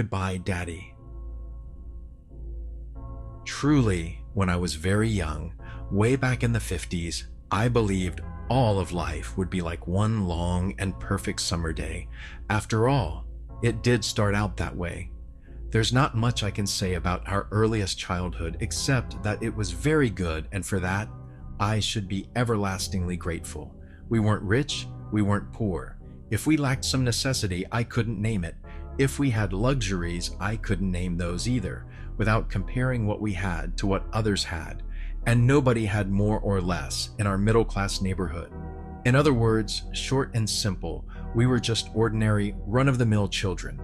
Goodbye, Daddy. Truly, when I was very young, way back in the 50s, I believed all of life would be like one long and perfect summer day. After all, it did start out that way. There's not much I can say about our earliest childhood except that it was very good, and for that, I should be everlastingly grateful. We weren't rich, we weren't poor. If we lacked some necessity, I couldn't name it. If we had luxuries, I couldn't name those either, without comparing what we had to what others had. And nobody had more or less in our middle-class neighborhood. In other words, short and simple, we were just ordinary, run-of-the-mill children.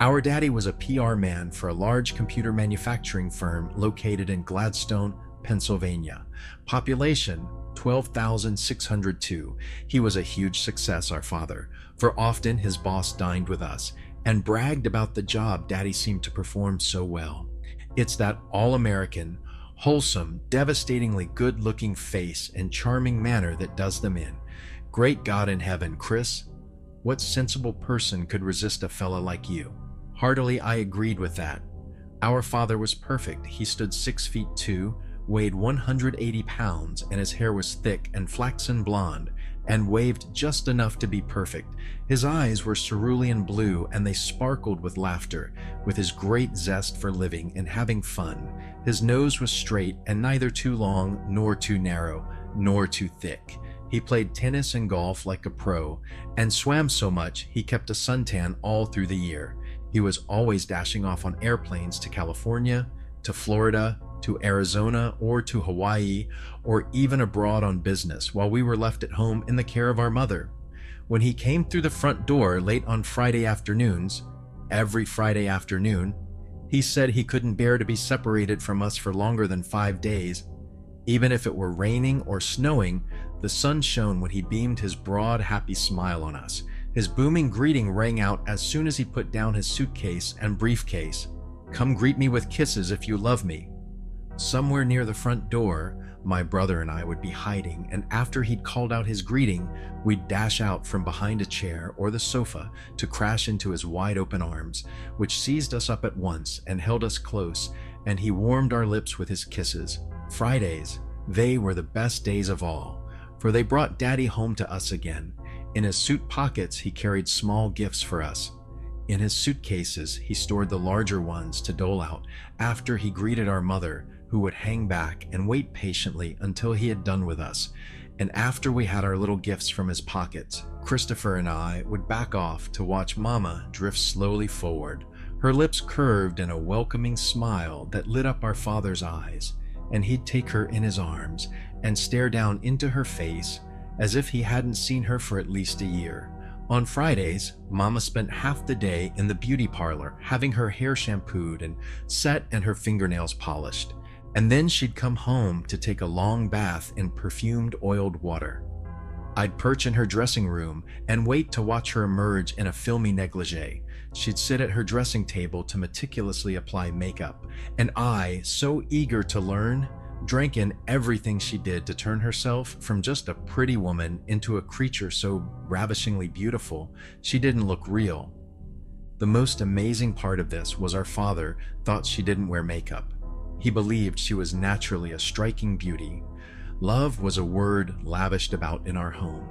Our daddy was a PR man for a large computer manufacturing firm located in Gladstone, Pennsylvania. Population, 12,602. He was a huge success, our father, for often his boss dined with us and bragged about the job Daddy seemed to perform so well. It's that all-American, wholesome, devastatingly good-looking face and charming manner that does them in. Great God in heaven, Chris, what sensible person could resist a fella like you? Heartily I agreed with that. Our father was perfect. He stood 6 feet 2, weighed 180 pounds, and his hair was thick and flaxen blonde, and waved just enough to be perfect. His eyes were cerulean blue, and they sparkled with laughter, with his great zest for living and having fun. His nose was straight and neither too long, nor too narrow, nor too thick. He played tennis and golf like a pro, and swam so much he kept a suntan all through the year. He was always dashing off on airplanes to California, to Florida, to Arizona, or to Hawaii, or even abroad on business, while we were left at home in the care of our mother. When he came through the front door late on Friday afternoons, every Friday afternoon, he said he couldn't bear to be separated from us for longer than 5 days. Even if it were raining or snowing, the sun shone when he beamed his broad, happy smile on us. His booming greeting rang out as soon as he put down his suitcase and briefcase. "Come greet me with kisses if you love me." Somewhere near the front door, my brother and I would be hiding, and after he'd called out his greeting, we'd dash out from behind a chair or the sofa to crash into his wide-open arms, which seized us up at once and held us close, and he warmed our lips with his kisses. Fridays, they were the best days of all, for they brought Daddy home to us again. In his suit pockets, he carried small gifts for us. In his suitcases, he stored the larger ones to dole out after he greeted our mother, who would hang back and wait patiently until he had done with us. And after we had our little gifts from his pockets, Christopher and I would back off to watch Mama drift slowly forward, her lips curved in a welcoming smile that lit up our father's eyes, and he'd take her in his arms and stare down into her face as if he hadn't seen her for at least a year. On Fridays, Mama spent half the day in the beauty parlor having her hair shampooed and set and her fingernails polished. And then she'd come home to take a long bath in perfumed oiled water. I'd perch in her dressing room and wait to watch her emerge in a filmy negligee. She'd sit at her dressing table to meticulously apply makeup, and I, so eager to learn, drank in everything she did to turn herself from just a pretty woman into a creature so ravishingly beautiful she didn't look real. The most amazing part of this was our father thought she didn't wear makeup. He believed she was naturally a striking beauty. Love was a word lavished about in our home.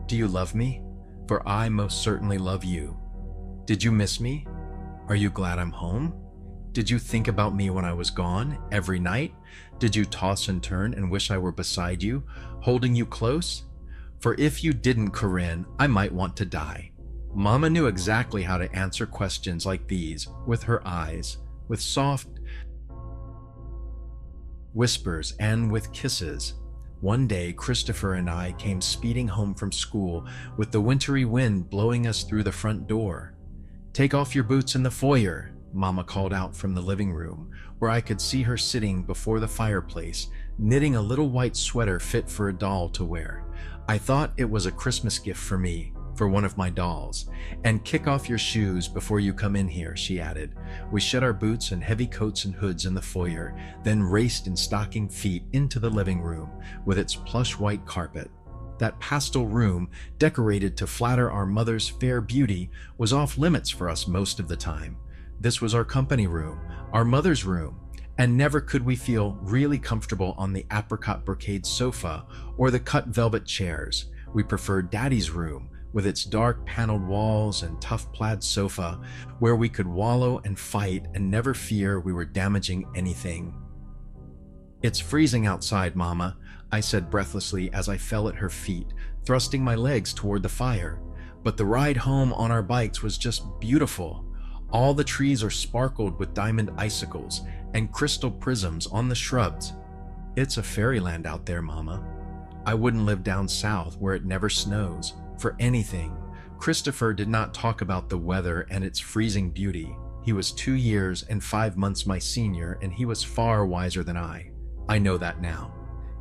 Do you love me? For I most certainly love you. Did you miss me? Are you glad I'm home? Did you think about me when I was gone, every night? Did you toss and turn and wish I were beside you, holding you close? For if you didn't, Corinne, I might want to die. Mama knew exactly how to answer questions like these with her eyes, with soft whispers and with kisses. One day, Christopher and I came speeding home from school with the wintry wind blowing us through the front door. "Take off your boots in the foyer," Mama called out from the living room, where I could see her sitting before the fireplace, knitting a little white sweater fit for a doll to wear. I thought it was a Christmas gift for me, for one of my dolls. "And kick off your shoes before you come in here," she added. We shed our boots and heavy coats and hoods in the foyer, then raced in stocking feet into the living room with its plush white carpet. That pastel room, decorated to flatter our mother's fair beauty, was off limits for us most of the time. This was our company room, our mother's room, and never could we feel really comfortable on the apricot brocade sofa or the cut velvet chairs. We preferred Daddy's room, with its dark paneled walls and tough plaid sofa, where we could wallow and fight and never fear we were damaging anything. "It's freezing outside, Mama," I said breathlessly as I fell at her feet, thrusting my legs toward the fire. "But the ride home on our bikes was just beautiful. All the trees are sparkled with diamond icicles and crystal prisms on the shrubs. It's a fairyland out there, Mama. I wouldn't live down south where it never snows for anything." Christopher did not talk about the weather and its freezing beauty. He was 2 years and 5 months my senior, and he was far wiser than I. I know that now.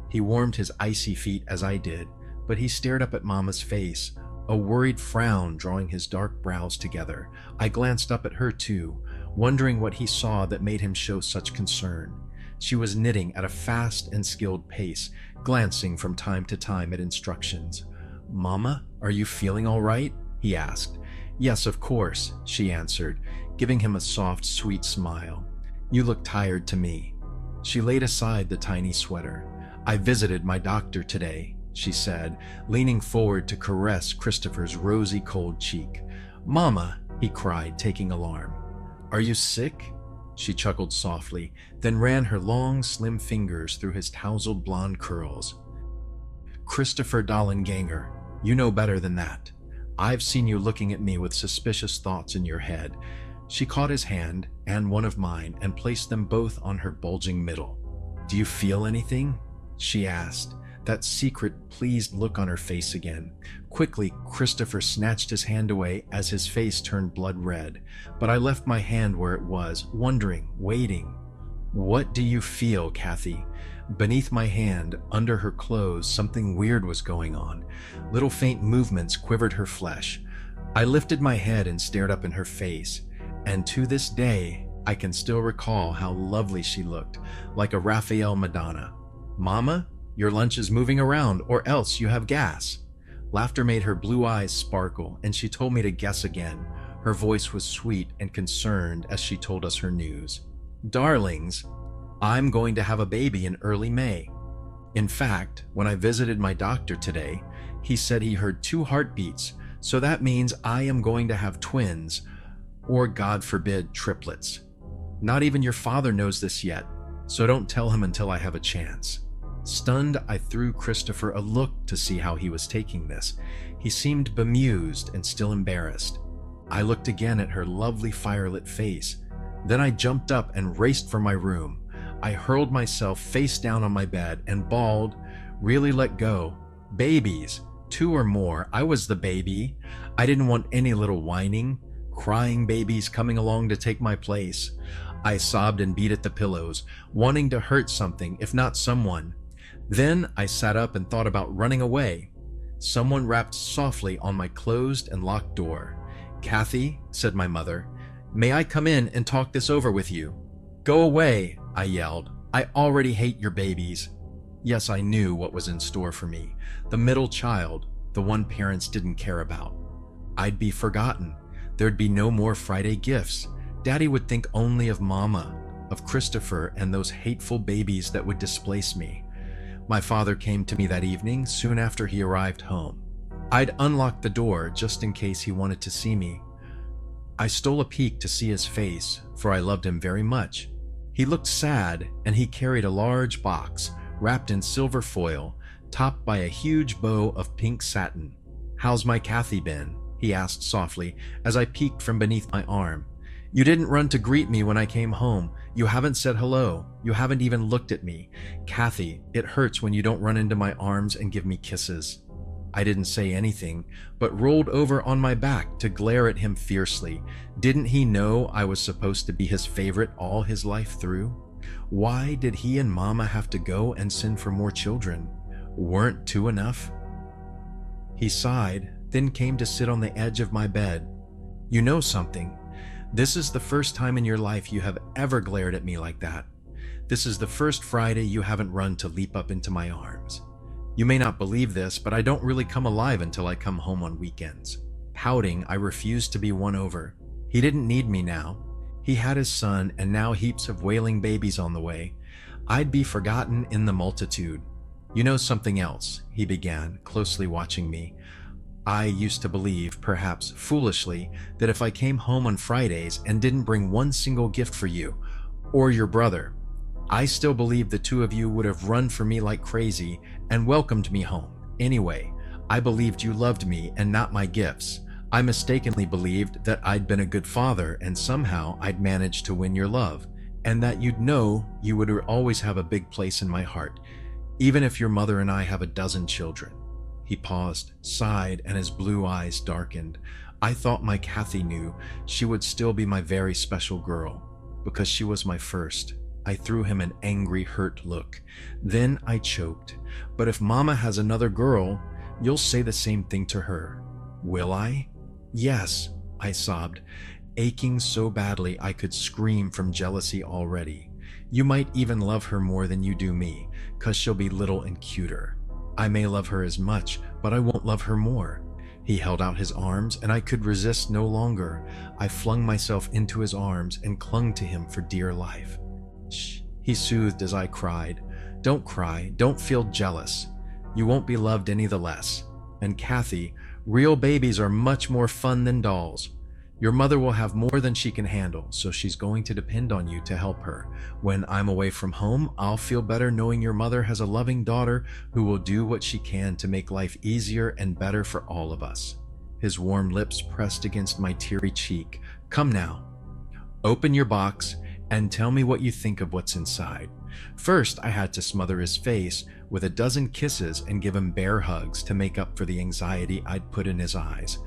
He warmed his icy feet as I did, but he stared up at Mama's face, a worried frown drawing his dark brows together. I glanced up at her too, wondering what he saw that made him show such concern. She was knitting at a fast and skilled pace, glancing from time to time at instructions. "Mama, are you feeling all right?" he asked. "Yes, of course," she answered, giving him a soft, sweet smile. "You look tired to me." She laid aside the tiny sweater. "I visited my doctor today," she said, leaning forward to caress Christopher's rosy, cold cheek. "Mama," he cried, taking alarm. "Are you sick?" She chuckled softly, then ran her long, slim fingers through his tousled blonde curls. "Christopher Dollenganger, you know better than that. I've seen you looking at me with suspicious thoughts in your head." She caught his hand and one of mine and placed them both on her bulging middle. "Do you feel anything?" she asked, that secret, pleased look on her face again. Quickly, Christopher snatched his hand away as his face turned blood red, but I left my hand where it was, wondering, waiting. "What do you feel, Kathy?" Beneath my hand, under her clothes, something weird was going on. Little faint movements quivered her flesh. I lifted my head and stared up in her face, and to this day, I can still recall how lovely she looked, like a Raphael Madonna. "Mama, your lunch is moving around, or else you have gas." Laughter made her blue eyes sparkle, and she told me to guess again. Her voice was sweet and concerned as she told us her news. "Darlings, I'm going to have a baby in early May. In fact, when I visited my doctor today, he said he heard 2 heartbeats, so that means I am going to have twins, or God forbid, triplets. Not even your father knows this yet, so don't tell him until I have a chance." Stunned, I threw Christopher a look to see how he was taking this. He seemed bemused and still embarrassed. I looked again at her lovely firelit face. Then I jumped up and raced for my room. I hurled myself face down on my bed and bawled, "Really let go. Babies, 2 or more, I was the baby. I didn't want any little whining, crying babies coming along to take my place." I sobbed and beat at the pillows, wanting to hurt something, if not someone. Then I sat up and thought about running away. Someone rapped softly on my closed and locked door. "Kathy," said my mother, "may I come in and talk this over with you?" "Go away," I yelled. "I already hate your babies." Yes, I knew what was in store for me. The middle child, the one parents didn't care about. I'd be forgotten. There'd be no more Friday gifts. Daddy would think only of Mama, of Christopher, and those hateful babies that would displace me. My father came to me that evening soon after he arrived home. I'd unlocked the door just in case he wanted to see me. I stole a peek to see his face, for I loved him very much. He looked sad, and he carried a large box wrapped in silver foil, topped by a huge bow of pink satin. "How's my Kathy been?" he asked softly as I peeked from beneath my arm. "You didn't run to greet me when I came home. You haven't said hello. You haven't even looked at me. Kathy, it hurts when you don't run into my arms and give me kisses." I didn't say anything, but rolled over on my back to glare at him fiercely. Didn't he know I was supposed to be his favorite all his life through? Why did he and Mama have to go and send for more children? Weren't 2 enough? He sighed, then came to sit on the edge of my bed. "You know something? This is the first time in your life you have ever glared at me like that. This is the first Friday you haven't run to leap up into my arms. You may not believe this, but I don't really come alive until I come home on weekends." Pouting, I refused to be won over. He didn't need me now. He had his son, and now heaps of wailing babies on the way. I'd be forgotten in the multitude. You know something else, he began, closely watching me. I used to believe, perhaps foolishly, that if I came home on Fridays and didn't bring one single gift for you, or your brother, I still believed the two of you would have run for me like crazy and welcomed me home. Anyway, I believed you loved me and not my gifts. I mistakenly believed that I'd been a good father and somehow I'd managed to win your love, and that you'd know you would always have a big place in my heart, even if your mother and I have a dozen children. He paused, sighed, and his blue eyes darkened. I thought my Kathy knew she would still be my very special girl, because she was my first. I threw him an angry, hurt look. Then I choked. But if Mama has another girl, you'll say the same thing to her. Will I? Yes, I sobbed, aching so badly I could scream from jealousy already. You might even love her more than you do me, 'cause she'll be little and cuter. I may love her as much, but I won't love her more. He held out his arms, and I could resist no longer. I flung myself into his arms and clung to him for dear life. Shh, he soothed as I cried. Don't cry, don't feel jealous. You won't be loved any the less. And Kathy, real babies are much more fun than dolls. Your mother will have more than she can handle, so she's going to depend on you to help her. When I'm away from home, I'll feel better knowing your mother has a loving daughter who will do what she can to make life easier and better for all of us. His warm lips pressed against my teary cheek. Come now, open your box and tell me what you think of what's inside. First, I had to smother his face with a dozen kisses and give him bear hugs to make up for the anxiety I'd put in his eyes.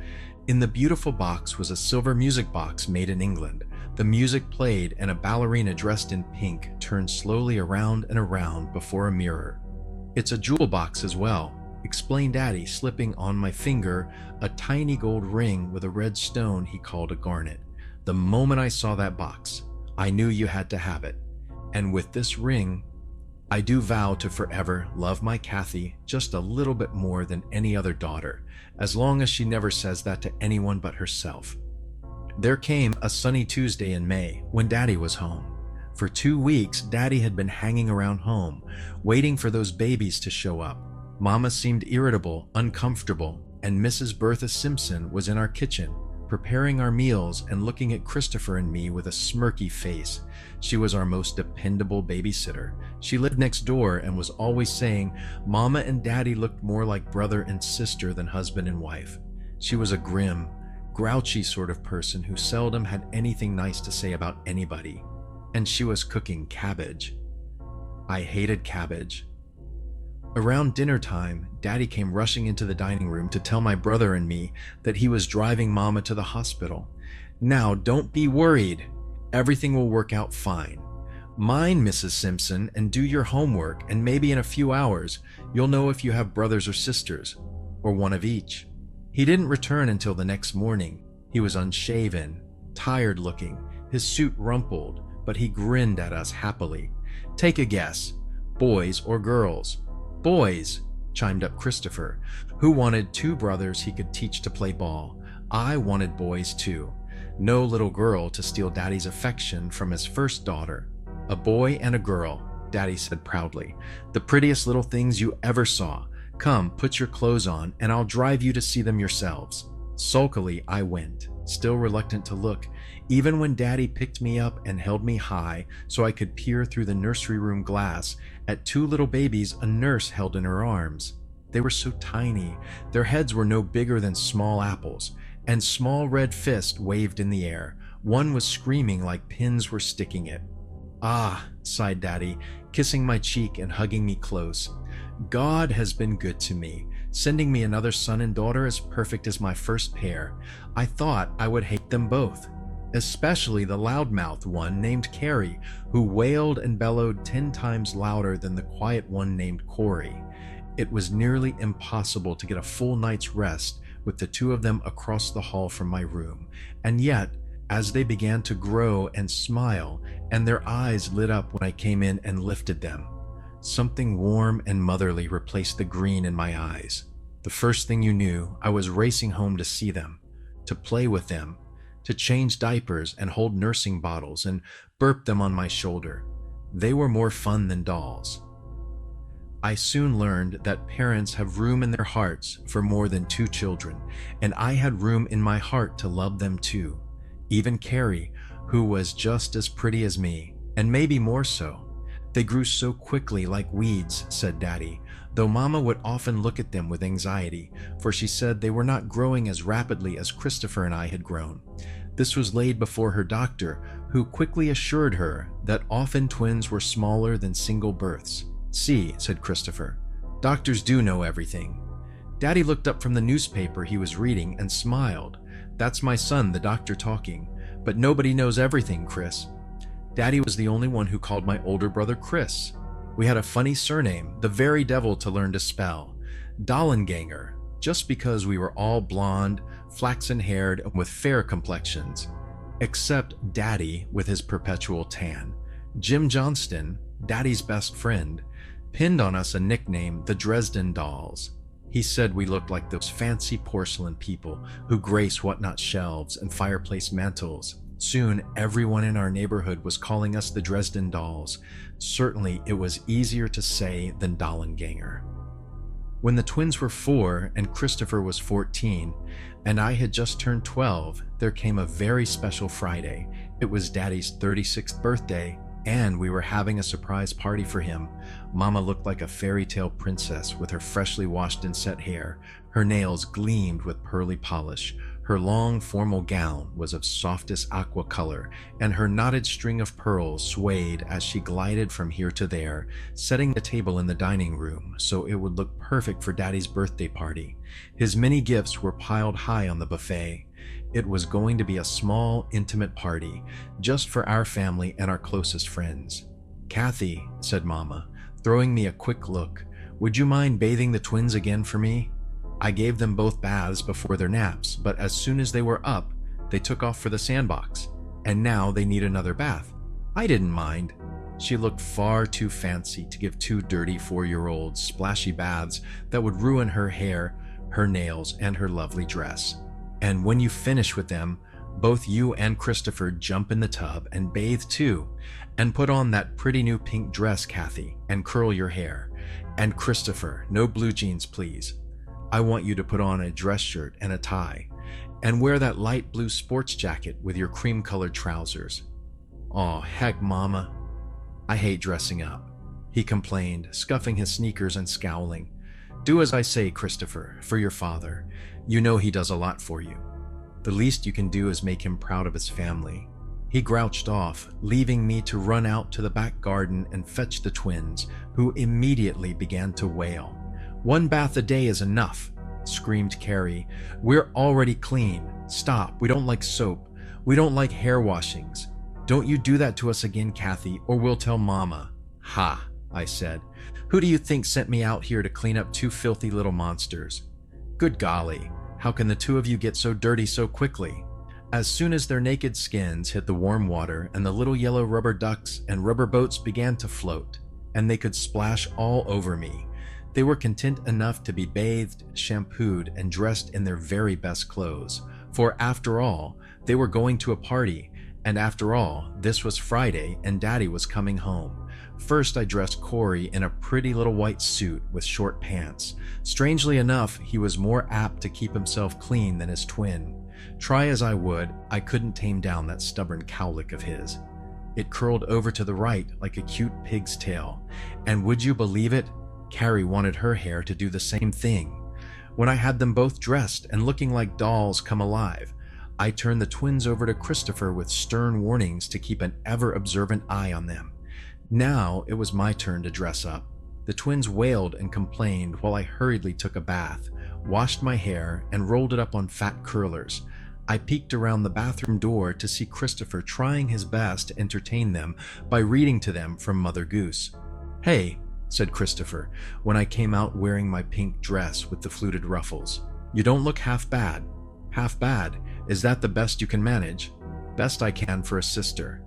In the beautiful box was a silver music box made in England. The music played, and a ballerina dressed in pink turned slowly around and around before a mirror. It's a jewel box as well, explained Daddy, slipping on my finger a tiny gold ring with a red stone he called a garnet. The moment I saw that box, I knew you had to have it. And with this ring, I do vow to forever love my Kathy just a little bit more than any other daughter, as long as she never says that to anyone but herself. There came a sunny Tuesday in May when Daddy was home. For 2 weeks, Daddy had been hanging around home, waiting for those babies to show up. Mama seemed irritable, uncomfortable, and Mrs. Bertha Simpson was in our kitchen, preparing our meals and looking at Christopher and me with a smirky face. She was our most dependable babysitter. She lived next door and was always saying Mama and Daddy looked more like brother and sister than husband and wife. She was a grim, grouchy sort of person who seldom had anything nice to say about anybody. And she was cooking cabbage. I hated cabbage. Around dinner time, Daddy came rushing into the dining room to tell my brother and me that he was driving Mama to the hospital. Now, don't be worried. Everything will work out fine. Mind Mrs. Simpson and do your homework, and maybe in a few hours, you'll know if you have brothers or sisters, or one of each. He didn't return until the next morning. He was unshaven, tired looking, his suit rumpled, but he grinned at us happily. Take a guess, boys or girls? Boys, chimed up Christopher, who wanted 2 brothers he could teach to play ball. I wanted boys too. No little girl to steal Daddy's affection from his first daughter. A boy and a girl, Daddy said proudly. The prettiest little things you ever saw. Come, put your clothes on, and I'll drive you to see them yourselves. Sulkily, I went, still reluctant to look, even when Daddy picked me up and held me high so I could peer through the nursery room glass at 2 little babies a nurse held in her arms. They were so tiny, their heads were no bigger than small apples, and small red fists waved in the air. One was screaming like pins were sticking it. Ah, sighed Daddy, kissing my cheek and hugging me close. God has been good to me, sending me another son and daughter as perfect as my first pair. I thought I would hate them both, especially the loudmouthed one named Carrie, who wailed and bellowed 10 times louder than the quiet one named Corey. It was nearly impossible to get a full night's rest with the 2 of them across the hall from my room, and yet, as they began to grow and smile, and their eyes lit up when I came in and lifted them, something warm and motherly replaced the green in my eyes. The first thing you knew, I was racing home to see them, to play with them, to change diapers and hold nursing bottles and burp them on my shoulder. They were more fun than dolls. I soon learned that parents have room in their hearts for more than 2 children, and I had room in my heart to love them too. Even Carrie, who was just as pretty as me, and maybe more so. They grew so quickly like weeds, said Daddy, though Mama would often look at them with anxiety, for she said they were not growing as rapidly as Christopher and I had grown. This was laid before her doctor, who quickly assured her that often twins were smaller than single births. "See," said Christopher, "doctors do know everything." Daddy looked up from the newspaper he was reading and smiled. "That's my son, the doctor, talking. But nobody knows everything, Chris." Daddy was the only one who called my older brother Chris. We had a funny surname, the very devil to learn to spell. Dollenganger, just because we were all blonde, flaxen-haired, and with fair complexions. Except Daddy with his perpetual tan. Jim Johnston, Daddy's best friend, pinned on us a nickname, the Dresden Dolls. He said we looked like those fancy porcelain people who grace whatnot shelves and fireplace mantels. Soon, everyone in our neighborhood was calling us the Dresden Dolls. Certainly, it was easier to say than Dollenganger. When the twins were 4 and Christopher was 14, and I had just turned 12, there came a very special Friday. It was Daddy's 36th birthday, and we were having a surprise party for him. Mama looked like a fairy tale princess with her freshly washed and set hair. Her nails gleamed with pearly polish. Her long, formal gown was of softest aqua color, and her knotted string of pearls swayed as she glided from here to there, setting the table in the dining room so it would look perfect for Daddy's birthday party. His many gifts were piled high on the buffet. It was going to be a small, intimate party, just for our family and our closest friends. "Kathy," said Mama, throwing me a quick look, "would you mind bathing the twins again for me?" I gave them both baths before their naps, but as soon as they were up, they took off for the sandbox, and now they need another bath. I didn't mind. She looked far too fancy to give 2 dirty 4-year-olds splashy baths that would ruin her hair, her nails, and her lovely dress. "And when you finish with them, both you and Christopher jump in the tub and bathe too, and put on that pretty new pink dress, Kathy, and curl your hair. And Christopher, no blue jeans, please. I want you to put on a dress shirt and a tie, and wear that light blue sports jacket with your cream-colored trousers." "Aw, heck, Mama. I hate dressing up," he complained, scuffing his sneakers and scowling. "Do as I say, Christopher, for your father. You know he does a lot for you. The least you can do is make him proud of his family." He grouched off, leaving me to run out to the back garden and fetch the twins, who immediately began to wail. "1 bath a day is enough," screamed Carrie. "We're already clean. Stop. We don't like soap. We don't like hair washings. Don't you do that to us again, Kathy, or we'll tell Mama." "Ha," I said. "Who do you think sent me out here to clean up 2 filthy little monsters? Good golly, how can the 2 of you get so dirty so quickly?" As soon as their naked skins hit the warm water and the little yellow rubber ducks and rubber boats began to float, and they could splash all over me, they were content enough to be bathed, shampooed, and dressed in their very best clothes. For after all, they were going to a party, and after all, this was Friday and Daddy was coming home. First, I dressed Corey in a pretty little white suit with short pants. Strangely enough, he was more apt to keep himself clean than his twin. Try as I would, I couldn't tame down that stubborn cowlick of his. It curled over to the right like a cute pig's tail, and would you believe it? Carrie wanted her hair to do the same thing. When I had them both dressed and looking like dolls come alive, I turned the twins over to Christopher with stern warnings to keep an ever-observant eye on them. Now it was my turn to dress up. The twins wailed and complained while I hurriedly took a bath, washed my hair, and rolled it up on fat curlers. I peeked around the bathroom door to see Christopher trying his best to entertain them by reading to them from Mother Goose. "Hey," said Christopher, when I came out wearing my pink dress with the fluted ruffles. "You don't look half bad." "Half bad? Is that the best you can manage?" "Best I can for a sister."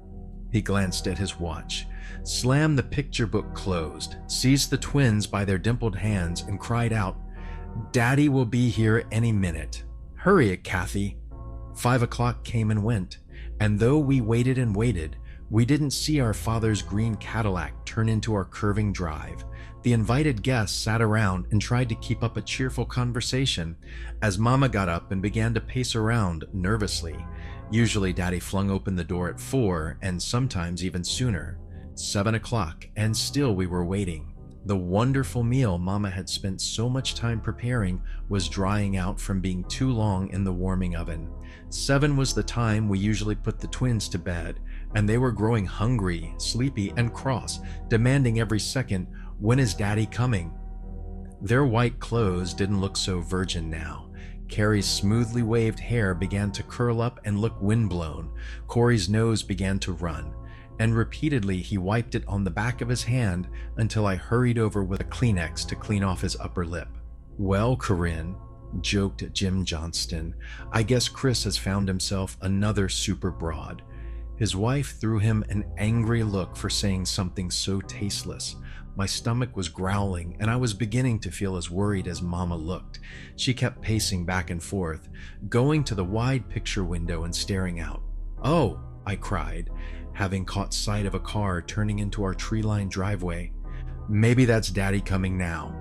He glanced at his watch, slammed the picture book closed, seized the twins by their dimpled hands, and cried out, "Daddy will be here any minute. Hurry it, Kathy." 5 o'clock came and went, and though we waited and waited, we didn't see our father's green Cadillac turn into our curving drive. The invited guests sat around and tried to keep up a cheerful conversation as Mama got up and began to pace around nervously. Usually Daddy flung open the door at 4 and sometimes even sooner. 7 o'clock, and still we were waiting. The wonderful meal Mama had spent so much time preparing was drying out from being too long in the warming oven. 7 was the time we usually put the twins to bed, and they were growing hungry, sleepy, and cross, demanding every second, "When is Daddy coming?" Their white clothes didn't look so virgin now. Carrie's smoothly waved hair began to curl up and look windblown. Corey's nose began to run, and repeatedly he wiped it on the back of his hand until I hurried over with a Kleenex to clean off his upper lip. "Well, Corinne," joked Jim Johnston, "I guess Chris has found himself another super broad." His wife threw him an angry look for saying something so tasteless. My stomach was growling, and I was beginning to feel as worried as Mama looked. She kept pacing back and forth, going to the wide picture window and staring out. "Oh," I cried, having caught sight of a car turning into our tree-lined driveway. "Maybe that's Daddy coming now."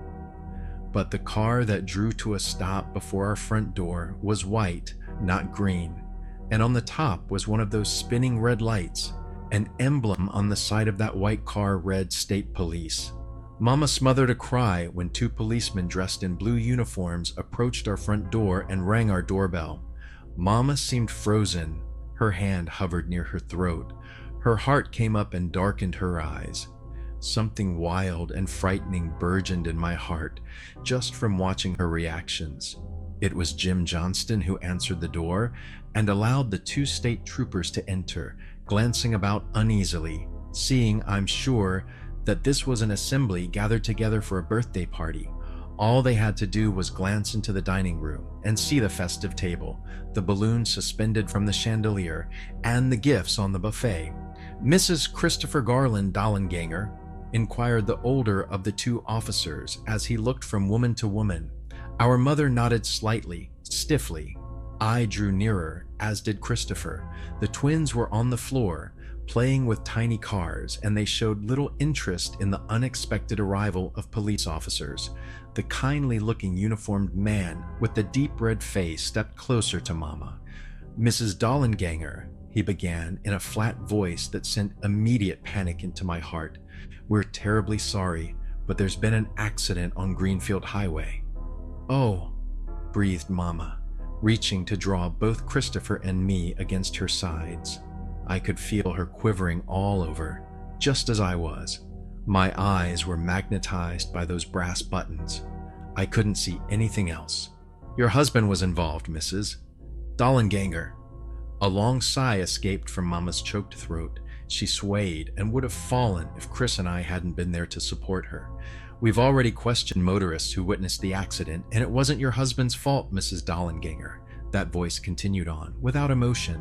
But the car that drew to a stop before our front door was white, not green, and on the top was one of those spinning red lights. An emblem on the side of that white car read State Police. Mama smothered a cry when 2 policemen dressed in blue uniforms approached our front door and rang our doorbell. Mama seemed frozen. Her hand hovered near her throat. Her heart came up and darkened her eyes. Something wild and frightening burgeoned in my heart just from watching her reactions. It was Jim Johnston who answered the door and allowed the 2 state troopers to enter, glancing about uneasily, seeing, I'm sure, that this was an assembly gathered together for a birthday party. All they had to do was glance into the dining room and see the festive table, the balloons suspended from the chandelier, and the gifts on the buffet. "Mrs. Christopher Garland Dollenganger?" inquired the older of the 2 officers as he looked from woman to woman. Our mother nodded slightly, stiffly. I drew nearer, as did Christopher. The twins were on the floor, playing with tiny cars, and they showed little interest in the unexpected arrival of police officers. The kindly-looking uniformed man with the deep red face stepped closer to Mama. "Mrs. Dollenganger," he began in a flat voice that sent immediate panic into my heart. "We're terribly sorry, but there's been an accident on Greenfield Highway." "Oh," breathed Mama, reaching to draw both Christopher and me against her sides. I could feel her quivering all over, just as I was. My eyes were magnetized by those brass buttons. I couldn't see anything else. "Your husband was involved, Mrs. Dollenganger." A long sigh escaped from Mama's choked throat. She swayed and would have fallen if Chris and I hadn't been there to support her. "We've already questioned motorists who witnessed the accident, and it wasn't your husband's fault, Mrs. Dollenganger," that voice continued on, without emotion.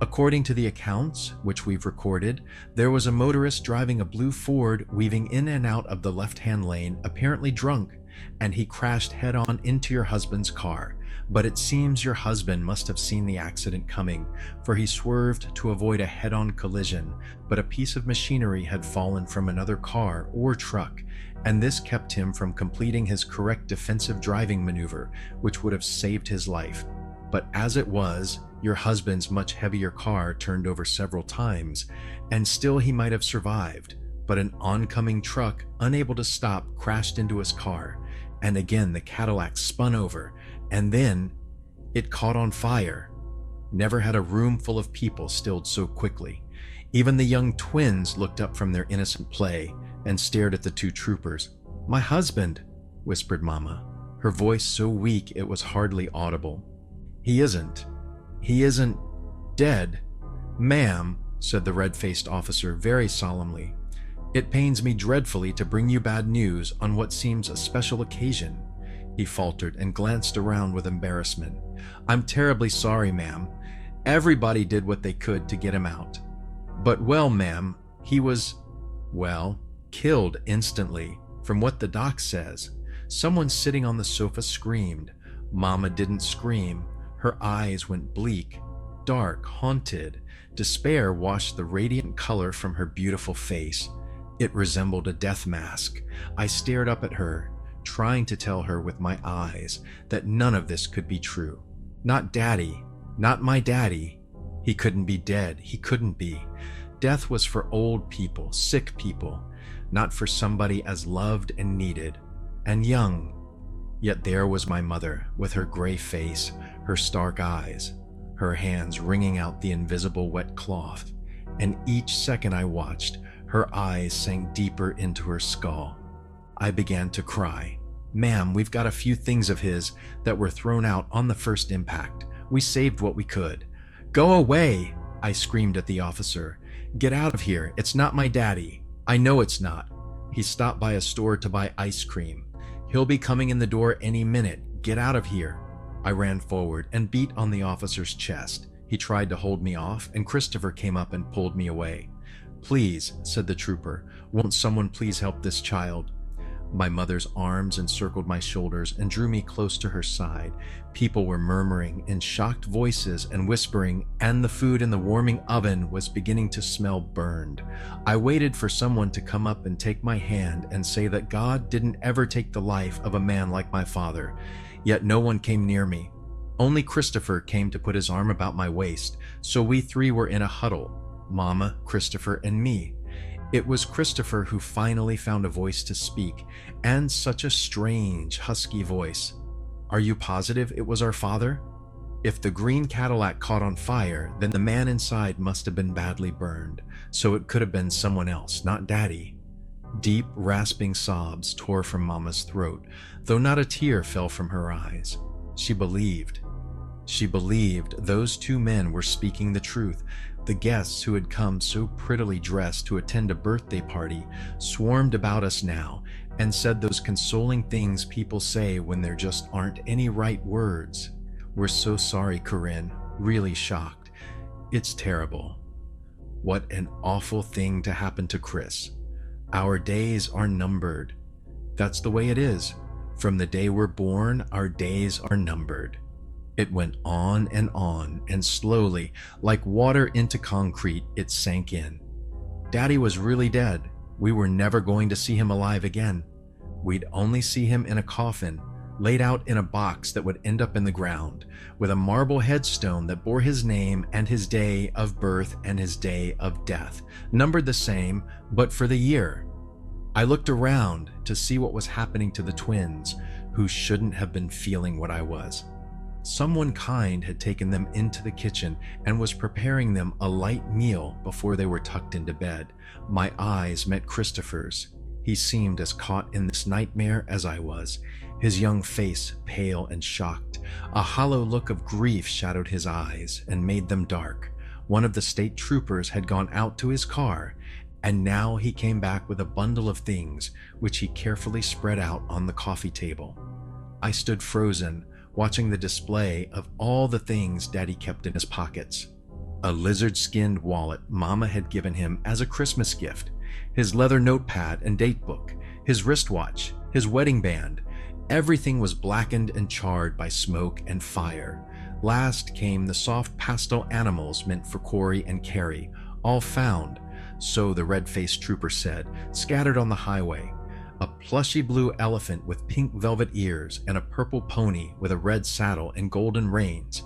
"According to the accounts, which we've recorded, there was a motorist driving a blue Ford weaving in and out of the left-hand lane, apparently drunk, and he crashed head-on into your husband's car. But it seems your husband must have seen the accident coming, for he swerved to avoid a head-on collision, but a piece of machinery had fallen from another car or truck, and this kept him from completing his correct defensive driving maneuver, which would have saved his life. But as it was, your husband's much heavier car turned over several times, and still he might have survived, but an oncoming truck, unable to stop, crashed into his car, and again the Cadillac spun over, and then it caught on fire. Never had a room full of people stilled so quickly. Even the young twins looked up from their innocent play and stared at the 2 troopers. "My husband," whispered Mama, her voice so weak it was hardly audible. He isn't dead, ma'am," said the red-faced officer very solemnly. "It pains me dreadfully to bring you bad news on what seems a special occasion." He faltered and glanced around with embarrassment. "I'm terribly sorry, ma'am. Everybody did what they could to get him out. But, well, ma'am, he was, well, killed instantly, from what the doc says." Someone sitting on the sofa screamed. Mama didn't scream. Her eyes went bleak, dark, haunted. Despair washed the radiant color from her beautiful face. It resembled a death mask. I stared up at her, trying to tell her with my eyes that none of this could be true. Not Daddy, not my daddy. He couldn't be dead. He couldn't be. Death was for old people, sick people, not for somebody as loved and needed, and young. Yet there was my mother, with her gray face, her stark eyes, her hands wringing out the invisible wet cloth, and each second I watched, her eyes sank deeper into her skull. I began to cry. "Ma'am, we've got a few things of his that were thrown out on the first impact. We saved what we could." "Go away!" I screamed at the officer. "Get out of here. It's not my daddy." "I know it's not. He stopped by a store to buy ice cream. He'll be coming in the door any minute. Get out of here." I ran forward and beat on the officer's chest. He tried to hold me off, and Christopher came up and pulled me away. "Please," said the trooper, "won't someone please help this child?" My mother's arms encircled my shoulders and drew me close to her side. People were murmuring in shocked voices and whispering, and the food in the warming oven was beginning to smell burned. I waited for someone to come up and take my hand and say that God didn't ever take the life of a man like my father, yet no one came near me. Only Christopher came to put his arm about my waist, so we three were in a huddle, Mama, Christopher, and me. It was Christopher who finally found a voice to speak, and such a strange, husky voice. "Are you positive it was our father? If the green Cadillac caught on fire, then the man inside must have been badly burned, so it could have been someone else, not Daddy." Deep, rasping sobs tore from Mama's throat, though not a tear fell from her eyes. She believed. She believed those two men were speaking the truth. The guests who had come so prettily dressed to attend a birthday party swarmed about us now and said those consoling things people say when there just aren't any right words. "We're so sorry, Corinne. Really shocked. It's terrible. What an awful thing to happen to Chris. Our days are numbered. That's the way it is. From the day we're born, our days are numbered." It went on, and slowly, like water into concrete, it sank in. Daddy was really dead. We were never going to see him alive again. We'd only see him in a coffin, laid out in a box that would end up in the ground, with a marble headstone that bore his name and his day of birth and his day of death, numbered the same, but for the year. I looked around to see what was happening to the twins, who shouldn't have been feeling what I was. Someone kind had taken them into the kitchen and was preparing them a light meal before they were tucked into bed. My eyes met Christopher's. He seemed as caught in this nightmare as I was, his young face pale and shocked. A hollow look of grief shadowed his eyes and made them dark. One of the state troopers had gone out to his car, and now he came back with a bundle of things, which he carefully spread out on the coffee table. I stood frozen, watching the display of all the things Daddy kept in his pockets. A lizard-skinned wallet Mama had given him as a Christmas gift, his leather notepad and date book, his wristwatch, his wedding band. Everything was blackened and charred by smoke and fire. Last came the soft pastel animals meant for Corey and Carrie, all found, so the red-faced trooper said, scattered on the highway. A plushy blue elephant with pink velvet ears and a purple pony with a red saddle and golden reins.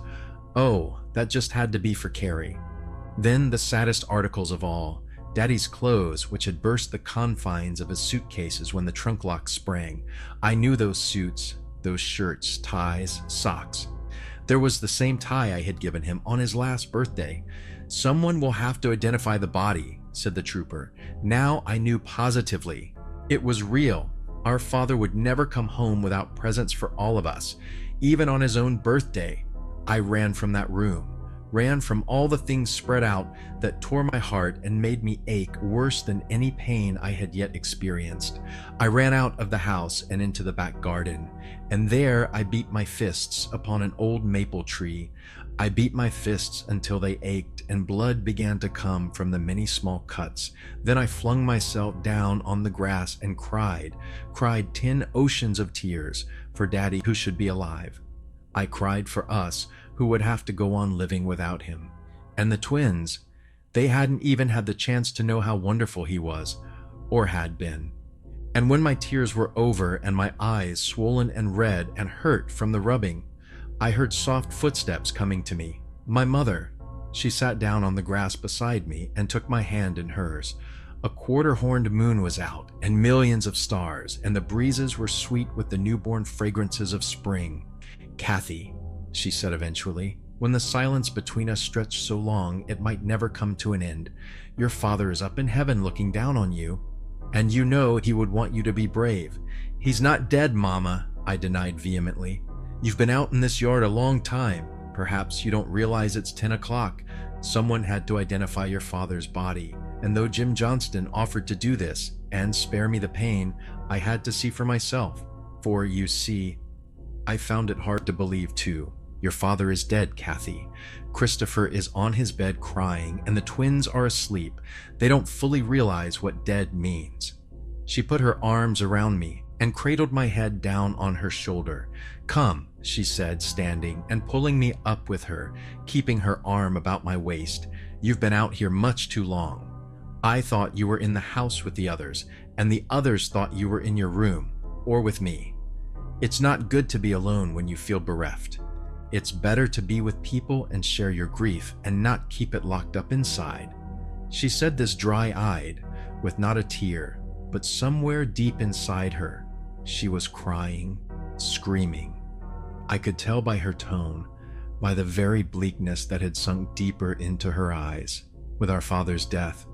Oh, that just had to be for Carrie. Then the saddest articles of all, Daddy's clothes, which had burst the confines of his suitcases when the trunk lock sprang. I knew those suits, those shirts, ties, socks. There was the same tie I had given him on his last birthday. "Someone will have to identify the body," said the trooper. Now I knew positively. It was real. Our father would never come home without presents for all of us, even on his own birthday. I ran from that room, ran from all the things spread out that tore my heart and made me ache worse than any pain I had yet experienced. I ran out of the house and into the back garden, and there I beat my fists upon an old maple tree. I beat my fists until they ached and blood began to come from the many small cuts. Then I flung myself down on the grass and cried 10 oceans of tears for Daddy who should be alive. I cried for us who would have to go on living without him. And the twins, they hadn't even had the chance to know how wonderful he was, or had been. And when my tears were over and my eyes swollen and red and hurt from the rubbing, I heard soft footsteps coming to me. My mother. She sat down on the grass beside me and took my hand in hers. A quarter-horned moon was out, and millions of stars, and the breezes were sweet with the newborn fragrances of spring. "Kathy," she said eventually, when the silence between us stretched so long it might never come to an end, "your father is up in heaven looking down on you, and you know he would want you to be brave." "He's not dead, Mama," I denied vehemently. "You've been out in this yard a long time. Perhaps you don't realize it's 10 o'clock. Someone had to identify your father's body, and though Jim Johnston offered to do this and spare me the pain, I had to see for myself. For, you see, I found it hard to believe too. Your father is dead, Kathy. Christopher is on his bed crying, and the twins are asleep. They don't fully realize what dead means." She put her arms around me and cradled my head down on her shoulder. "Come," she said, standing and pulling me up with her, keeping her arm about my waist. "You've been out here much too long. I thought you were in the house with the others, and the others thought you were in your room, or with me. It's not good to be alone when you feel bereft. It's better to be with people and share your grief and not keep it locked up inside." She said this dry-eyed, with not a tear, but somewhere deep inside her, she was crying, screaming. I could tell by her tone, by the very bleakness that had sunk deeper into her eyes. With our father's death,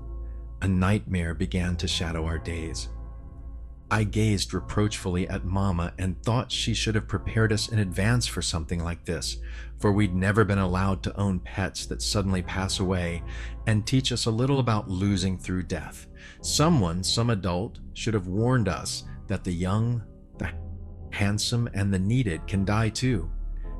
a nightmare began to shadow our days. I gazed reproachfully at Mama and thought she should have prepared us in advance for something like this, for we'd never been allowed to own pets that suddenly pass away and teach us a little about losing through death. Someone, some adult, should have warned us that the young, the handsome, and the needed can die too.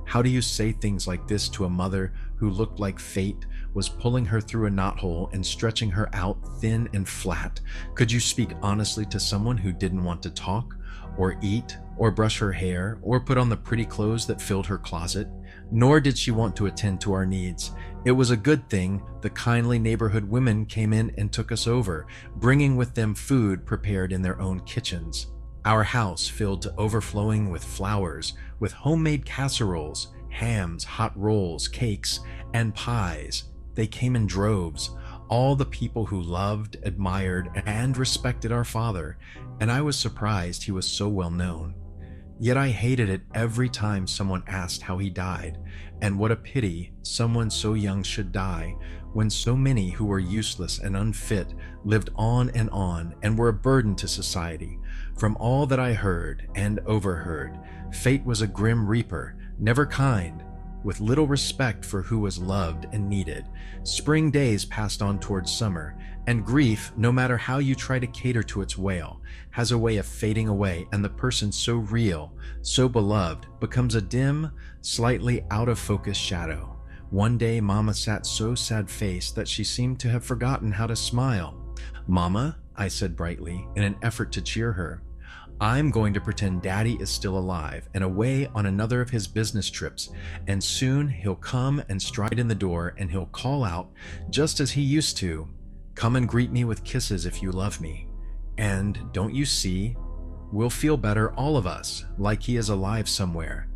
How do you say things like this to a mother who looked like fate was pulling her through a knothole and stretching her out thin and flat? Could you speak honestly to someone who didn't want to talk, or eat, or brush her hair, or put on the pretty clothes that filled her closet? Nor did she want to attend to our needs. It was a good thing the kindly neighborhood women came in and took us over, bringing with them food prepared in their own kitchens. Our house filled to overflowing with flowers, with homemade casseroles, hams, hot rolls, cakes, and pies. They came in droves, all the people who loved, admired, and respected our father, and I was surprised he was so well known. Yet I hated it every time someone asked how he died, and what a pity someone so young should die, when so many who were useless and unfit lived on and were a burden to society. From all that I heard and overheard, fate was a grim reaper, never kind, with little respect for who was loved and needed. Spring days passed on towards summer, and grief, no matter how you try to cater to its wail, has a way of fading away, and the person so real, so beloved, becomes a dim, slightly out-of-focus shadow. One day Mama sat so sad-faced that she seemed to have forgotten how to smile. "Mama," I said brightly, in an effort to cheer her, "I'm going to pretend Daddy is still alive and away on another of his business trips, and soon he'll come and stride in the door and he'll call out, just as he used to, 'Come and greet me with kisses if you love me.' And, don't you see, we'll feel better, all of us, like he is alive somewhere,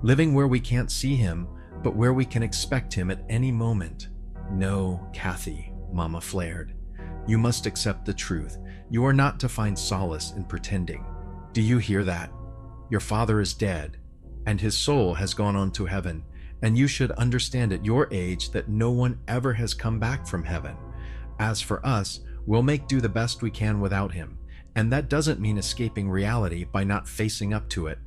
living where we can't see him, but where we can expect him at any moment." "No, Kathy," Mama flared. "You must accept the truth. You are not to find solace in pretending. Do you hear that? Your father is dead, and his soul has gone on to heaven, and you should understand at your age that no one ever has come back from heaven. As for us, we'll make do the best we can without him, and that doesn't mean escaping reality by not facing up to it."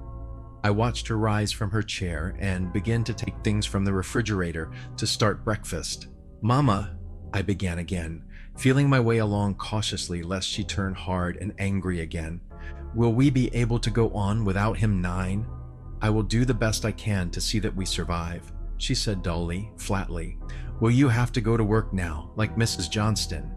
I watched her rise from her chair and begin to take things from the refrigerator to start breakfast. "Mama," I began again, feeling my way along cautiously lest she turn hard and angry again. "Will we be able to go on without him 9? I will do the best I can to see that we survive," she said dully, flatly. "Will you have to go to work now, like Mrs. Johnston?"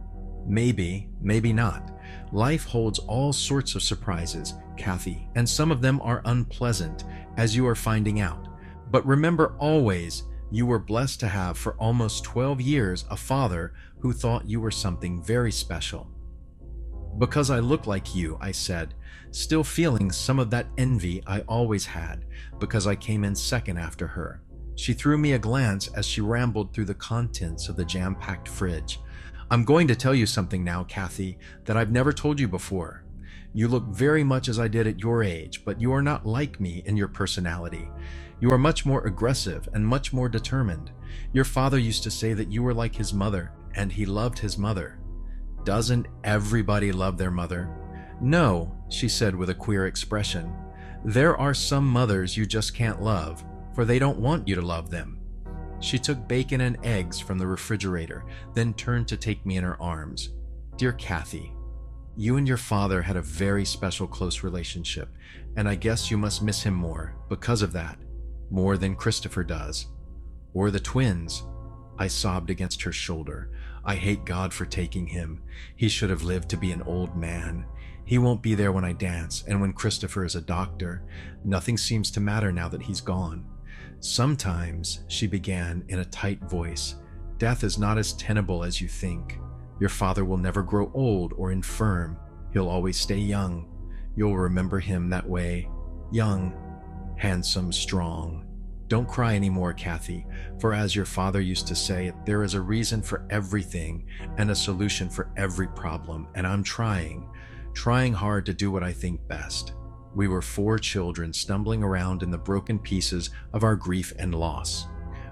"Maybe, maybe not. Life holds all sorts of surprises, Kathy, and some of them are unpleasant, as you are finding out. But remember always, you were blessed to have for almost 12 years a father who thought you were something very special. Because I look like you, I said, still feeling some of that envy I always had because I came in second after her. She threw me a glance as she rambled through the contents of the jam-packed fridge. I'm going to tell you something now, Kathy, that I've never told you before. You look very much as I did at your age, but you are not like me in your personality. You are much more aggressive and much more determined. Your father used to say that you were like his mother, and he loved his mother. Doesn't everybody love their mother? No, she said with a queer expression. There are some mothers you just can't love, for they don't want you to love them. She took bacon and eggs from the refrigerator, then turned to take me in her arms. Dear Kathy, you and your father had a very special close relationship, and I guess you must miss him more because of that, more than Christopher does. Or the twins. I sobbed against her shoulder. I hate God for taking him. He should have lived to be an old man. He won't be there when I dance, and when Christopher is a doctor. Nothing seems to matter now that he's gone. Sometimes, she began in a tight voice, death is not as tenable as you think. Your father will never grow old or infirm. He'll always stay young. You'll remember him that way. Young, handsome, strong. Don't cry anymore, Kathy, for as your father used to say, there is a reason for everything and a solution for every problem, and I'm trying hard to do what I think best. We were 4 children stumbling around in the broken pieces of our grief and loss.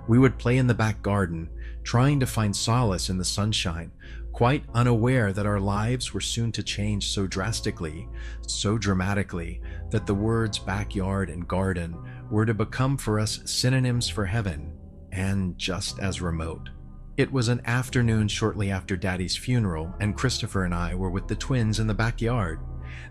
We would play in the back garden, trying to find solace in the sunshine, quite unaware that our lives were soon to change so drastically, so dramatically, that the words backyard and garden were to become for us synonyms for heaven, and just as remote. It was an afternoon shortly after Daddy's funeral, and Christopher and I were with the twins in the backyard.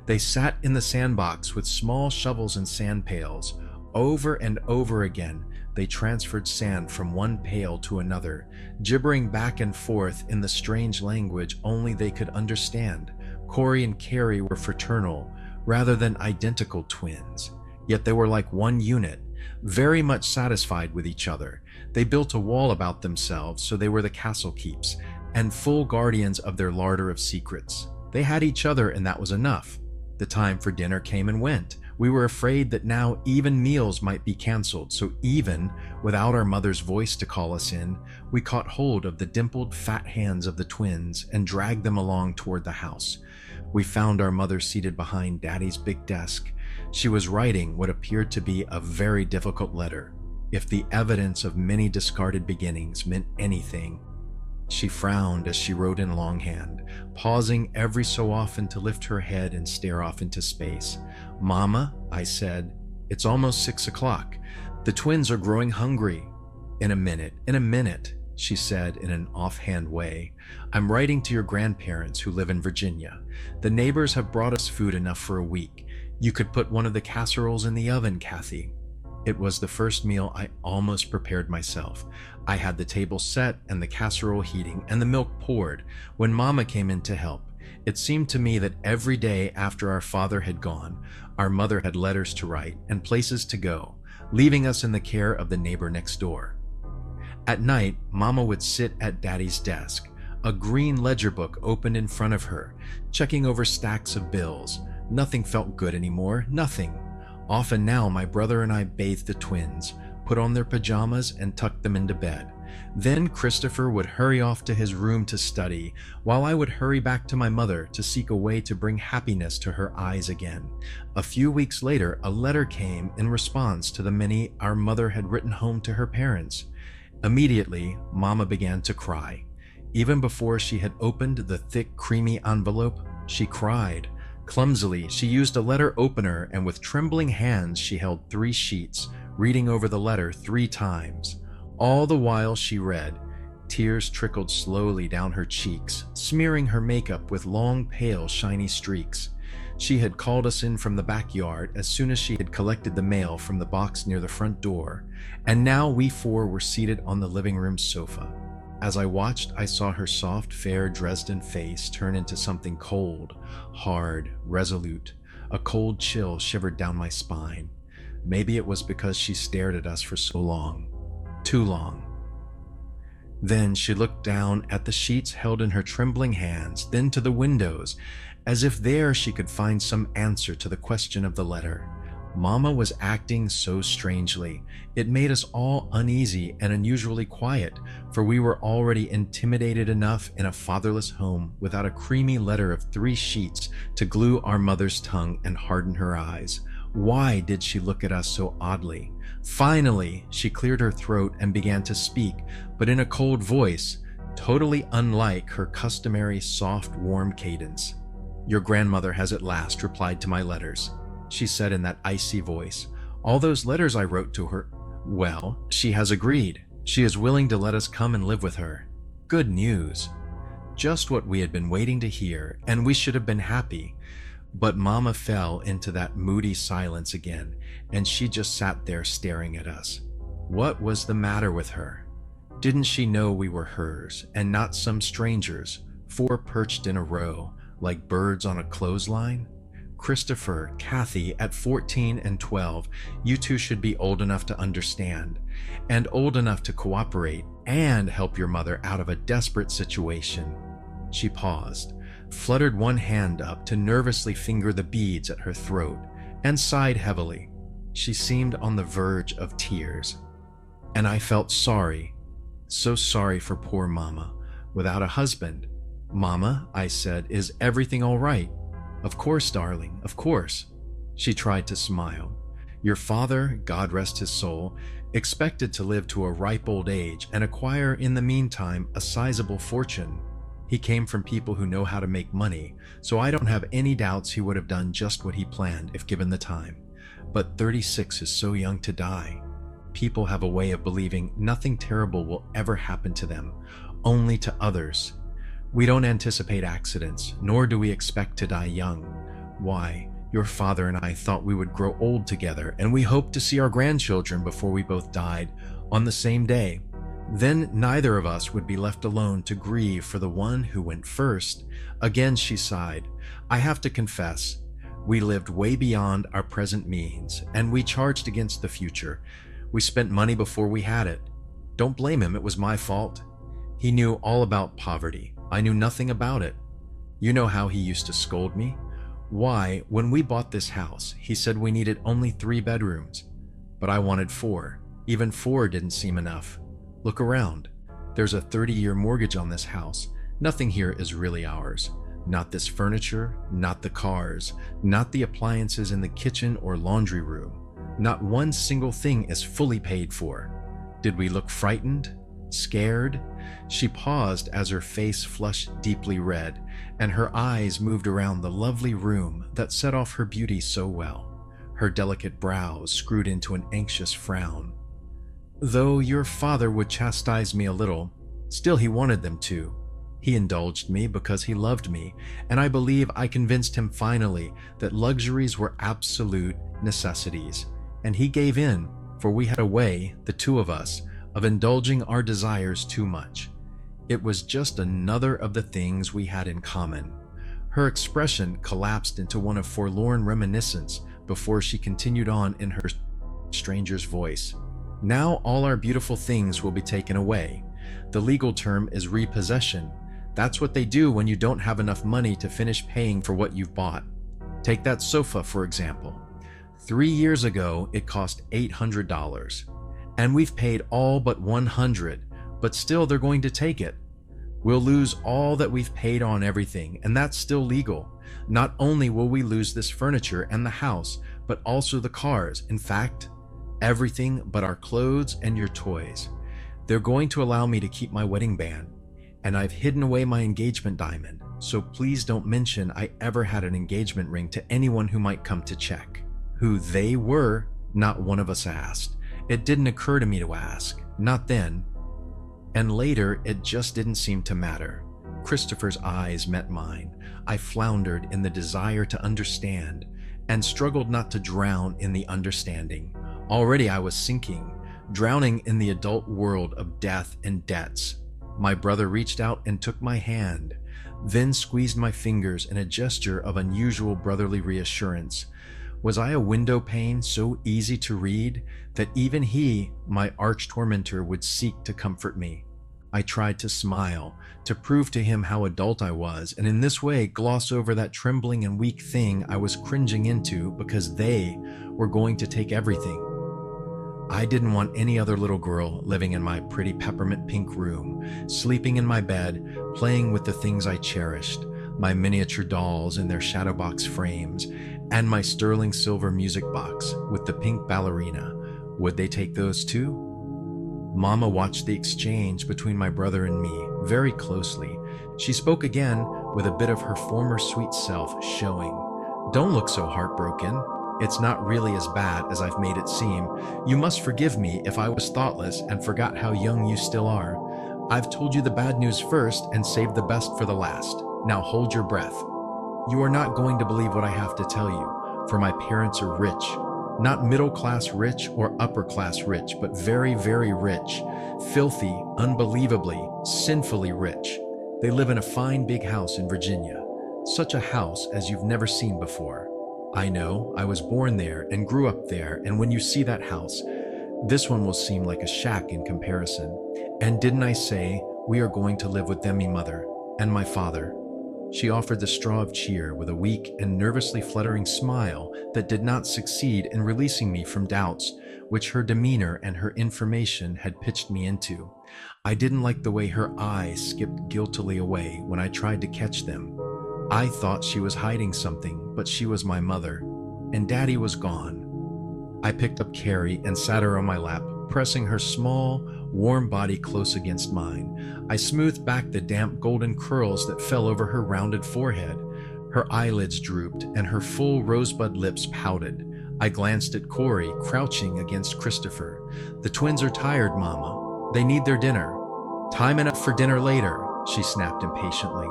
They sat in the sandbox with small shovels and sand pails. Over and over again, they transferred sand from one pail to another, gibbering back and forth in the strange language only they could understand. Corey and Carrie were fraternal, rather than identical twins. Yet they were like one unit, very much satisfied with each other. They built a wall about themselves, so they were the castle keeps, and full guardians of their larder of secrets. They had each other, and that was enough. The time for dinner came and went. We were afraid that now even meals might be canceled, so even without our mother's voice to call us in, we caught hold of the dimpled fat hands of the twins and dragged them along toward the house. We found our mother seated behind Daddy's big desk. She was writing what appeared to be a very difficult letter. If the evidence of many discarded beginnings meant anything, she frowned as she wrote in longhand, pausing every so often to lift her head and stare off into space. Mama, I said, it's almost 6 o'clock. The twins are growing hungry. In a minute, she said in an offhand way. I'm writing to your grandparents who live in Virginia. The neighbors have brought us food enough for a week. You could put one of the casseroles in the oven, Kathy. It was the first meal I almost prepared myself. I had the table set and the casserole heating and the milk poured when Mama came in to help. It seemed to me that every day after our father had gone, our mother had letters to write and places to go, leaving us in the care of the neighbor next door. At night, Mama would sit at Daddy's desk, a green ledger book opened in front of her, checking over stacks of bills. Nothing felt good anymore, nothing. Often now, my brother and I bathed the twins, put on their pajamas, and tucked them into bed. Then Christopher would hurry off to his room to study, while I would hurry back to my mother to seek a way to bring happiness to her eyes again. A few weeks later, a letter came in response to the many our mother had written home to her parents. Immediately, Mama began to cry. Even before she had opened the thick, creamy envelope, she cried. Clumsily, she used a letter opener, and with trembling hands she held 3 sheets, reading over the letter 3 times. All the while she read, tears trickled slowly down her cheeks, smearing her makeup with long, pale, shiny streaks. She had called us in from the backyard as soon as she had collected the mail from the box near the front door, and now we 4 were seated on the living room sofa. As I watched, I saw her soft, fair Dresden face turn into something cold, hard, resolute. A cold chill shivered down my spine. Maybe it was because she stared at us for so long. Too long. Then she looked down at the sheets held in her trembling hands, then to the windows, as if there she could find some answer to the question of the letter. Mama was acting so strangely. It made us all uneasy and unusually quiet, for we were already intimidated enough in a fatherless home without a creamy letter of 3 sheets to glue our mother's tongue and harden her eyes. Why did she look at us so oddly? Finally, she cleared her throat and began to speak, but in a cold voice, totally unlike her customary soft, warm cadence. "Your grandmother has at last replied to my letters," she said in that icy voice. "All those letters I wrote to her, well, she has agreed. She is willing to let us come and live with her. Good news." Just what we had been waiting to hear, and we should have been happy. But Mama fell into that moody silence again, and she just sat there staring at us. What was the matter with her? Didn't she know we were hers, and not some strangers, 4 perched in a row, like birds on a clothesline? Christopher, Kathy, at 14 and 12, you two should be old enough to understand, and old enough to cooperate and help your mother out of a desperate situation. She paused, fluttered one hand up to nervously finger the beads at her throat, and sighed heavily. She seemed on the verge of tears. And I felt sorry, so sorry for poor Mama, without a husband. "Mama," I said, "is everything all right?" "Of course, darling, of course." She tried to smile. "Your father, God rest his soul, expected to live to a ripe old age and acquire in the meantime a sizable fortune. He came from people who know how to make money, so I don't have any doubts he would have done just what he planned if given the time. But 36 is so young to die. People have a way of believing nothing terrible will ever happen to them, only to others. We don't anticipate accidents, nor do we expect to die young. Why, your father and I thought we would grow old together, and we hoped to see our grandchildren before we both died on the same day. Then neither of us would be left alone to grieve for the one who went first." Again she sighed. "I have to confess, we lived way beyond our present means, and we charged against the future. We spent money before we had it. Don't blame him, it was my fault. He knew all about poverty. I knew nothing about it. You know how he used to scold me? Why, when we bought this house, he said we needed only 3 bedrooms. But I wanted 4. Even 4 didn't seem enough. Look around. There's a 30-year mortgage on this house. Nothing here is really ours. Not this furniture, not the cars, not the appliances in the kitchen or laundry room. Not one single thing is fully paid for. Did we look frightened? Scared?" She paused as her face flushed deeply red, and her eyes moved around the lovely room that set off her beauty so well. Her delicate brows screwed into an anxious frown. "Though your father would chastise me a little, still he wanted them to. He indulged me because he loved me, and I believe I convinced him finally that luxuries were absolute necessities, and he gave in, for we had a way, the 2 of us, of indulging our desires too much. It was just another of the things we had in common." Her expression collapsed into one of forlorn reminiscence before she continued on in her stranger's voice. "Now all our beautiful things will be taken away. The legal term is repossession. That's what they do when you don't have enough money to finish paying for what you've bought. Take that sofa, for example. 3 years ago, it cost $800. And we've paid all but 100, but still they're going to take it. We'll lose all that we've paid on everything, and that's still legal. Not only will we lose this furniture and the house, but also the cars. In fact, everything but our clothes and your toys. They're going to allow me to keep my wedding band, and I've hidden away my engagement diamond, so please don't mention I ever had an engagement ring to anyone who might come to check. Who they were, not one of us asked. It didn't occur to me to ask, not then. And later, it just didn't seem to matter. Christopher's eyes met mine. I floundered in the desire to understand, and struggled not to drown in the understanding. Already I was sinking, drowning in the adult world of death and debts. My brother reached out and took my hand, then squeezed my fingers in a gesture of unusual brotherly reassurance. Was I a window pane so easy to read that even he, my arch tormentor, would seek to comfort me? I tried to smile, to prove to him how adult I was, and in this way gloss over that trembling and weak thing I was cringing into because they were going to take everything. I didn't want any other little girl living in my pretty peppermint pink room, sleeping in my bed, playing with the things I cherished, my miniature dolls in their shadow box frames, and my sterling silver music box with the pink ballerina. Would they take those too? Mama watched the exchange between my brother and me very closely. She spoke again with a bit of her former sweet self showing. "Don't look so heartbroken. It's not really as bad as I've made it seem. You must forgive me if I was thoughtless and forgot how young you still are. I've told you the bad news first and saved the best for the last. Now hold your breath. You are not going to believe what I have to tell you, for my parents are rich. Not middle-class rich or upper-class rich, but very, very rich. Filthy, unbelievably, sinfully rich. They live in a fine big house in Virginia. Such a house as you've never seen before. I know, I was born there and grew up there, and when you see that house, this one will seem like a shack in comparison. And didn't I say we are going to live with them, me mother, and my father?" She offered the straw of cheer with a weak and nervously fluttering smile that did not succeed in releasing me from doubts which her demeanor and her information had pitched me into. I didn't like the way her eyes skipped guiltily away when I tried to catch them. I thought she was hiding something, but she was my mother, and Daddy was gone. I picked up Carrie and sat her on my lap, pressing her small, warm body close against mine. I smoothed back the damp golden curls that fell over her rounded forehead. Her eyelids drooped, and her full rosebud lips pouted. I glanced at Corey, crouching against Christopher. "The twins are tired, Mama. They need their dinner." "Time enough for dinner later," she snapped impatiently.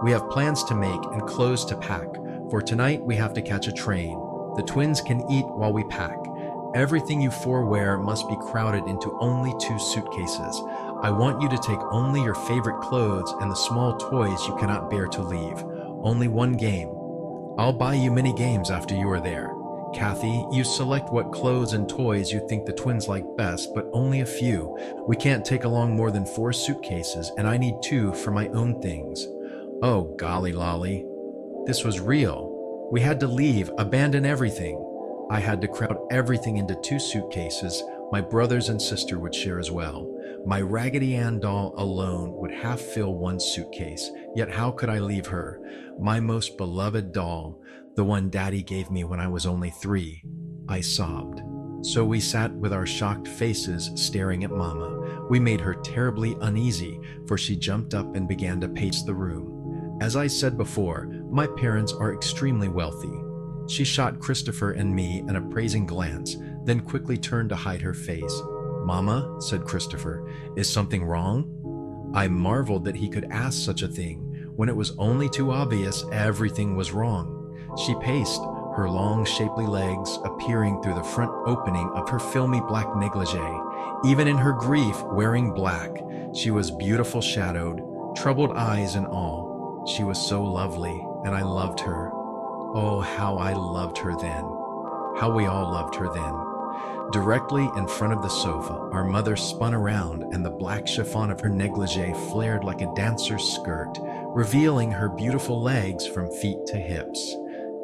"We have plans to make and clothes to pack. For tonight, we have to catch a train. The twins can eat while we pack. Everything you four wear must be crowded into only 2 suitcases. I want you to take only your favorite clothes and the small toys you cannot bear to leave. Only 1 game. I'll buy you many games after you are there. Kathy, you select what clothes and toys you think the twins like best, but only a few. We can't take along more than 4 suitcases, and I need 2 for my own things." Oh, golly lolly. This was real. We had to leave, abandon everything. I had to crowd everything into 2 suitcases. My brothers and sister would share as well. My Raggedy Ann doll alone would half fill 1 suitcase, yet how could I leave her? My most beloved doll, the one Daddy gave me when I was only 3. I sobbed. So we sat with our shocked faces staring at Mama. We made her terribly uneasy, for she jumped up and began to pace the room. As I said before, my parents are extremely wealthy. She shot Christopher and me an appraising glance, then quickly turned to hide her face. "Mama," said Christopher, "is something wrong?" I marveled that he could ask such a thing, when it was only too obvious everything was wrong. She paced, her long, shapely legs appearing through the front opening of her filmy black negligee. Even in her grief, wearing black, she was beautiful shadowed, troubled eyes and all. She was so lovely, and I loved her. Oh, how I loved her then. How we all loved her then. Directly in front of the sofa, our mother spun around, and the black chiffon of her negligee flared like a dancer's skirt, revealing her beautiful legs from feet to hips.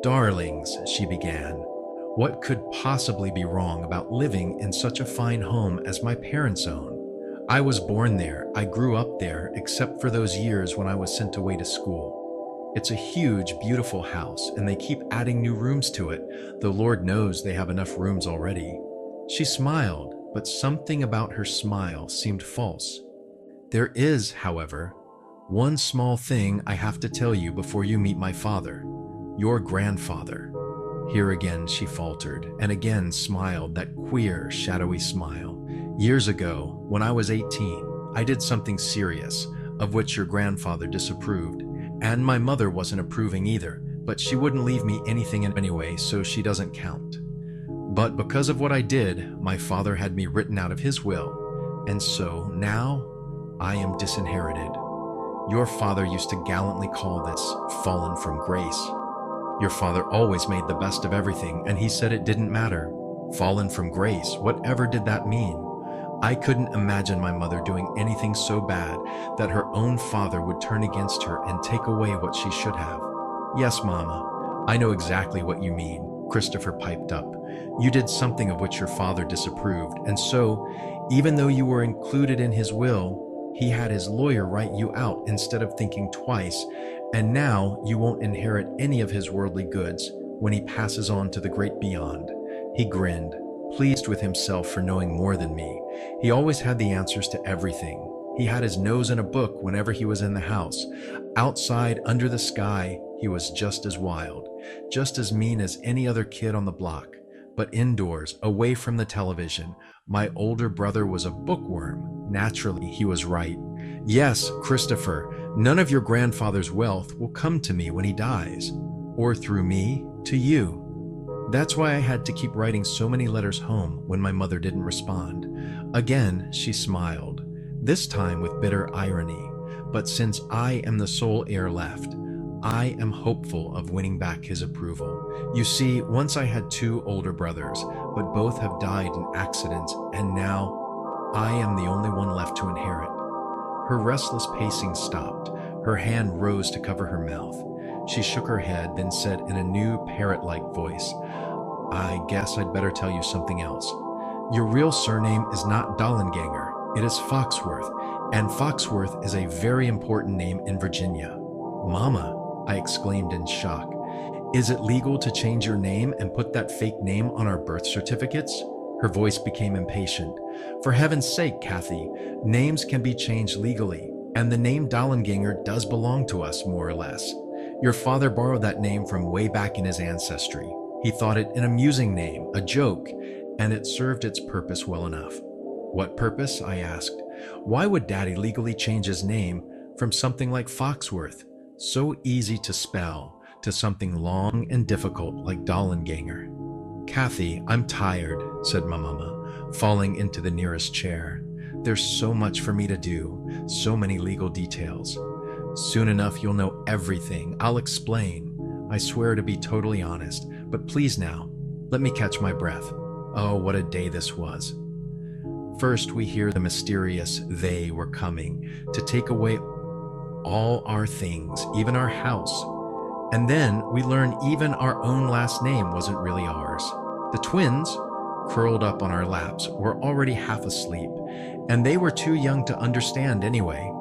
"Darlings," she began, "what could possibly be wrong about living in such a fine home as my parents own? I was born there, I grew up there, except for those years when I was sent away to school. It's a huge, beautiful house, and they keep adding new rooms to it, though Lord knows they have enough rooms already." She smiled, but something about her smile seemed false. "There is, however, one small thing I have to tell you before you meet my father, your grandfather." Here again she faltered, and again smiled that queer, shadowy smile. "Years ago, when I was 18, I did something serious, of which your grandfather disapproved. And my mother wasn't approving either, but she wouldn't leave me anything anyway, so she doesn't count. But because of what I did, my father had me written out of his will, and so now I am disinherited. Your father used to gallantly call this fallen from grace." Your father always made the best of everything, and he said it didn't matter. Fallen from grace, whatever did that mean? I couldn't imagine my mother doing anything so bad that her own father would turn against her and take away what she should have. Yes, Mama, I know exactly what you mean, Christopher piped up. You did something of which your father disapproved, and so, even though you were included in his will, he had his lawyer write you out instead of thinking twice, and now you won't inherit any of his worldly goods when he passes on to the great beyond. He grinned, pleased with himself for knowing more than me. He always had the answers to everything. He had his nose in a book whenever he was in the house. Outside, under the sky, he was just as wild, just as mean as any other kid on the block. But indoors, away from the television, my older brother was a bookworm. Naturally, he was right. Yes, Christopher, none of your grandfather's wealth will come to me when he dies, or through me, to you. That's why I had to keep writing so many letters home when my mother didn't respond. Again, she smiled, this time with bitter irony. But since I am the sole heir left, I am hopeful of winning back his approval. You see, once I had 2 older brothers, but both have died in accidents, and now I am the only one left to inherit. Her restless pacing stopped. Her hand rose to cover her mouth. She shook her head, then said in a new parrot-like voice, I guess I'd better tell you something else. Your real surname is not Dollenganger, it is Foxworth, and Foxworth is a very important name in Virginia. Mama, I exclaimed in shock. Is it legal to change your name and put that fake name on our birth certificates? Her voice became impatient. For heaven's sake, Kathy, names can be changed legally, and the name Dollenganger does belong to us, more or less. Your father borrowed that name from way back in his ancestry. He thought it an amusing name, a joke, and it served its purpose well enough. What purpose? I asked. Why would Daddy legally change his name from something like Foxworth, so easy to spell, to something long and difficult like Dollenganger? Kathy, I'm tired, said my mama, falling into the nearest chair. There's so much for me to do, so many legal details. Soon enough you'll know everything. I'll explain. I swear to be totally honest, but please now, let me catch my breath. Oh, what a day this was. First, we hear the mysterious they were coming to take away all our things, even our house. And then we learn even our own last name wasn't really ours. The twins, curled up on our laps, were already half asleep, and they were too young to understand anyway.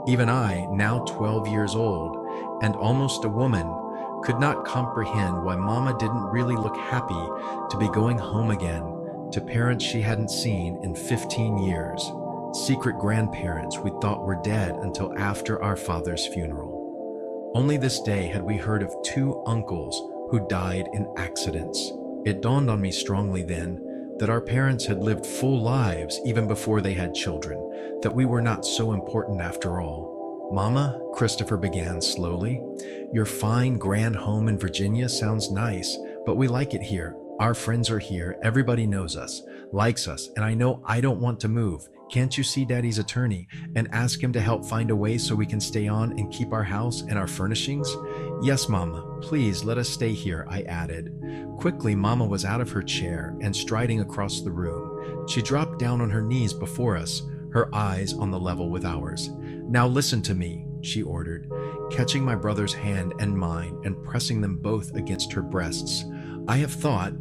Even I, now 12 years old and almost a woman, could not comprehend why Mama didn't really look happy to be going home again to parents she hadn't seen in 15 years, secret grandparents we thought were dead until after our father's funeral. Only this day had we heard of 2 uncles who died in accidents. It dawned on me strongly then that our parents had lived full lives even before they had children, that we were not so important after all. Mama, Christopher began slowly, your fine grand home in Virginia sounds nice, but we like it here. Our friends are here, everybody knows us, likes us, and I know I don't want to move. Can't you see Daddy's attorney and ask him to help find a way so we can stay on and keep our house and our furnishings? Yes, Mama, please let us stay here, I added. Quickly, Mama was out of her chair and striding across the room. She dropped down on her knees before us, her eyes on the level with ours. Now listen to me, she ordered, catching my brother's hand and mine and pressing them both against her breasts. I have thought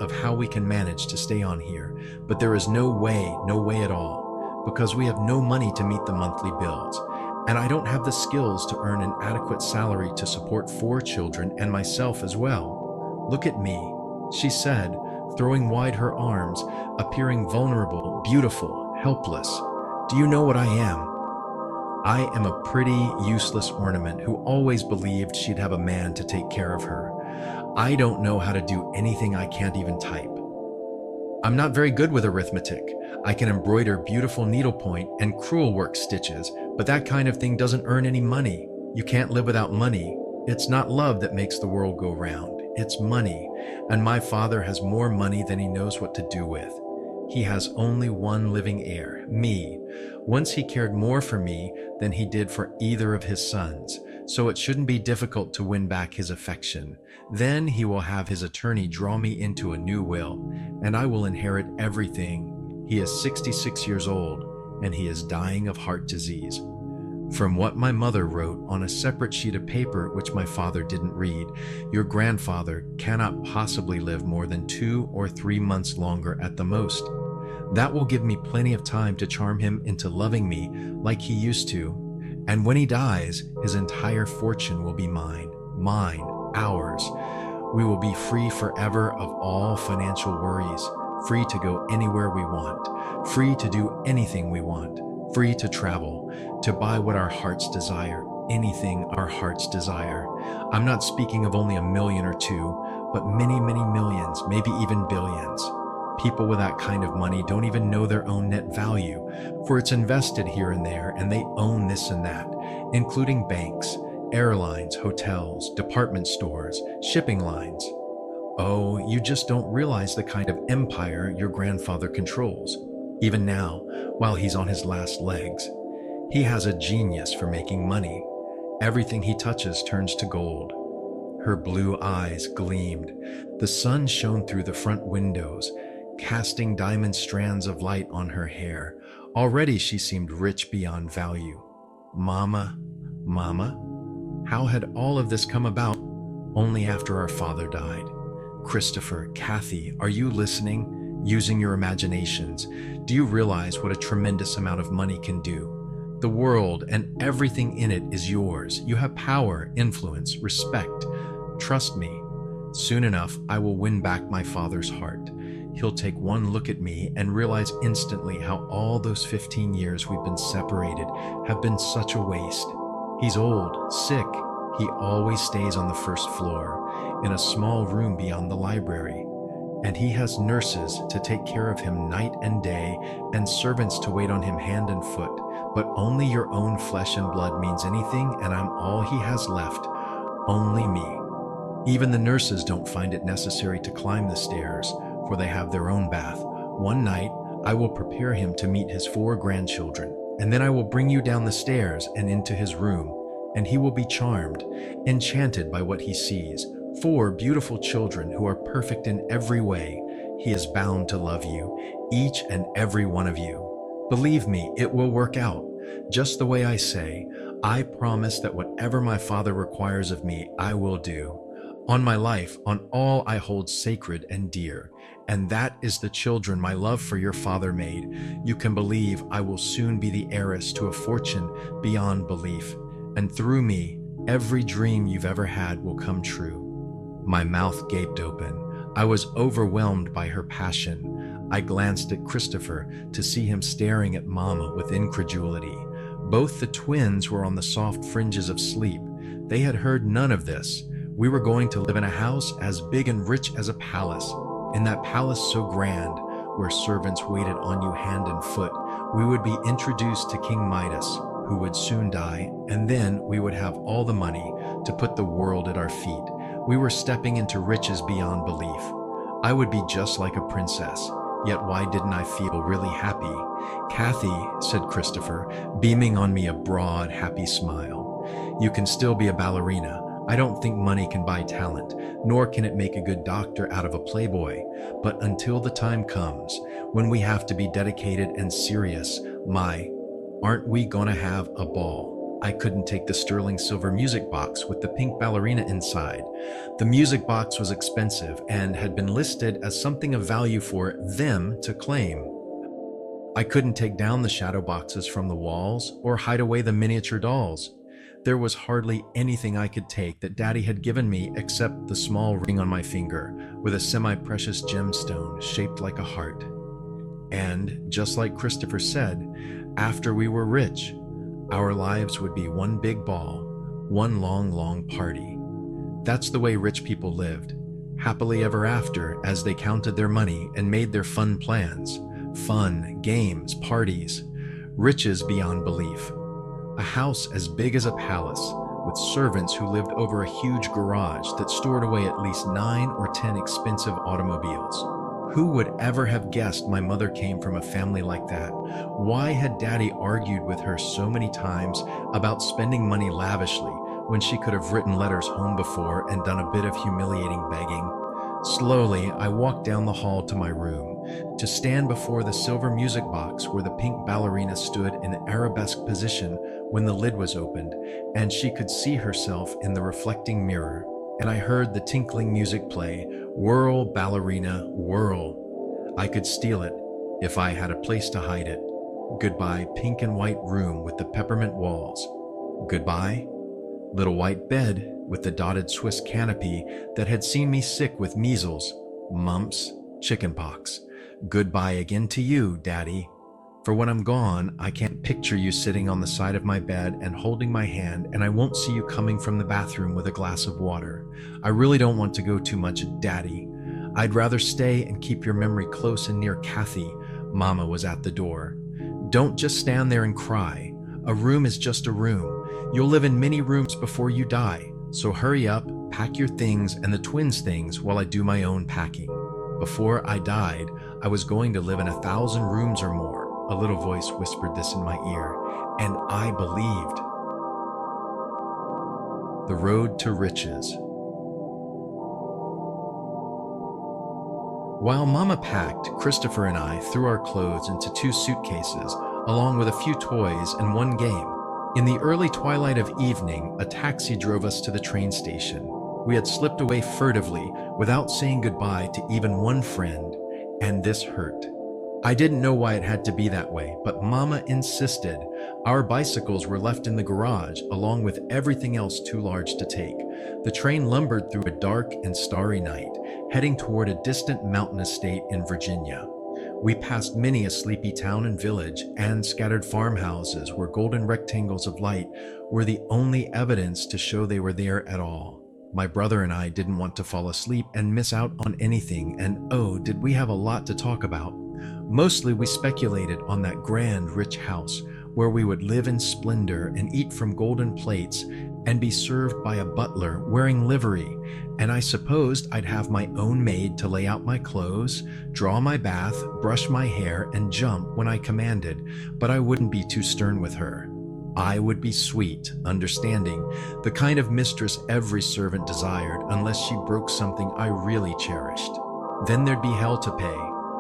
of how we can manage to stay on here, but there is no way at all, because we have no money to meet the monthly bills, and I don't have the skills to earn an adequate salary to support 4 children and myself as well. Look at me, she said, throwing wide her arms, appearing vulnerable, beautiful, helpless. Do you know what I am? I am a pretty, useless ornament who always believed she'd have a man to take care of her. I don't know how to do anything. I can't even type. I'm not very good with arithmetic. I can embroider beautiful needlepoint and crewel work stitches, but that kind of thing doesn't earn any money. You can't live without money. It's not love that makes the world go round. It's money, and my father has more money than he knows what to do with. He has only one living heir, me. Once he cared more for me than he did for either of his sons. so it shouldn't be difficult to win back his affection. Then he will have his attorney draw me into a new will, and I will inherit everything. He is 66 years old, and he is dying of heart disease. From what my mother wrote on a separate sheet of paper which my father didn't read, your grandfather cannot possibly live more than 2 or 3 months longer at the most. That will give me plenty of time to charm him into loving me like he used to. And when he dies, his entire fortune will be mine, ours. We will be free forever of all financial worries, free to go anywhere we want, free to do anything we want, free to travel, to buy what our hearts desire, anything our hearts desire. I'm not speaking of only 1 or 2 million, but many, many millions, maybe even billions. People with that kind of money don't even know their own net value, for it's invested here and there, and they own this and that, including banks, airlines, hotels, department stores, shipping lines. Oh, you just don't realize the kind of empire your grandfather controls. Even now, while he's on his last legs, he has a genius for making money. Everything he touches turns to gold. Her blue eyes gleamed. The sun shone through the front windows, casting diamond strands of light on her hair. Already she seemed rich beyond value. Mama, how had all of this come about? Only after our father died. Christopher, Kathy, are you listening? Using your imaginations, do you realize what a tremendous amount of money can do? The world and everything in it is yours. You have power, influence, respect. Trust me. Soon enough, I will win back my father's heart. He'll take one look at me and realize instantly how all those 15 years we've been separated have been such a waste. He's old, sick. He always stays on the first floor, in a small room beyond the library. And he has nurses to take care of him night and day, and servants to wait on him hand and foot. But only your own flesh and blood means anything, and I'm all he has left. Only me. Even the nurses don't find it necessary to climb the stairs, for they have their own bath. One night, I will prepare him to meet his 4 grandchildren, and then I will bring you down the stairs and into his room, and he will be charmed, enchanted by what he sees. 4 beautiful children who are perfect in every way. He is bound to love you, each and every one of you. Believe me, it will work out, just the way I say. I promise that whatever my father requires of me, I will do. On my life, on all I hold sacred and dear. And that is the children my love for your father made. You can believe I will soon be the heiress to a fortune beyond belief. And through me, every dream you've ever had will come true. My mouth gaped open. I was overwhelmed by her passion. I glanced at Christopher to see him staring at Mama with incredulity. Both the twins were on the soft fringes of sleep. They had heard none of this. We were going to live in a house as big and rich as a palace. In that palace so grand, where servants waited on you hand and foot, we would be introduced to King Midas, who would soon die, and then we would have all the money to put the world at our feet. We were stepping into riches beyond belief. I would be just like a princess, yet why didn't I feel really happy? Kathy, said Christopher, beaming on me a broad, happy smile. You can still be a ballerina. I don't think money can buy talent, nor can it make a good doctor out of a playboy. But until the time comes when we have to be dedicated and serious, aren't we gonna have a ball? I couldn't take the sterling silver music box with the pink ballerina inside. The music box was expensive and had been listed as something of value for them to claim. I couldn't take down the shadow boxes from the walls or hide away the miniature dolls. There was hardly anything I could take that Daddy had given me except the small ring on my finger with a semi-precious gemstone shaped like a heart. And, just like Christopher said, after we were rich, our lives would be one big ball, one long, long party. That's the way rich people lived, happily ever after as they counted their money and made their fun plans. Fun, games, parties, riches beyond belief. A house as big as a palace, with servants who lived over a huge garage that stored away at least 9 or 10 expensive automobiles. Who would ever have guessed my mother came from a family like that? Why had Daddy argued with her so many times about spending money lavishly when she could have written letters home before and done a bit of humiliating begging. Slowly, I walked down the hall to my room, to stand before the silver music box where the pink ballerina stood in arabesque position when the lid was opened, and she could see herself in the reflecting mirror. And I heard the tinkling music play, "Whirl, ballerina, whirl." I could steal it if I had a place to hide it. Goodbye, pink and white room with the peppermint walls. Goodbye, little white bed with the dotted Swiss canopy that had seen me sick with measles, mumps, chickenpox. Goodbye again to you, Daddy. For when I'm gone, I can't picture you sitting on the side of my bed and holding my hand, and I won't see you coming from the bathroom with a glass of water. I really don't want to go too much, Daddy. I'd rather stay and keep your memory close and near Kathy. Mama was at the door. Don't just stand there and cry. A room is just a room. You'll live in many rooms before you die. So hurry up, pack your things and the twins' things while I do my own packing. Before I died, I was going to live in 1,000 rooms or more. A little voice whispered this in my ear, and I believed. The Road to Riches. While Mama packed, Christopher and I threw our clothes into 2 suitcases, along with a few toys and 1 game. In the early twilight of evening, a taxi drove us to the train station. We had slipped away furtively, without saying goodbye to even 1 friend, and this hurt. I didn't know why it had to be that way, but Mama insisted. Our bicycles were left in the garage, along with everything else too large to take. The train lumbered through a dark and starry night, heading toward a distant mountain estate in Virginia. We passed many a sleepy town and village, and scattered farmhouses where golden rectangles of light were the only evidence to show they were there at all. My brother and I didn't want to fall asleep and miss out on anything, and oh, did we have a lot to talk about. Mostly we speculated on that grand, rich house where we would live in splendor and eat from golden plates and be served by a butler wearing livery. And I supposed I'd have my own maid to lay out my clothes, draw my bath, brush my hair, and jump when I commanded, but I wouldn't be too stern with her. I would be sweet, understanding, the kind of mistress every servant desired, unless she broke something I really cherished. Then there'd be hell to pay.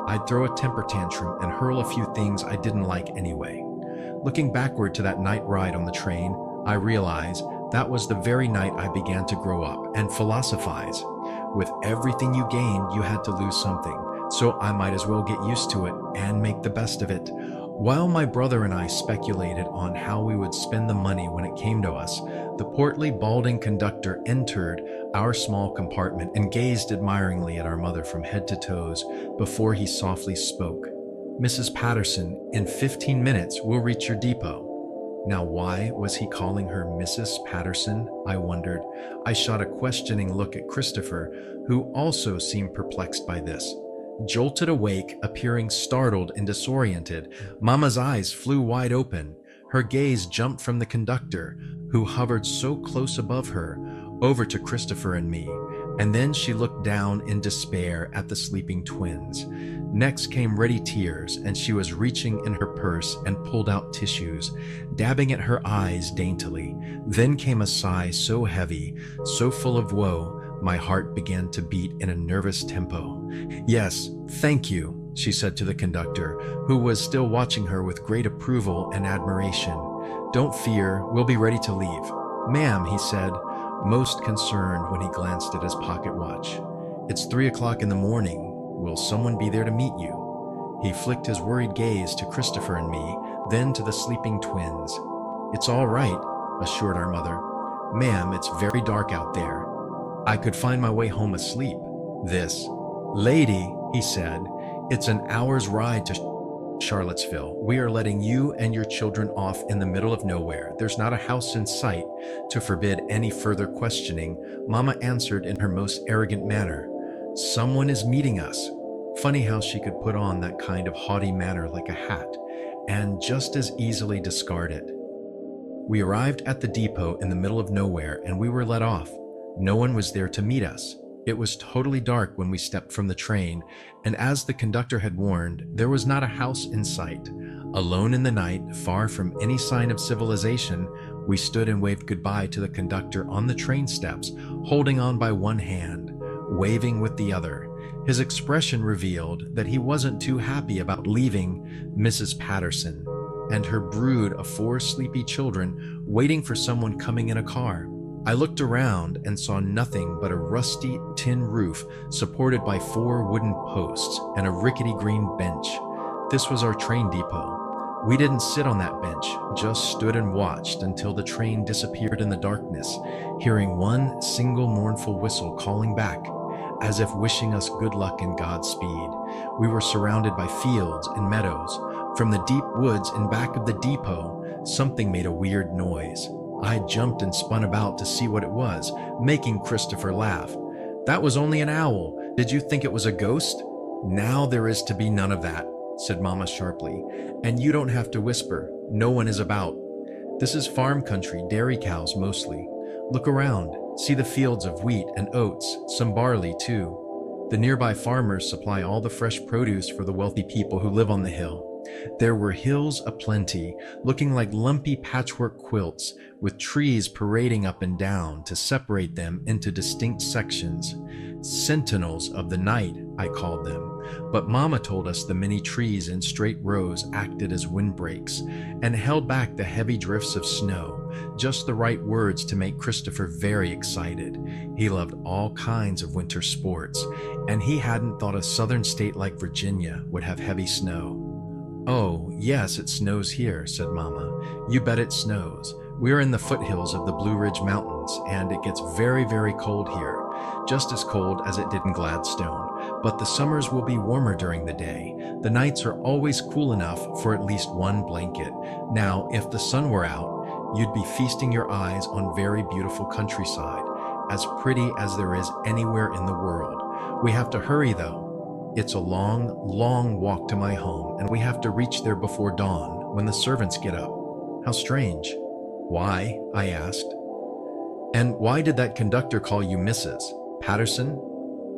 I'd throw a temper tantrum and hurl a few things I didn't like anyway. Looking backward to that night ride on the train, I realized that was the very night I began to grow up and philosophize. With everything you gained, you had to lose something, so I might as well get used to it and make the best of it. While my brother and I speculated on how we would spend the money when it came to us, the portly, balding conductor entered our small compartment and gazed admiringly at our mother from head to toes before he softly spoke. "Mrs. Patterson, in 15 minutes we'll reach your depot." Now why was he calling her Mrs. Patterson, I wondered. I shot a questioning look at Christopher, who also seemed perplexed by this. Jolted awake, appearing startled and disoriented, Mama's eyes flew wide open. Her gaze jumped from the conductor, who hovered so close above her, over to Christopher and me, and then she looked down in despair at the sleeping twins. Next came ready tears, and she was reaching in her purse and pulled out tissues, dabbing at her eyes daintily. Then came a sigh so heavy, so full of woe, my heart began to beat in a nervous tempo. "Yes, thank you," she said to the conductor, who was still watching her with great approval and admiration. "Don't fear, we'll be ready to leave." "Ma'am," he said, most concerned when he glanced at his pocket watch. "It's 3 o'clock in the morning. Will someone be there to meet you?" He flicked his worried gaze to Christopher and me, then to the sleeping twins. "It's all right," assured our mother. "Ma'am, it's very dark out there. I could find my way home asleep." "This lady," he said, "it's an hour's ride to Charlottesville. We are letting you and your children off in the middle of nowhere. There's not a house in sight." To forbid any further questioning, Mama answered in her most arrogant manner, "Someone is meeting us." Funny how she could put on that kind of haughty manner like a hat, and just as easily discard it. We arrived at the depot in the middle of nowhere, and we were let off. No one was there to meet us. It was totally dark when we stepped from the train, and as the conductor had warned, there was not a house in sight. Alone in the night, far from any sign of civilization, We stood and waved goodbye to the conductor on the train steps, holding on by one hand, waving with the other. His expression revealed that he wasn't too happy about leaving Mrs. Patterson and her brood of 4 sleepy children waiting for someone coming in a car. I looked around and saw nothing but a rusty tin roof supported by 4 wooden posts and a rickety green bench. This was our train depot. We didn't sit on that bench, just stood and watched until the train disappeared in the darkness, hearing one single mournful whistle calling back, as if wishing us good luck and Godspeed. We were surrounded by fields and meadows. From the deep woods in back of the depot, something made a weird noise. I jumped and spun about to see what it was, making Christopher laugh. "That was only an owl. Did you think it was a ghost?" "Now there is to be none of that," said Mama sharply. "And you don't have to whisper. No one is about. This is farm country, dairy cows mostly. Look around. See the fields of wheat and oats, some barley too. The nearby farmers supply all the fresh produce for the wealthy people who live on the hill." There were hills aplenty, looking like lumpy patchwork quilts, with trees parading up and down to separate them into distinct sections. Sentinels of the night, I called them, but Mama told us the many trees in straight rows acted as windbreaks and held back the heavy drifts of snow, just the right words to make Christopher very excited. He loved all kinds of winter sports, and he hadn't thought a southern state like Virginia would have heavy snow. "Oh, yes, it snows here," said Mama. "You bet it snows. We're in the foothills of the Blue Ridge Mountains, and it gets very, very cold here, just as cold as it did in Gladstone. But the summers will be warmer during the day. The nights are always cool enough for at least one blanket. Now, if the sun were out, you'd be feasting your eyes on very beautiful countryside, as pretty as there is anywhere in the world. We have to hurry, though. It's a long, long walk to my home, and we have to reach there before dawn, when the servants get up." "How strange." "Why?" I asked. "And why did that conductor call you Mrs. Patterson?"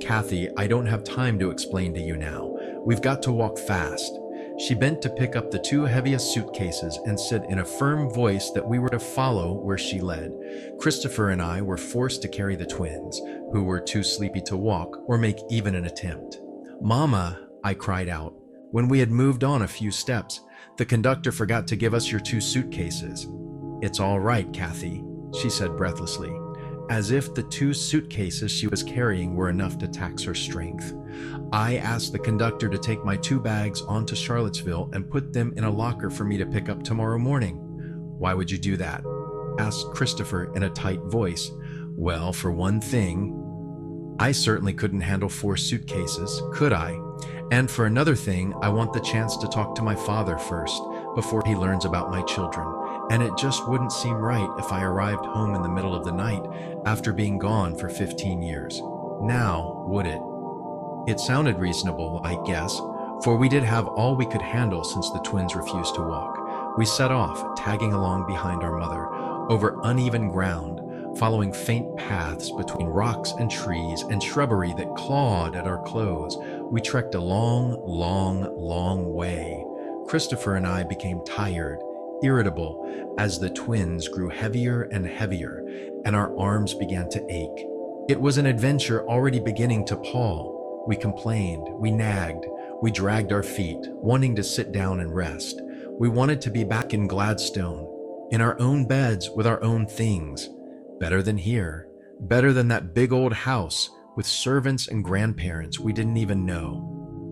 "Kathy, I don't have time to explain to you now. We've got to walk fast." She bent to pick up the 2 heaviest suitcases and said in a firm voice that we were to follow where she led. Christopher and I were forced to carry the twins, who were too sleepy to walk or make even an attempt. "Mama," I cried out, when we had moved on a few steps, "the conductor forgot to give us your 2 suitcases." "It's all right, Kathy," she said breathlessly, as if the 2 suitcases she was carrying were enough to tax her strength. "I asked the conductor to take my 2 bags on to Charlottesville and put them in a locker for me to pick up tomorrow morning." "Why would you do that?" asked Christopher in a tight voice. "Well, for one thing, I certainly couldn't handle 4 suitcases, could I? And for another thing, I want the chance to talk to my father first, before he learns about my children. And it just wouldn't seem right if I arrived home in the middle of the night after being gone for 15 years. Now, would it?" It sounded reasonable, I guess, for we did have all we could handle since the twins refused to walk. We set off, tagging along behind our mother, over uneven ground, following faint paths between rocks and trees and shrubbery that clawed at our clothes. We trekked a long, long, long way. Christopher and I became tired, irritable, as the twins grew heavier and heavier, and our arms began to ache. It was an adventure already beginning to pall. We complained, we nagged, we dragged our feet, wanting to sit down and rest. We wanted to be back in Gladstone, in our own beds with our own things. Better than here, better than that big old house with servants and grandparents we didn't even know.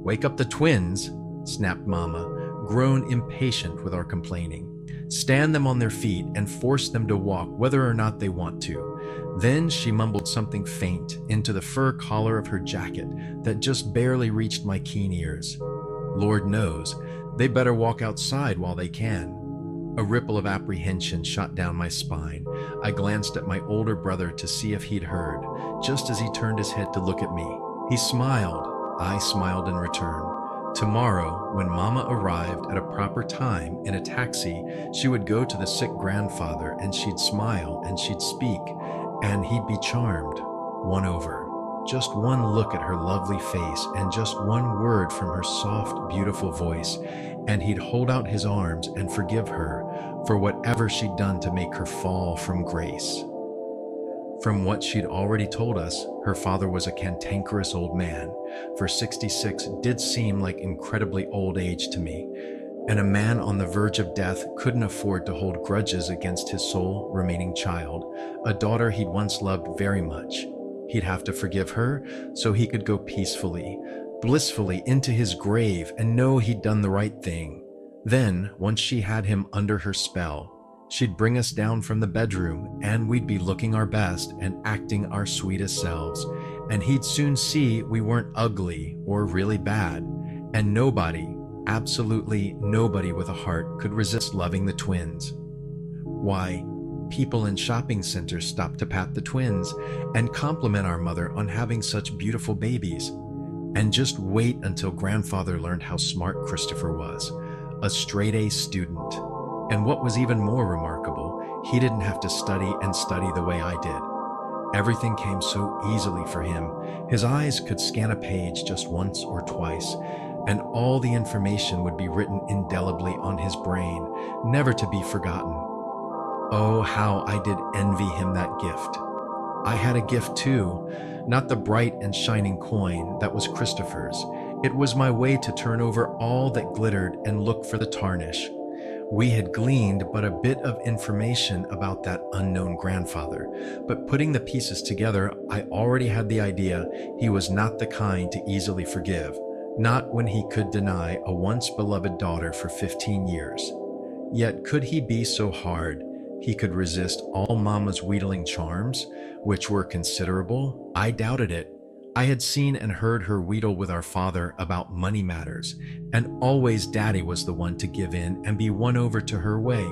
"Wake up the twins," snapped Mama, grown impatient with our complaining. "Stand them on their feet and force them to walk whether or not they want to." Then she mumbled something faint into the fur collar of her jacket that just barely reached my keen ears. Lord knows, they better walk outside while they can. A ripple of apprehension shot down my spine. I glanced at my older brother to see if he'd heard, just as he turned his head to look at me. He smiled. I smiled in return. Tomorrow, when Mama arrived at a proper time in a taxi, she would go to the sick grandfather and she'd smile and she'd speak, and he'd be charmed, won over. just one look at her lovely face and just one word from her soft, beautiful voice, and he'd hold out his arms and forgive her for whatever she'd done to make her fall from grace. From what she'd already told us, her father was a cantankerous old man, for 66 did seem like incredibly old age to me, and a man on the verge of death couldn't afford to hold grudges against his sole remaining child, a daughter he'd once loved very much. He'd have to forgive her so he could go peacefully, blissfully into his grave and know he'd done the right thing. Then, once she had him under her spell, she'd bring us down from the bedroom and we'd be looking our best and acting our sweetest selves, and he'd soon see we weren't ugly or really bad, and nobody, absolutely nobody with a heart could resist loving the twins. Why, people in shopping centers stopped to pat the twins and compliment our mother on having such beautiful babies. And just wait until grandfather learned how smart Christopher was, a straight-A student. And what was even more remarkable, he didn't have to study and study the way I did. Everything came so easily for him. His eyes could scan a page just once or twice, and all the information would be written indelibly on his brain, never to be forgotten. Oh, how I did envy him that gift. I had a gift too, not the bright and shining coin that was Christopher's. It was my way to turn over all that glittered and look for the tarnish. We had gleaned but a bit of information about that unknown grandfather, but putting the pieces together, I already had the idea he was not the kind to easily forgive, not when he could deny a once beloved daughter for 15 years. Yet could he be so hard he could resist all Mama's wheedling charms, which were considerable? I doubted it. I had seen and heard her wheedle with our father about money matters, and always Daddy was the one to give in and be won over to her way.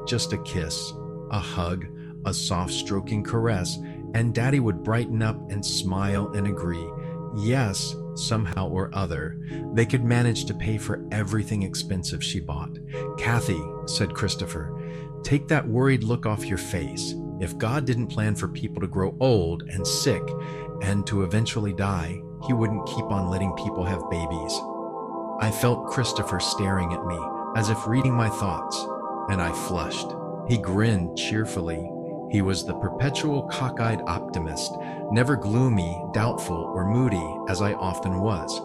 Just a kiss, a hug, a soft stroking caress, and Daddy would brighten up and smile and agree. Yes, somehow or other, they could manage to pay for everything expensive she bought. "Kathy," said Christopher, "take that worried look off your face. If God didn't plan for people to grow old and sick and to eventually die, he wouldn't keep on letting people have babies." I felt Christopher staring at me, as if reading my thoughts, and I flushed. He grinned cheerfully. He was the perpetual cockeyed optimist, never gloomy, doubtful, or moody, as I often was.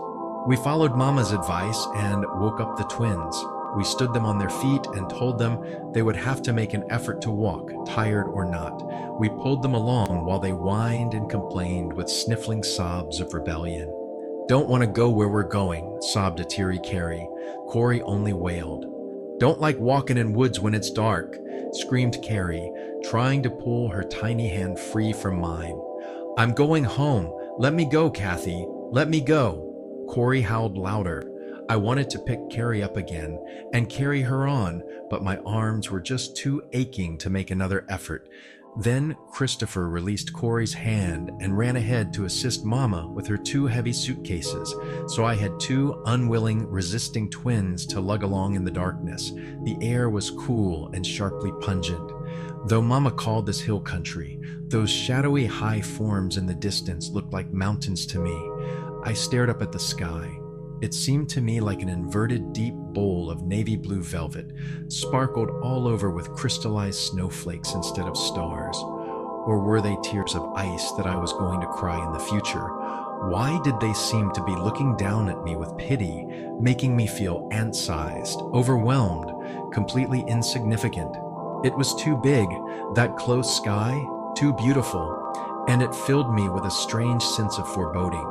We followed Mama's advice and woke up the twins. We stood them on their feet and told them they would have to make an effort to walk, tired or not. We pulled them along while they whined and complained with sniffling sobs of rebellion. "Don't want to go where we're going," sobbed a teary Carrie. Corey only wailed. "Don't like walking in woods when it's dark," screamed Carrie, trying to pull her tiny hand free from mine. "I'm going home. Let me go, Kathy. Let me go." Corey howled louder. I wanted to pick Carrie up again and carry her on, but my arms were just too aching to make another effort. Then Christopher released Corey's hand and ran ahead to assist Mama with her 2 heavy suitcases, so I had 2 unwilling, resisting twins to lug along in the darkness. The air was cool and sharply pungent. Though Mama called this hill country, those shadowy high forms in the distance looked like mountains to me. I stared up at the sky. It seemed to me like an inverted deep bowl of navy blue velvet, sparkled all over with crystallized snowflakes instead of stars. Or were they tears of ice that I was going to cry in the future? Why did they seem to be looking down at me with pity, making me feel ant-sized, overwhelmed, completely insignificant? It was too big, that close sky, too beautiful, and it filled me with a strange sense of foreboding.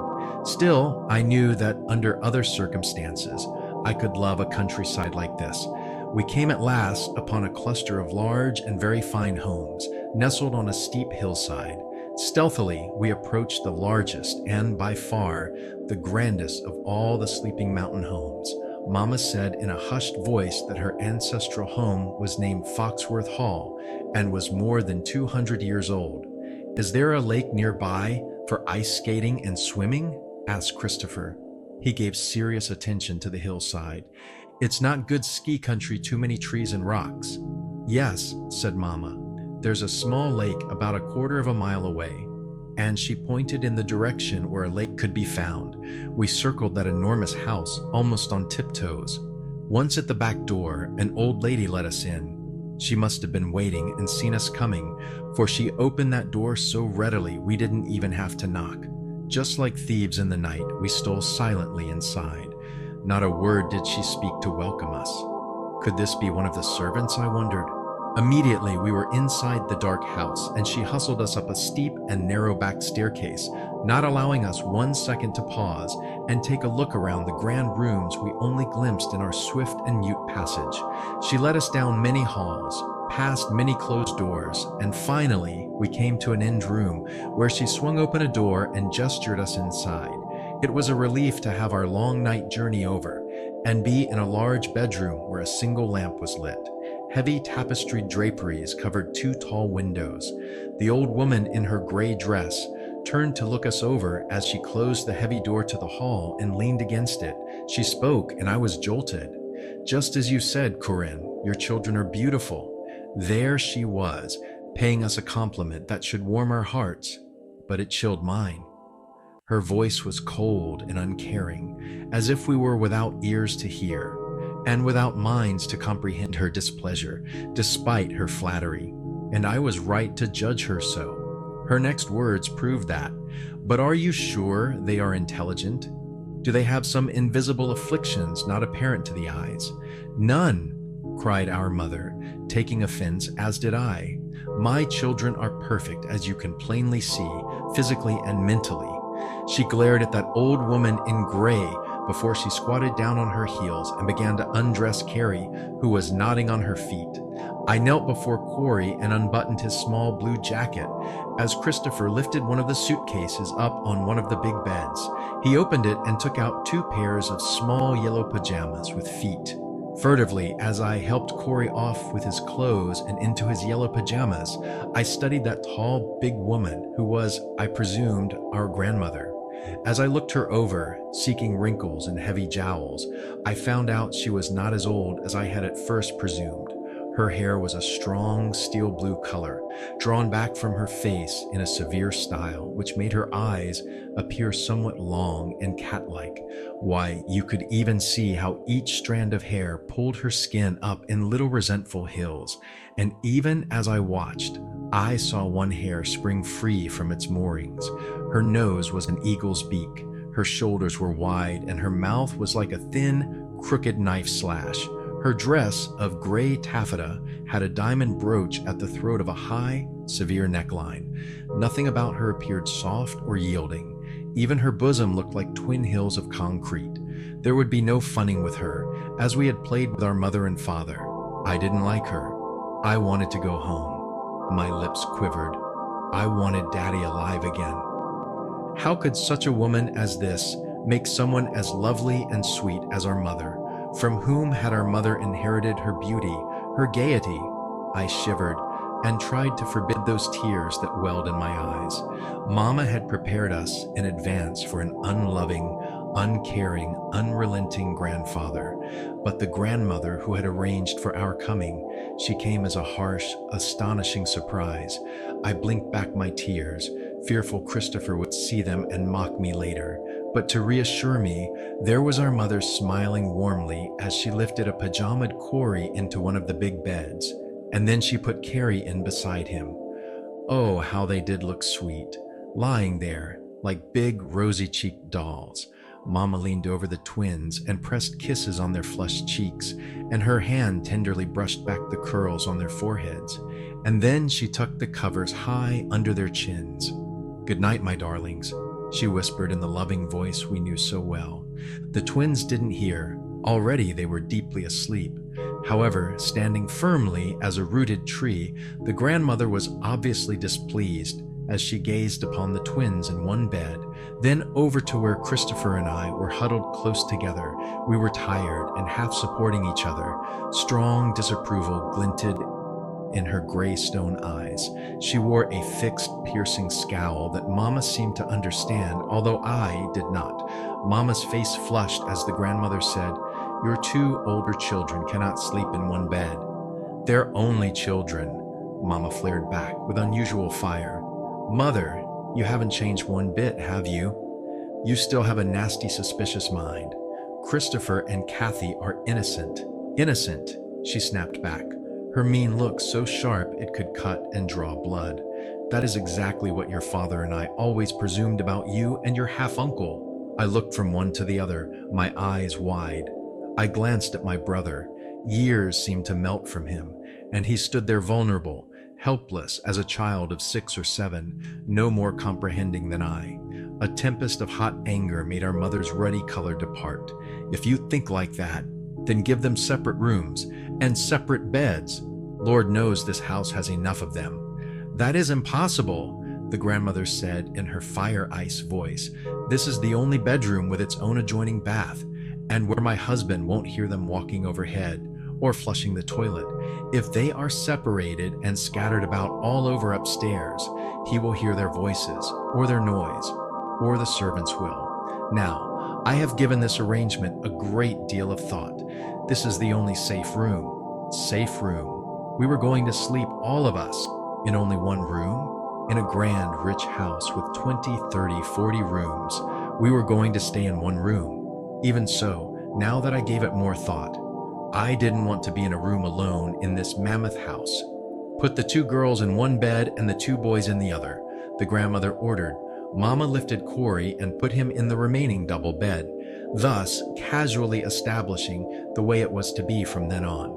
Still, I knew that under other circumstances, I could love a countryside like this. We came at last upon a cluster of large and very fine homes, nestled on a steep hillside. Stealthily, we approached the largest and, by far, the grandest of all the sleeping mountain homes. Mama said in a hushed voice that her ancestral home was named Foxworth Hall and was more than 200 years old. "Is there a lake nearby for ice skating and swimming?" asked Christopher. He gave serious attention to the hillside. "It's not good ski country, too many trees and rocks." "Yes," said Mama. "There's a small lake about a quarter of a mile away." and she pointed in the direction where a lake could be found. We circled that enormous house almost on tiptoes. Once at the back door, an old lady let us in. She must have been waiting and seen us coming, for she opened that door so readily we didn't even have to knock. Just like thieves in the night, we stole silently inside. Not a word did she speak to welcome us. Could this be one of the servants, I wondered? Immediately, we were inside the dark house, and she hustled us up a steep and narrow-backed staircase, not allowing us 1 second to pause and take a look around the grand rooms we only glimpsed in our swift and mute passage. She led us down many halls, past many closed doors, and finally, we came to an end room where she swung open a door and gestured us inside. It was a relief to have our long night journey over and be in a large bedroom where a single lamp was lit. Heavy tapestried draperies covered 2 tall windows. The old woman in her gray dress turned to look us over as she closed the heavy door to the hall and leaned against it. She spoke, and I was jolted. "Just as you said, Corinne, your children are beautiful." There she was, paying us a compliment that should warm our hearts, but it chilled mine. Her voice was cold and uncaring, as if we were without ears to hear, and without minds to comprehend her displeasure, despite her flattery. And I was right to judge her so. Her next words proved that. "But are you sure they are intelligent? Do they have some invisible afflictions not apparent to the eyes?" "None," cried our mother, taking offense, as did I. "My children are perfect, as you can plainly see, physically and mentally." She glared at that old woman in gray before she squatted down on her heels and began to undress Carrie, who was nodding on her feet. I knelt before Corey and unbuttoned his small blue jacket as Christopher lifted one of the suitcases up on one of the big beds. He opened it and took out 2 pairs of small yellow pajamas with feet. Furtively, as I helped Corey off with his clothes and into his yellow pajamas, I studied that tall, big woman who was, I presumed, our grandmother. As I looked her over, seeking wrinkles and heavy jowls, I found out she was not as old as I had at first presumed. Her hair was a strong steel blue color, drawn back from her face in a severe style, which made her eyes appear somewhat long and cat-like. Why, you could even see how each strand of hair pulled her skin up in little resentful hills. And even as I watched, I saw one hair spring free from its moorings. Her nose was an eagle's beak, her shoulders were wide, and her mouth was like a thin, crooked knife slash. Her dress of gray taffeta had a diamond brooch at the throat of a high, severe neckline. Nothing about her appeared soft or yielding. Even her bosom looked like twin hills of concrete. There would be no funning with her, as we had played with our mother and father. I didn't like her. I wanted to go home. My lips quivered. I wanted Daddy alive again. How could such a woman as this make someone as lovely and sweet as our mother? From whom had our mother inherited her beauty, her gaiety? I shivered and tried to forbid those tears that welled in my eyes. Mama had prepared us in advance for an unloving, uncaring, unrelenting grandfather. But the grandmother who had arranged for our coming, she came as a harsh, astonishing surprise. I blinked back my tears, fearful Christopher would see them and mock me later. But to reassure me, there was our mother smiling warmly as she lifted a pajamaed Corey into one of the big beds, and then she put Carrie in beside him. Oh, how they did look sweet, lying there like big rosy-cheeked dolls. Mama leaned over the twins and pressed kisses on their flushed cheeks, and her hand tenderly brushed back the curls on their foreheads. And then she tucked the covers high under their chins. "Good night, my darlings," she whispered in the loving voice we knew so well. The twins didn't hear. Already they were deeply asleep. However, standing firmly as a rooted tree, the grandmother was obviously displeased as she gazed upon the twins in one bed, then over to where Christopher and I were huddled close together. We were tired and half supporting each other. Strong disapproval glinted in her gray stone eyes. She wore a fixed, piercing scowl that Mama seemed to understand, although I did not. Mama's face flushed as the grandmother said, "Your 2 older children cannot sleep in one bed." "They're only children," Mama flared back with unusual fire. "Mother, You haven't changed one bit, have you? You still have a nasty, suspicious mind. Christopher and Kathy are innocent. Innocent, she snapped back, her mean look so sharp it could cut and draw blood. That is exactly what your father and I always presumed about you and your half-uncle. I looked from one to the other, my eyes wide. I glanced at my brother. Years seemed to melt from him, and he stood there vulnerable, helpless as a child of 6 or 7, no more comprehending than I. A tempest of hot anger made our mother's ruddy color depart. If you think like that, then give them separate rooms and separate beds. Lord knows this house has enough of them. That is impossible, the grandmother said in her fire ice voice. This is the only bedroom with its own adjoining bath, and where my husband won't hear them walking overhead or flushing the toilet. If they are separated and scattered about all over upstairs, he will hear their voices or their noise, or the servants will. Now, I have given this arrangement a great deal of thought. This is the only safe room. Safe room. We were going to sleep, all of us, in only one room, in a grand, rich house with 20, 30, 40 rooms. We were going to stay in one room. Even so, now that I gave it more thought, I didn't want to be in a room alone in this mammoth house. Put the 2 girls in one bed and the 2 boys in the other, the grandmother ordered. Mama lifted Corey and put him in the remaining double bed, thus casually establishing the way it was to be from then on.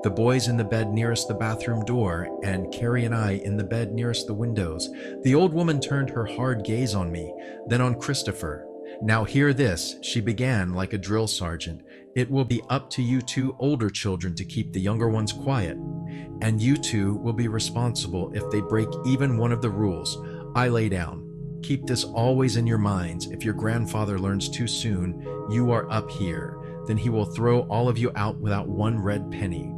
The boys in the bed nearest the bathroom door, and Carrie and I in the bed nearest the windows. The old woman turned her hard gaze on me, then on Christopher. Now hear this, she began like a drill sergeant. It will be up to you 2 older children to keep the younger ones quiet, and you 2 will be responsible if they break even one of the rules. I lay down. Keep this always in your minds. If your grandfather learns too soon you are up here, then he will throw all of you out without one red penny,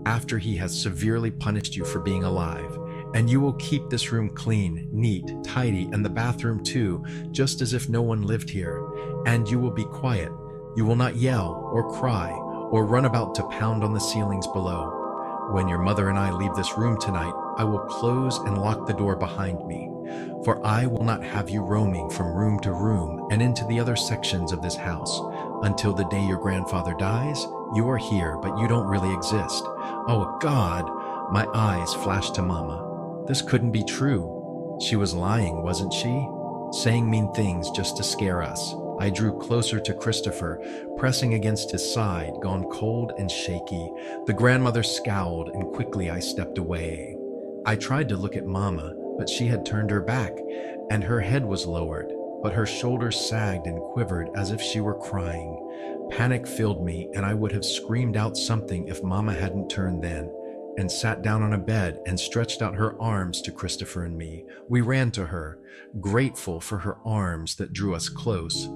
after he has severely punished you for being alive. And you will keep this room clean, neat, tidy, and the bathroom too, just as if no one lived here. And you will be quiet. You will not yell or cry or run about to pound on the ceilings below. When your mother and I leave this room tonight, I will close and lock the door behind me, for I will not have you roaming from room to room and into the other sections of this house. Until the day your grandfather dies, you are here, but you don't really exist. Oh God, my eyes flashed to Mama. This couldn't be true. She was lying, wasn't she? Saying mean things just to scare us. I drew closer to Christopher, pressing against his side, gone cold and shaky. The grandmother scowled, and quickly I stepped away. I tried to look at Mama, but she had turned her back, and her head was lowered, but her shoulders sagged and quivered as if she were crying. Panic filled me, and I would have screamed out something if Mama hadn't turned then, and sat down on a bed and stretched out her arms to Christopher and me. We ran to her, grateful for her arms that drew us close,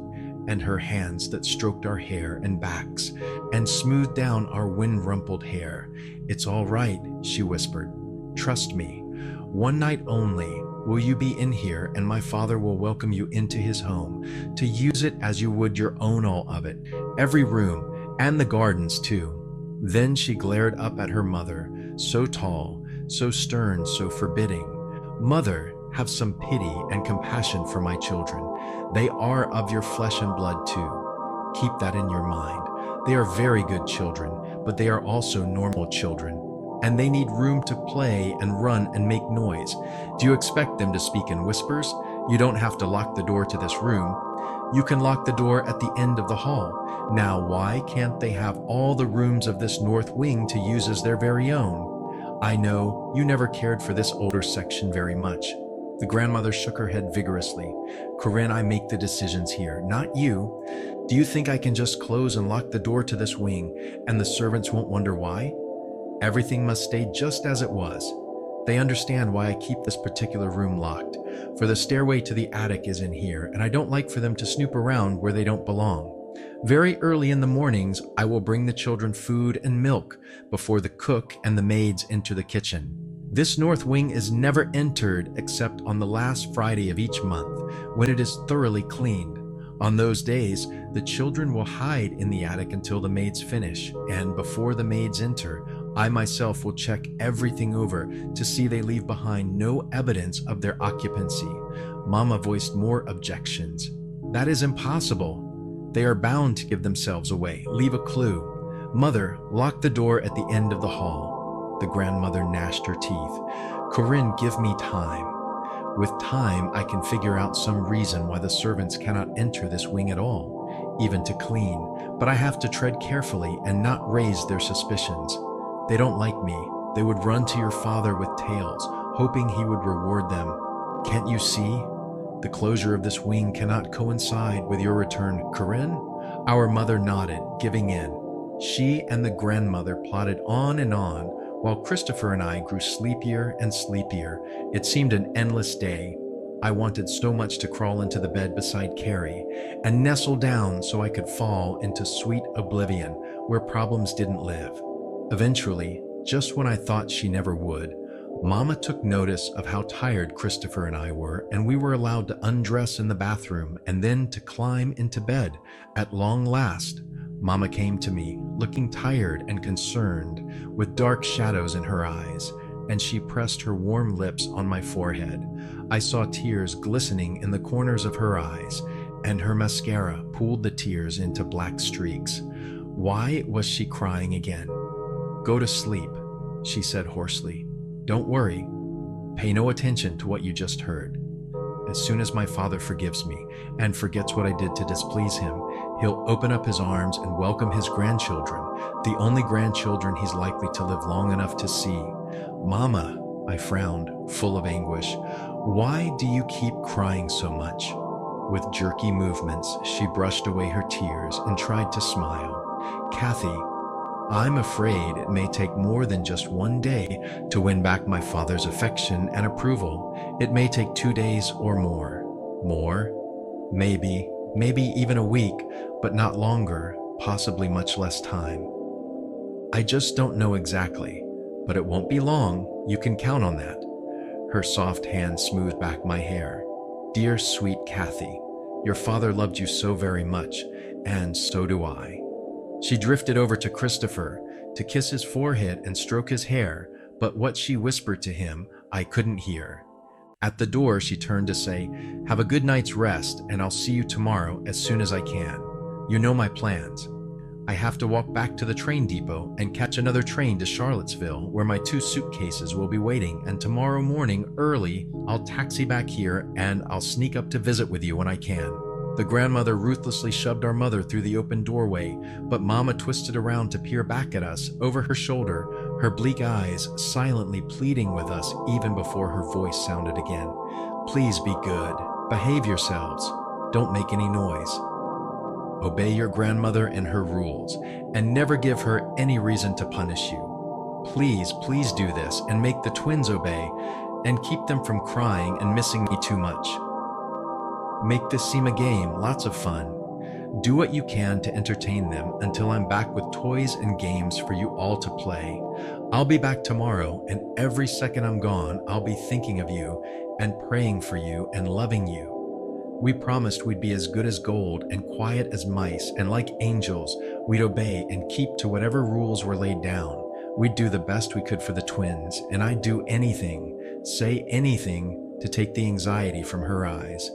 and her hands that stroked our hair and backs, and smoothed down our wind-rumpled hair. It's all right, she whispered. Trust me. One night only will you be in here, and my father will welcome you into his home, to use it as you would your own, all of it, every room, and the gardens too. Then she glared up at her mother, so tall, so stern, so forbidding. Mother, have some pity and compassion for my children. They are of your flesh and blood too. Keep that in your mind. They are very good children, but they are also normal children, and they need room to play and run and make noise. Do you expect them to speak in whispers? You don't have to lock the door to this room. You can lock the door at the end of the hall. Now, why can't they have all the rooms of this north wing to use as their very own? I know you never cared for this older section very much. The grandmother shook her head vigorously. Corinne, I make the decisions here, not you. Do you think I can just close and lock the door to this wing, and the servants won't wonder why? Everything must stay just as it was. They understand why I keep this particular room locked, for the stairway to the attic is in here, and I don't like for them to snoop around where they don't belong. Very early in the mornings, I will bring the children food and milk before the cook and the maids enter the kitchen. This north wing is never entered except on the last Friday of each month, when it is thoroughly cleaned. On those days, the children will hide in the attic until the maids finish, and before the maids enter, I myself will check everything over to see they leave behind no evidence of their occupancy. Mama voiced more objections. That is impossible. They are bound to give themselves away. Leave a clue. Mother, lock the door at the end of the hall. The grandmother gnashed her teeth. Corinne, give me time. With time, I can figure out some reason why the servants cannot enter this wing at all, even to clean, but I have to tread carefully and not raise their suspicions. They don't like me. They would run to your father with tales, hoping he would reward them. Can't you see? The closure of this wing cannot coincide with your return, Corinne. Our mother nodded, giving in. She and the grandmother plodded on and on, while Christopher and I grew sleepier and sleepier. It seemed an endless day. I wanted so much to crawl into the bed beside Carrie and nestle down so I could fall into sweet oblivion where problems didn't live. Eventually, just when I thought she never would, Mama took notice of how tired Christopher and I were, and we were allowed to undress in the bathroom and then to climb into bed. At long last, Mama came to me, looking tired and concerned, with dark shadows in her eyes, and she pressed her warm lips on my forehead. I saw tears glistening in the corners of her eyes, and her mascara pooled the tears into black streaks. Why was she crying again? Go to sleep, she said hoarsely. Don't worry. Pay no attention to what you just heard. As soon as my father forgives me and forgets what I did to displease him, he'll open up his arms and welcome his grandchildren, the only grandchildren he's likely to live long enough to see. Mama, I frowned, full of anguish. Why do you keep crying so much? With jerky movements, she brushed away her tears and tried to smile. Kathy, I'm afraid it may take more than just one day to win back my father's affection and approval. It may take 2 days or more. More? Maybe even a week, but not longer, possibly much less time. I just don't know exactly, but it won't be long. You can count on that. Her soft hand smoothed back my hair. Dear sweet Kathy, your father loved you so very much, and so do I. She drifted over to Christopher to kiss his forehead and stroke his hair, but what she whispered to him, I couldn't hear. At the door, she turned to say, have a good night's rest, and I'll see you tomorrow as soon as I can. You know my plans. I have to walk back to the train depot and catch another train to Charlottesville, where my 2 suitcases will be waiting, and tomorrow morning early, I'll taxi back here and I'll sneak up to visit with you when I can. The grandmother ruthlessly shoved our mother through the open doorway, but Mama twisted around to peer back at us over her shoulder, her bleak eyes silently pleading with us even before her voice sounded again. Please be good. Behave yourselves. Don't make any noise. Obey your grandmother and her rules, and never give her any reason to punish you. Please do this and make the twins obey, and keep them from crying and missing me too much. Make this seem a game, lots of fun. Do what you can to entertain them until I'm back with toys and games for you all to play. I'll be back tomorrow, and every second I'm gone, I'll be thinking of you and praying for you and loving you. We promised we'd be as good as gold and quiet as mice, and like angels, we'd obey and keep to whatever rules were laid down. We'd do the best we could for the twins, and I'd do anything, say anything, to take the anxiety from her eyes.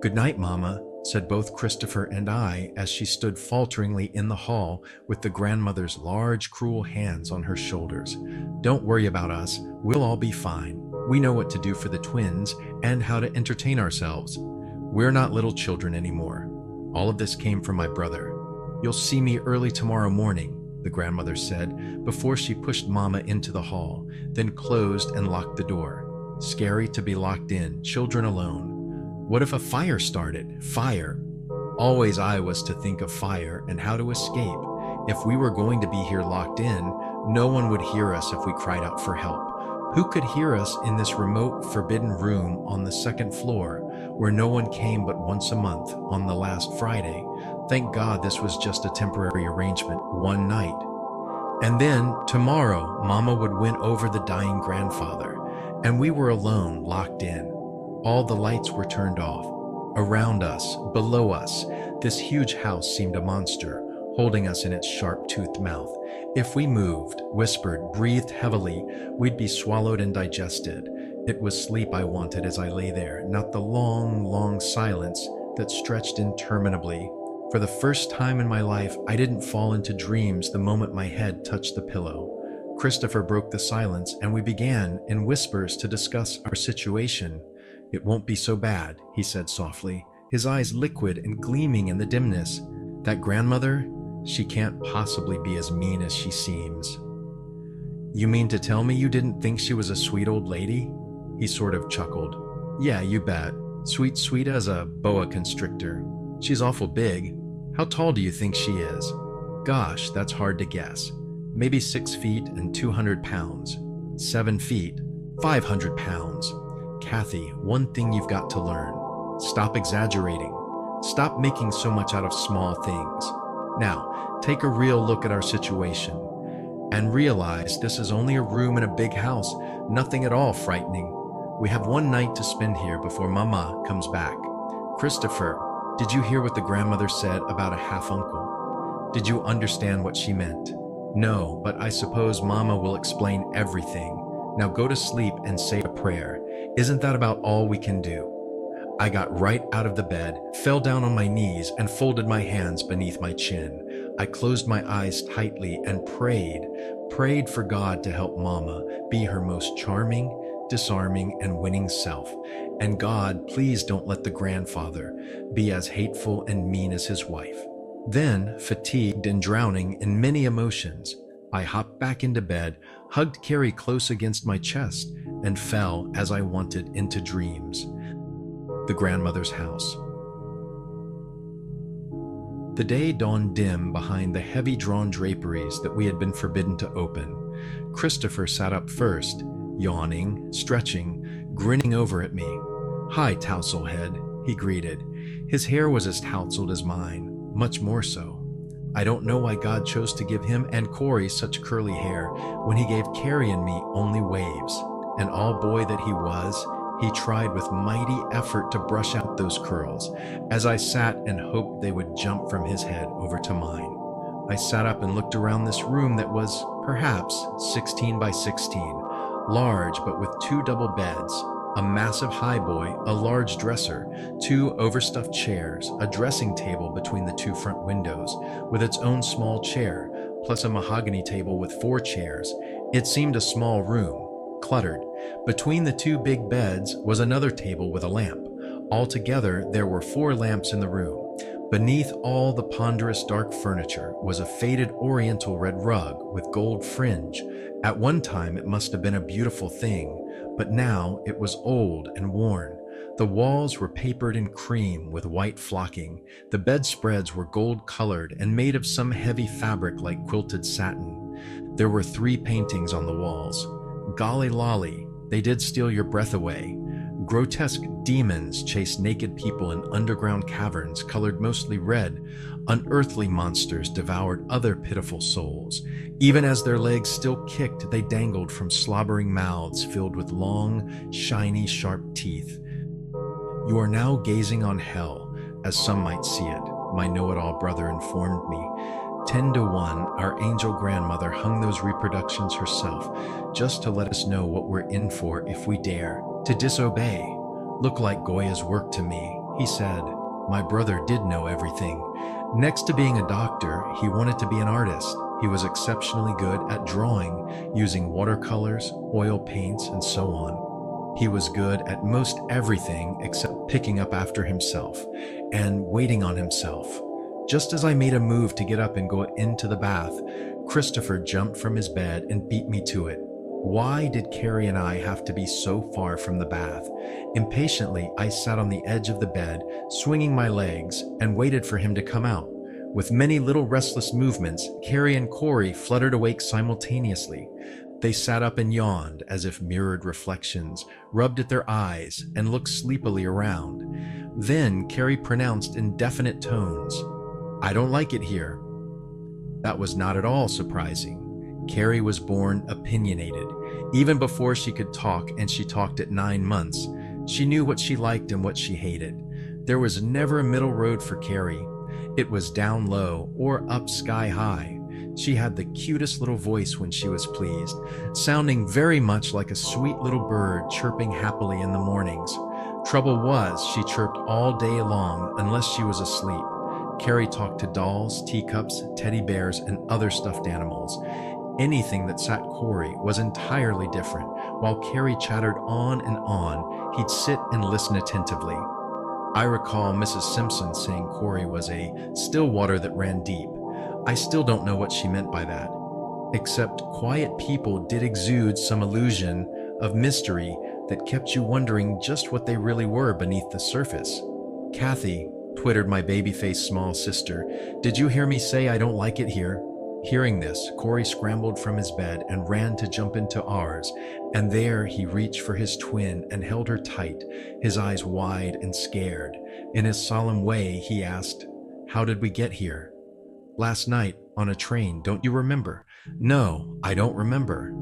Good night, Mama, said both Christopher and I as she stood falteringly in the hall with the grandmother's large, cruel hands on her shoulders. Don't worry about us. We'll all be fine. We know what to do for the twins and how to entertain ourselves. We're not little children anymore. All of this came from my brother. You'll see me early tomorrow morning, the grandmother said before she pushed Mama into the hall, then closed and locked the door. Scary to be locked in, children alone. What if a fire started? Fire. Always I was to think of fire and how to escape. If we were going to be here locked in, no one would hear us if we cried out for help. Who could hear us in this remote, forbidden room on the 2nd floor, where no one came but once a month on the last Friday? Thank God this was just a temporary arrangement, one night. And then, tomorrow, Mama would win over the dying grandfather, and we were alone, locked in. All the lights were turned off. Around us, below us, this huge house seemed a monster, holding us in its sharp-toothed mouth. If we moved, whispered, breathed heavily, we'd be swallowed and digested. It was sleep I wanted as I lay there, not the long, long silence that stretched interminably. For the first time in my life, I didn't fall into dreams the moment my head touched the pillow. Christopher broke the silence, and we began, in whispers, to discuss our situation. "It won't be so bad," he said softly, his eyes liquid and gleaming in the dimness. "That grandmother, she can't possibly be as mean as she seems." "You mean to tell me you didn't think she was a sweet old lady?" He sort of chuckled. "Yeah, you bet. Sweet as a boa constrictor. She's awful big. How tall do you think she is?" "Gosh, that's hard to guess. Maybe 6 feet and 200 pounds. 7 feet, 500 pounds. Kathy, one thing you've got to learn. Stop exaggerating. Stop making so much out of small things. Now, take a real look at our situation and realize this is only a room in a big house, nothing at all frightening. We have one night to spend here before Mama comes back. Christopher, did you hear what the grandmother said about a half-uncle? Did you understand what she meant?" "No, but I suppose Mama will explain everything. Now go to sleep and say a prayer. Isn't that about all we can do?" I got right out of the bed, fell down on my knees, and folded my hands beneath my chin. I closed my eyes tightly and prayed for God to help Mama be her most charming, disarming, and winning self. And God, please don't let the grandfather be as hateful and mean as his wife. Then, fatigued and drowning in many emotions, I hopped back into bed, hugged Carrie close against my chest, and fell, as I wanted, into dreams. The grandmother's house. The day dawned dim behind the heavy drawn draperies that we had been forbidden to open. Christopher sat up first, yawning, stretching, grinning over at me. "Hi, Touselhead," he greeted. His hair was as tousled as mine, much more so. I don't know why God chose to give him and Corey such curly hair when he gave Carrie and me only waves. And all boy that he was, he tried with mighty effort to brush out those curls, as I sat and hoped they would jump from his head over to mine. I sat up and looked around this room that was, perhaps, 16 by 16, large but with 2 double beds, a massive highboy, a large dresser, 2 overstuffed chairs, a dressing table between the 2 front windows, with its own small chair, plus a mahogany table with 4 chairs. It seemed a small room, cluttered. Between the 2 big beds was another table with a lamp. Altogether, there were 4 lamps in the room. Beneath all the ponderous dark furniture was a faded oriental red rug with gold fringe. At one time, it must have been a beautiful thing, but now it was old and worn. The walls were papered in cream with white flocking. The bedspreads were gold-colored and made of some heavy fabric like quilted satin. There were 3 paintings on the walls. Golly lolly, they did steal your breath away. Grotesque demons chased naked people in underground caverns colored mostly red. Unearthly monsters devoured other pitiful souls. Even as their legs still kicked, they dangled from slobbering mouths filled with long, shiny, sharp teeth. "You are now gazing on hell, as some might see it," my know-it-all brother informed me. 10 to 1, our angel grandmother hung those reproductions herself, just to let us know what we're in for if we dare to disobey. "Look like Goya's work to me," he said. My brother did know everything. Next to being a doctor, he wanted to be an artist. He was exceptionally good at drawing, using watercolors, oil paints, and so on. He was good at most everything except picking up after himself and waiting on himself. Just as I made a move to get up and go into the bath, Christopher jumped from his bed and beat me to it. Why did Carrie and I have to be so far from the bath? Impatiently, I sat on the edge of the bed, swinging my legs, and waited for him to come out. With many little restless movements, Carrie and Corey fluttered awake simultaneously. They sat up and yawned as if mirrored reflections, rubbed at their eyes, and looked sleepily around. Then Carrie pronounced in definite tones, "I don't like it here." That was not at all surprising. Carrie was born opinionated. Even before she could talk, and she talked at 9 months, she knew what she liked and what she hated. There was never a middle road for Carrie. It was down low or up sky high. She had the cutest little voice when she was pleased, sounding very much like a sweet little bird chirping happily in the mornings. Trouble was, she chirped all day long unless she was asleep. Carrie talked to dolls, teacups, teddy bears, and other stuffed animals. Anything that sat Corey was entirely different. While Carrie chattered on and on, he'd sit and listen attentively. I recall Mrs. Simpson saying Corey was a still water that ran deep. I still don't know what she meant by that, except quiet people did exude some illusion of mystery that kept you wondering just what they really were beneath the surface. "Kathy," twittered my baby-faced small sister, "did you hear me say I don't like it here?" Hearing this, Corey scrambled from his bed and ran to jump into ours, and there he reached for his twin and held her tight, his eyes wide and scared. In his solemn way, he asked, "How did we get here?" "Last night, on a train, don't you remember?" "No, I don't remember."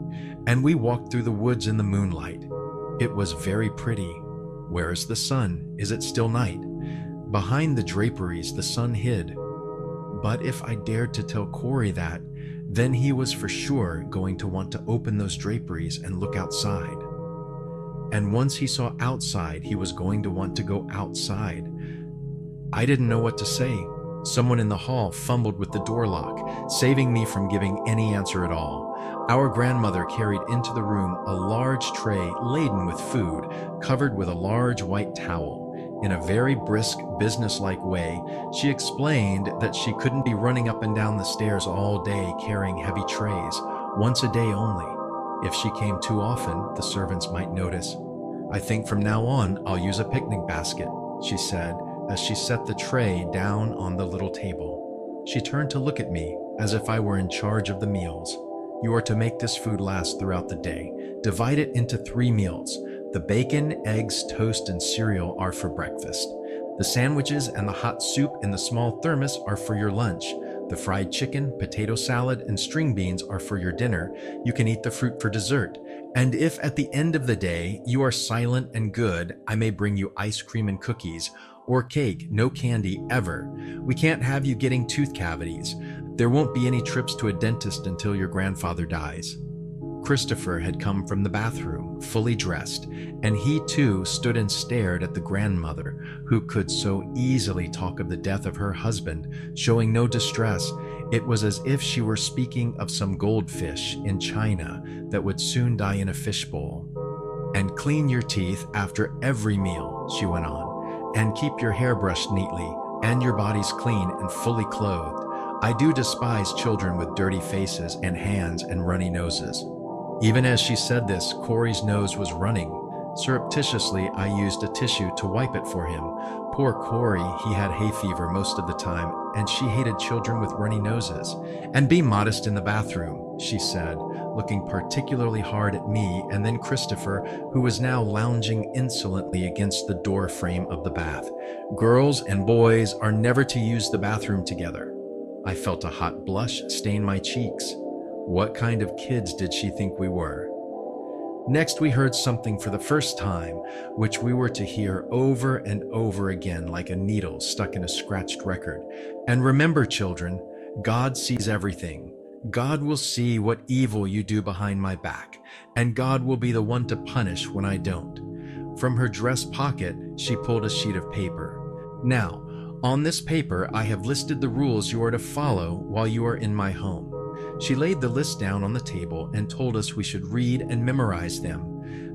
"And we walked through the woods in the moonlight. It was very pretty." "Where is the sun? Is it still night?" "Behind the draperies the sun hid." But if I dared to tell Corey that, then he was for sure going to want to open those draperies and look outside. And once he saw outside, he was going to want to go outside. I didn't know what to say. Someone in the hall fumbled with the door lock, saving me from giving any answer at all. Our grandmother carried into the room a large tray laden with food, covered with a large white towel. In a very brisk, businesslike way, she explained that she couldn't be running up and down the stairs all day carrying heavy trays, once a day only. If she came too often, the servants might notice. "I think from now on, I'll use a picnic basket," she said, as she set the tray down on the little table. She turned to look at me, as if I were in charge of the meals. "You are to make this food last throughout the day. Divide it into 3 meals. The bacon, eggs, toast, and cereal are for breakfast. The sandwiches and the hot soup in the small thermos are for your lunch. The fried chicken, potato salad, and string beans are for your dinner. You can eat the fruit for dessert. And if at the end of the day you are silent and good, I may bring you ice cream and cookies, or cake, no candy ever. We can't have you getting tooth cavities. There won't be any trips to a dentist until your grandfather dies." Christopher had come from the bathroom, fully dressed, and he too stood and stared at the grandmother, who could so easily talk of the death of her husband, showing no distress. It was as if she were speaking of some goldfish in China that would soon die in a fishbowl. "And clean your teeth after every meal," she went on, "and keep your hair brushed neatly, and your bodies clean and fully clothed. I do despise children with dirty faces and hands and runny noses." Even as she said this, Corey's nose was running. Surreptitiously, I used a tissue to wipe it for him. Poor Corey, he had hay fever most of the time, and she hated children with runny noses. "And be modest in the bathroom," she said, looking particularly hard at me and then Christopher, who was now lounging insolently against the door frame of the bath. "Girls and boys are never to use the bathroom together." I felt a hot blush stain my cheeks. What kind of kids did she think we were? Next, we heard something for the first time, which we were to hear over and over again like a needle stuck in a scratched record. "And remember, children, God sees everything. God will see what evil you do behind my back, and God will be the one to punish when I don't." From her dress pocket, she pulled a sheet of paper. "Now, on this paper, I have listed the rules you are to follow while you are in my home." She laid the list down on the table and told us we should read and memorize them.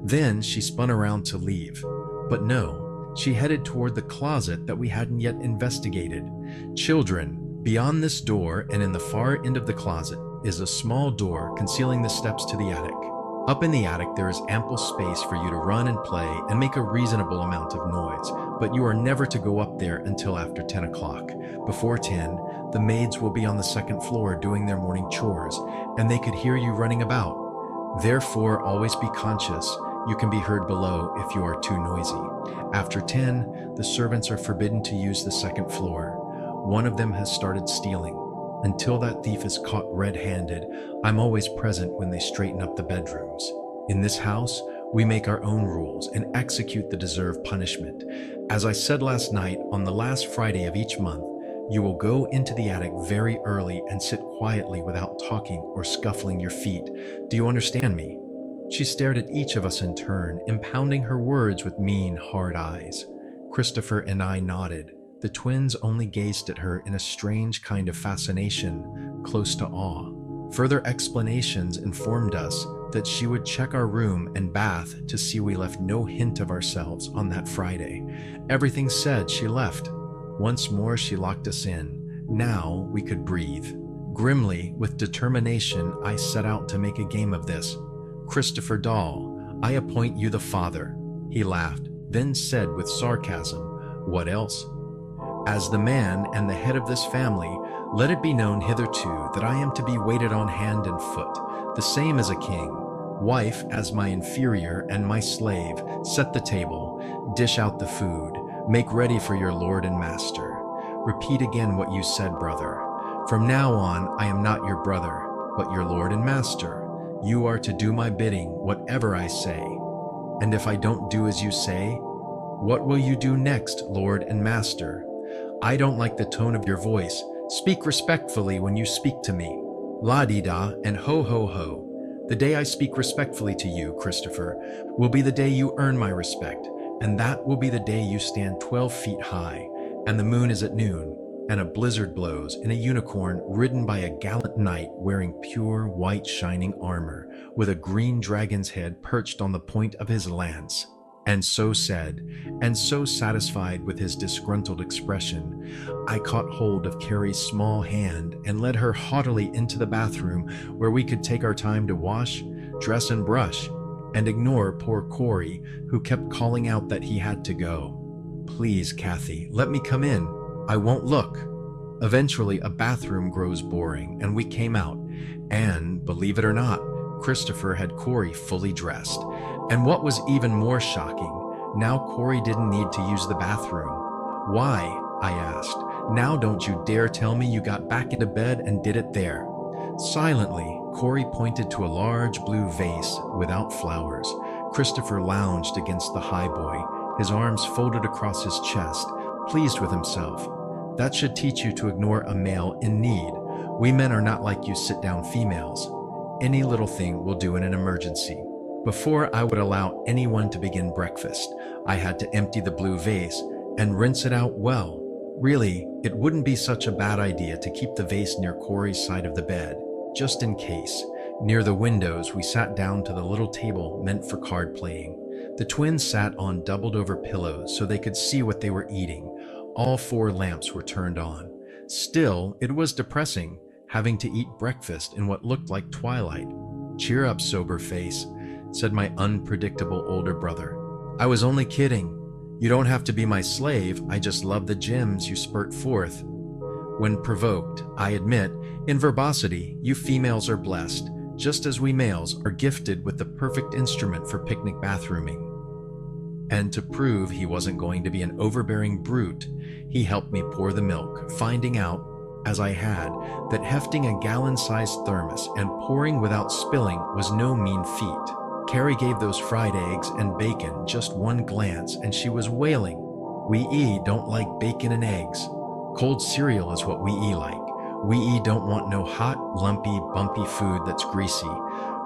Then she spun around to leave. But no, she headed toward the closet that we hadn't yet investigated. "Children, beyond this door and in the far end of the closet is a small door concealing the steps to the attic. Up in the attic there is ample space for you to run and play and make a reasonable amount of noise, but you are never to go up there until after 10 o'clock. Before 10, the maids will be on the second floor doing their morning chores, and they could hear you running about. Therefore, always be conscious. You can be heard below if you are too noisy. After 10, the servants are forbidden to use the second floor. One of them has started stealing. Until that thief is caught red-handed, I'm always present when they straighten up the bedrooms. In this house, we make our own rules and execute the deserved punishment. As I said last night, on the last Friday of each month, You will go into the attic very early and sit quietly without talking or scuffling your feet. Do you understand me?" She stared at each of us in turn, impounding her words with mean, hard eyes. Christopher and I nodded. The twins only gazed at her in a strange kind of fascination, close to awe. Further explanations informed us that she would check our room and bath to see we left no hint of ourselves on that Friday. Everything said, she left. Once more she locked us in. Now we could breathe. Grimly, with determination, I set out to make a game of this. "Christopher Dahl, I appoint you the father." He laughed, then said with sarcasm, "What else?" "As the man and the head of this family, let it be known hitherto that I am to be waited on hand and foot, the same as a king. Wife as my inferior and my slave, set the table, dish out the food, make ready for your lord and master. Repeat again what you said, brother. From now on, I am not your brother, but your lord and master. You are to do my bidding, whatever I say. And if I don't do as you say, what will you do next, lord and master? I don't like the tone of your voice. Speak respectfully when you speak to me. La-di-da and ho-ho-ho. The day I speak respectfully to you, Christopher, will be the day you earn my respect, and that will be the day you stand 12 feet high, and the moon is at noon, and a blizzard blows in a unicorn ridden by a gallant knight wearing pure white shining armor, with a green dragon's head perched on the point of his lance." And so said, and so satisfied with his disgruntled expression, I caught hold of Carrie's small hand and led her haughtily into the bathroom where we could take our time to wash, dress, and brush, and ignore poor Corey, who kept calling out that he had to go. "Please, Kathy, let me come in. I won't look." Eventually, a bathroom grows boring, and we came out, and, believe it or not, Christopher had Corey fully dressed. And what was even more shocking, now Corey didn't need to use the bathroom. "Why?" I asked. "Now don't you dare tell me you got back into bed and did it there." Silently, Corey pointed to a large blue vase without flowers. Christopher lounged against the highboy, his arms folded across his chest, pleased with himself. That should teach you to ignore a male in need. We men are not like you sit-down females. Any little thing will do in an emergency. Before I would allow anyone to begin breakfast, I had to empty the blue vase and rinse it out well. Really, it wouldn't be such a bad idea to keep the vase near Corey's side of the bed, just in case. Near the windows, we sat down to the little table meant for card playing. The twins sat on doubled-over pillows so they could see what they were eating. All 4 lamps were turned on. Still, it was depressing, having to eat breakfast in what looked like twilight. "Cheer up, sober face," said my unpredictable older brother. "I was only kidding. You don't have to be my slave, I just love the gems you spurt forth. When provoked, I admit, in verbosity, you females are blessed, just as we males are gifted with the perfect instrument for picnic bathrooming." And to prove he wasn't going to be an overbearing brute, he helped me pour the milk, finding out, as I had, that hefting a gallon-sized thermos and pouring without spilling was no mean feat. Carrie gave those fried eggs and bacon just one glance, and she was wailing. "We don't like bacon and eggs. Cold cereal is what we like. We don't want no hot, lumpy, bumpy food that's greasy.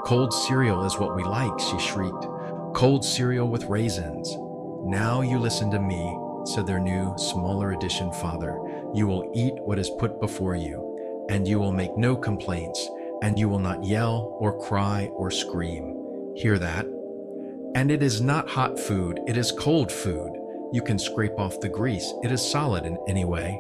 Cold cereal is what we like," she shrieked. "Cold cereal with raisins." "Now you listen to me," said their new, smaller edition father. "You will eat what is put before you, and you will make no complaints, and you will not yell or cry or scream. Hear that? And it is not hot food, it is cold food. You can scrape off the grease, it is solid in any way."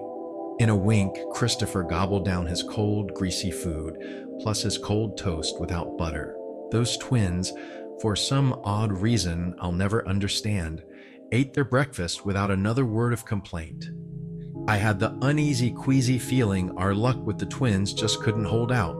In a wink, Christopher gobbled down his cold, greasy food, plus his cold toast without butter. Those twins, for some odd reason I'll never understand, ate their breakfast without another word of complaint. I had the uneasy, queasy feeling our luck with the twins just couldn't hold out.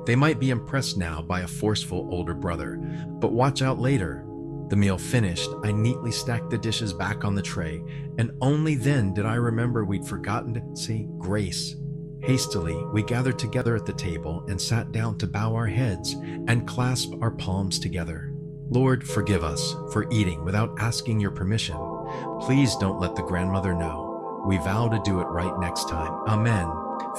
They might be impressed now by a forceful older brother, but watch out later. The meal finished, I neatly stacked the dishes back on the tray, and only then did I remember we'd forgotten to say grace. Hastily, we gathered together at the table and sat down to bow our heads and clasp our palms together. "Lord, forgive us for eating without asking your permission. Please don't let the grandmother know. We vow to do it right next time. Amen.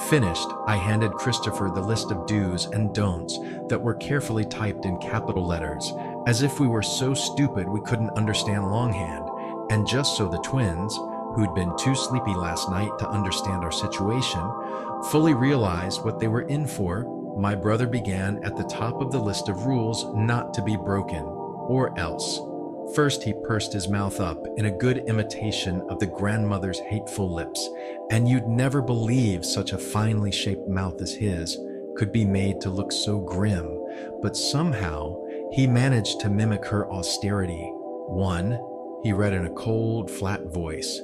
Finished, I handed Christopher the list of do's and don'ts that were carefully typed in capital letters, as if we were so stupid we couldn't understand longhand. And just so the twins, who'd been too sleepy last night to understand our situation, fully realized what they were in for, my brother began at the top of the list of rules not to be broken, or else. First, he pursed his mouth up in a good imitation of the grandmother's hateful lips, and you'd never believe such a finely shaped mouth as his could be made to look so grim, but somehow he managed to mimic her austerity. 1, he read in a cold, flat voice,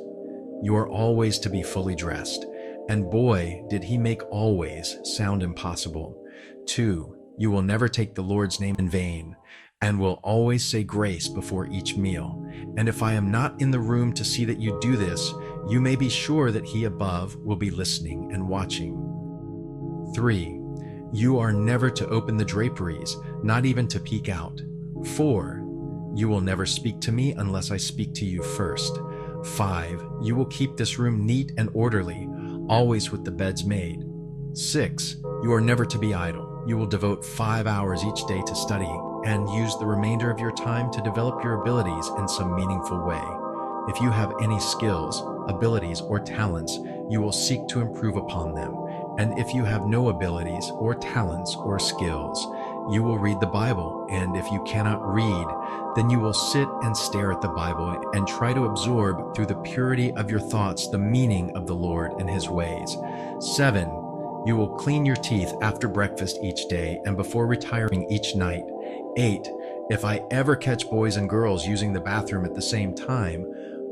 "You are always to be fully dressed," and boy, did he make always sound impossible. 2, you will never take the Lord's name in vain, and will always say grace before each meal. And if I am not in the room to see that you do this, you may be sure that he above will be listening and watching. 3, you are never to open the draperies, not even to peek out. 4, you will never speak to me unless I speak to you first. 5, you will keep this room neat and orderly, always with the beds made. 6, you are never to be idle. You will devote 5 hours each day to studying, and use the remainder of your time to develop your abilities in some meaningful way. If you have any skills, abilities, or talents, you will seek to improve upon them. And if you have no abilities or talents or skills, you will read the Bible. And if you cannot read, then you will sit and stare at the Bible and try to absorb through the purity of your thoughts the meaning of the Lord and his ways. 7, you will clean your teeth after breakfast each day and before retiring each night. 8, if I ever catch boys and girls using the bathroom at the same time,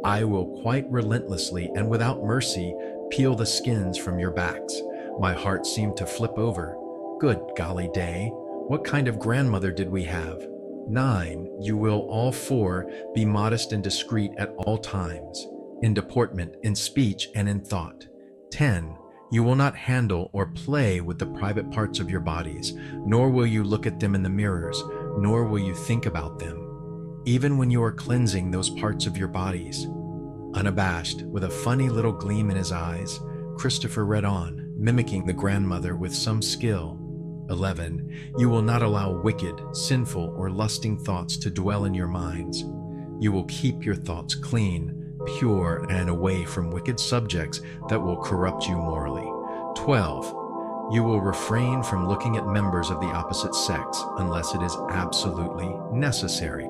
I will quite relentlessly and without mercy peel the skins from your backs. My heart seemed to flip over. Good golly day, what kind of grandmother did we have? 9, you will all 4 be modest and discreet at all times, in deportment, in speech, and in thought. 10, you will not handle or play with the private parts of your bodies, nor will you look at them in the mirrors, nor will you think about them, even when you are cleansing those parts of your bodies. Unabashed, with a funny little gleam in his eyes, Christopher read on, mimicking the grandmother with some skill. 11, you will not allow wicked, sinful, or lusting thoughts to dwell in your minds. You will keep your thoughts clean, pure, and away from wicked subjects that will corrupt you morally. 12, you will refrain from looking at members of the opposite sex unless it is absolutely necessary.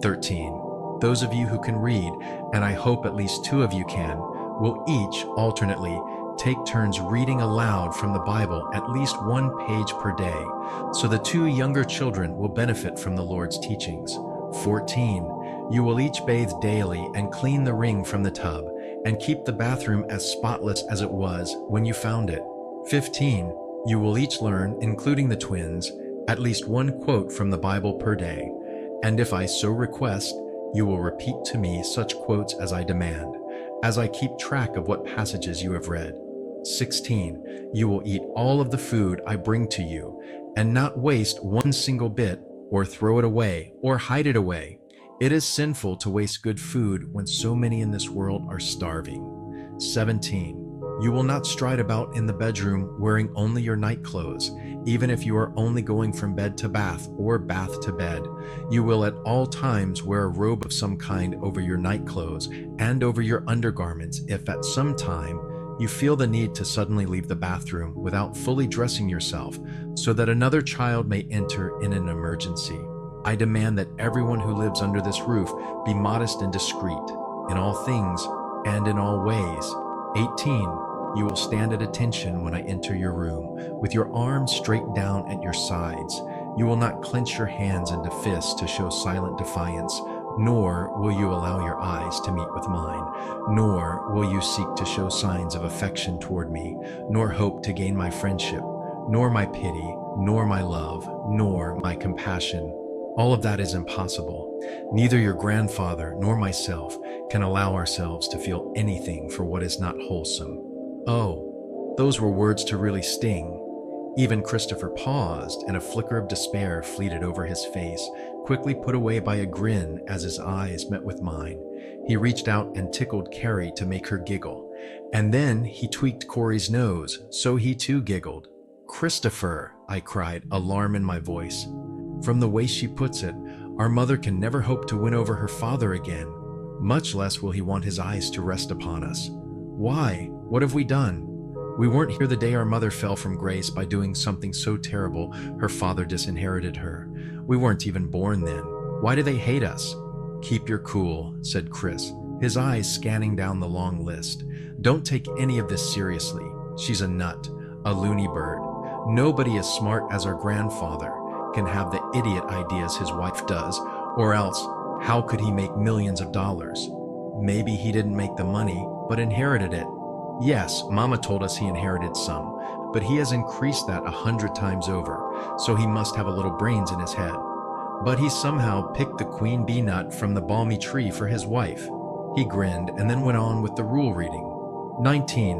13, those of you who can read, and I hope at least 2 of you can, will each alternately take turns reading aloud from the Bible at least 1 page per day, so the 2 younger children will benefit from the Lord's teachings. 14, you will each bathe daily and clean the ring from the tub, and keep the bathroom as spotless as it was when you found it. 15, you will each learn, including the twins, at least 1 quote from the Bible per day, and if I so request, you will repeat to me such quotes as I demand, as I keep track of what passages you have read. 16, you will eat all of the food I bring to you, and not waste 1 single bit, or throw it away, or hide it away. It is sinful to waste good food when so many in this world are starving. 17, you will not stride about in the bedroom wearing only your night clothes, even if you are only going from bed to bath or bath to bed. You will at all times wear a robe of some kind over your night clothes and over your undergarments if at some time you feel the need to suddenly leave the bathroom without fully dressing yourself so that another child may enter in an emergency. I demand that everyone who lives under this roof be modest and discreet in all things and in all ways. 18, you will stand at attention when I enter your room, with your arms straight down at your sides. You will not clench your hands into fists to show silent defiance, nor will you allow your eyes to meet with mine, nor will you seek to show signs of affection toward me, nor hope to gain my friendship, nor my pity, nor my love, nor my compassion. All of that is impossible. Neither your grandfather nor myself can allow ourselves to feel anything for what is not wholesome. Oh, those were words to really sting. Even Christopher paused, and a flicker of despair fleeted over his face, quickly put away by a grin as his eyes met with mine. He reached out and tickled Carrie to make her giggle. And then he tweaked Corey's nose, so he too giggled. "Christopher," I cried, alarm in my voice. From the way she puts it, our mother can never hope to win over her father again. Much less will he want his eyes to rest upon us. Why? What have we done? We weren't here the day our mother fell from grace by doing something so terrible her father disinherited her. We weren't even born then. Why do they hate us? "Keep your cool," said Chris, his eyes scanning down the long list. "Don't take any of this seriously. She's a nut, a loony bird. Nobody as smart as our grandfather can have the idiot ideas his wife does, or else, how could he make millions of dollars? Maybe he didn't make the money, but inherited it. Yes, Mama told us he inherited some, but he has increased that 100 times over, so he must have a little brains in his head. But he somehow picked the queen bee nut from the balmy tree for his wife." He grinned and then went on with the rule reading. 19.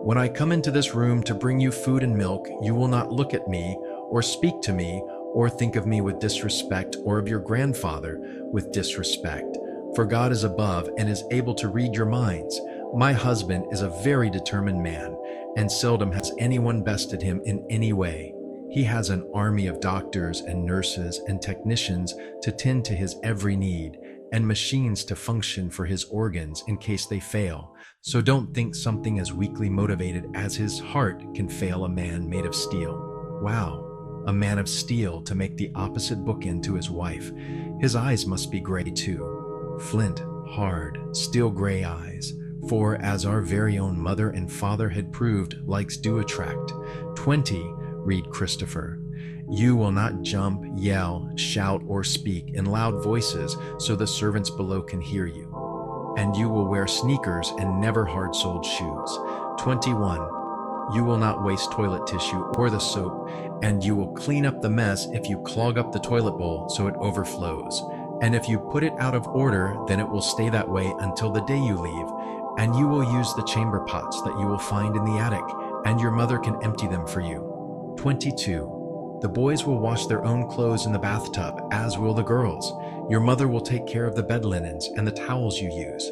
"When I come into this room to bring you food and milk, you will not look at me, or speak to me, or think of me with disrespect, or of your grandfather with disrespect. For God is above and is able to read your minds. My husband is a very determined man, and seldom has anyone bested him in any way. He has an army of doctors and nurses and technicians to tend to his every need, and machines to function for his organs in case they fail. So don't think something as weakly motivated as his heart can fail a man made of steel." Wow, a man of steel to make the opposite bookend to his wife. His eyes must be gray too. Flint, hard, steel gray eyes. For, as our very own mother and father had proved, likes do attract. 20, read Christopher. "You will not jump, yell, shout, or speak in loud voices so the servants below can hear you. And you will wear sneakers and never hard-soled shoes. 21. You will not waste toilet tissue or the soap, and you will clean up the mess if you clog up the toilet bowl so it overflows. And if you put it out of order, then it will stay that way until the day you leave, and you will use the chamber pots that you will find in the attic, and your mother can empty them for you. 22. The boys will wash their own clothes in the bathtub, as will the girls. Your mother will take care of the bed linens and the towels you use.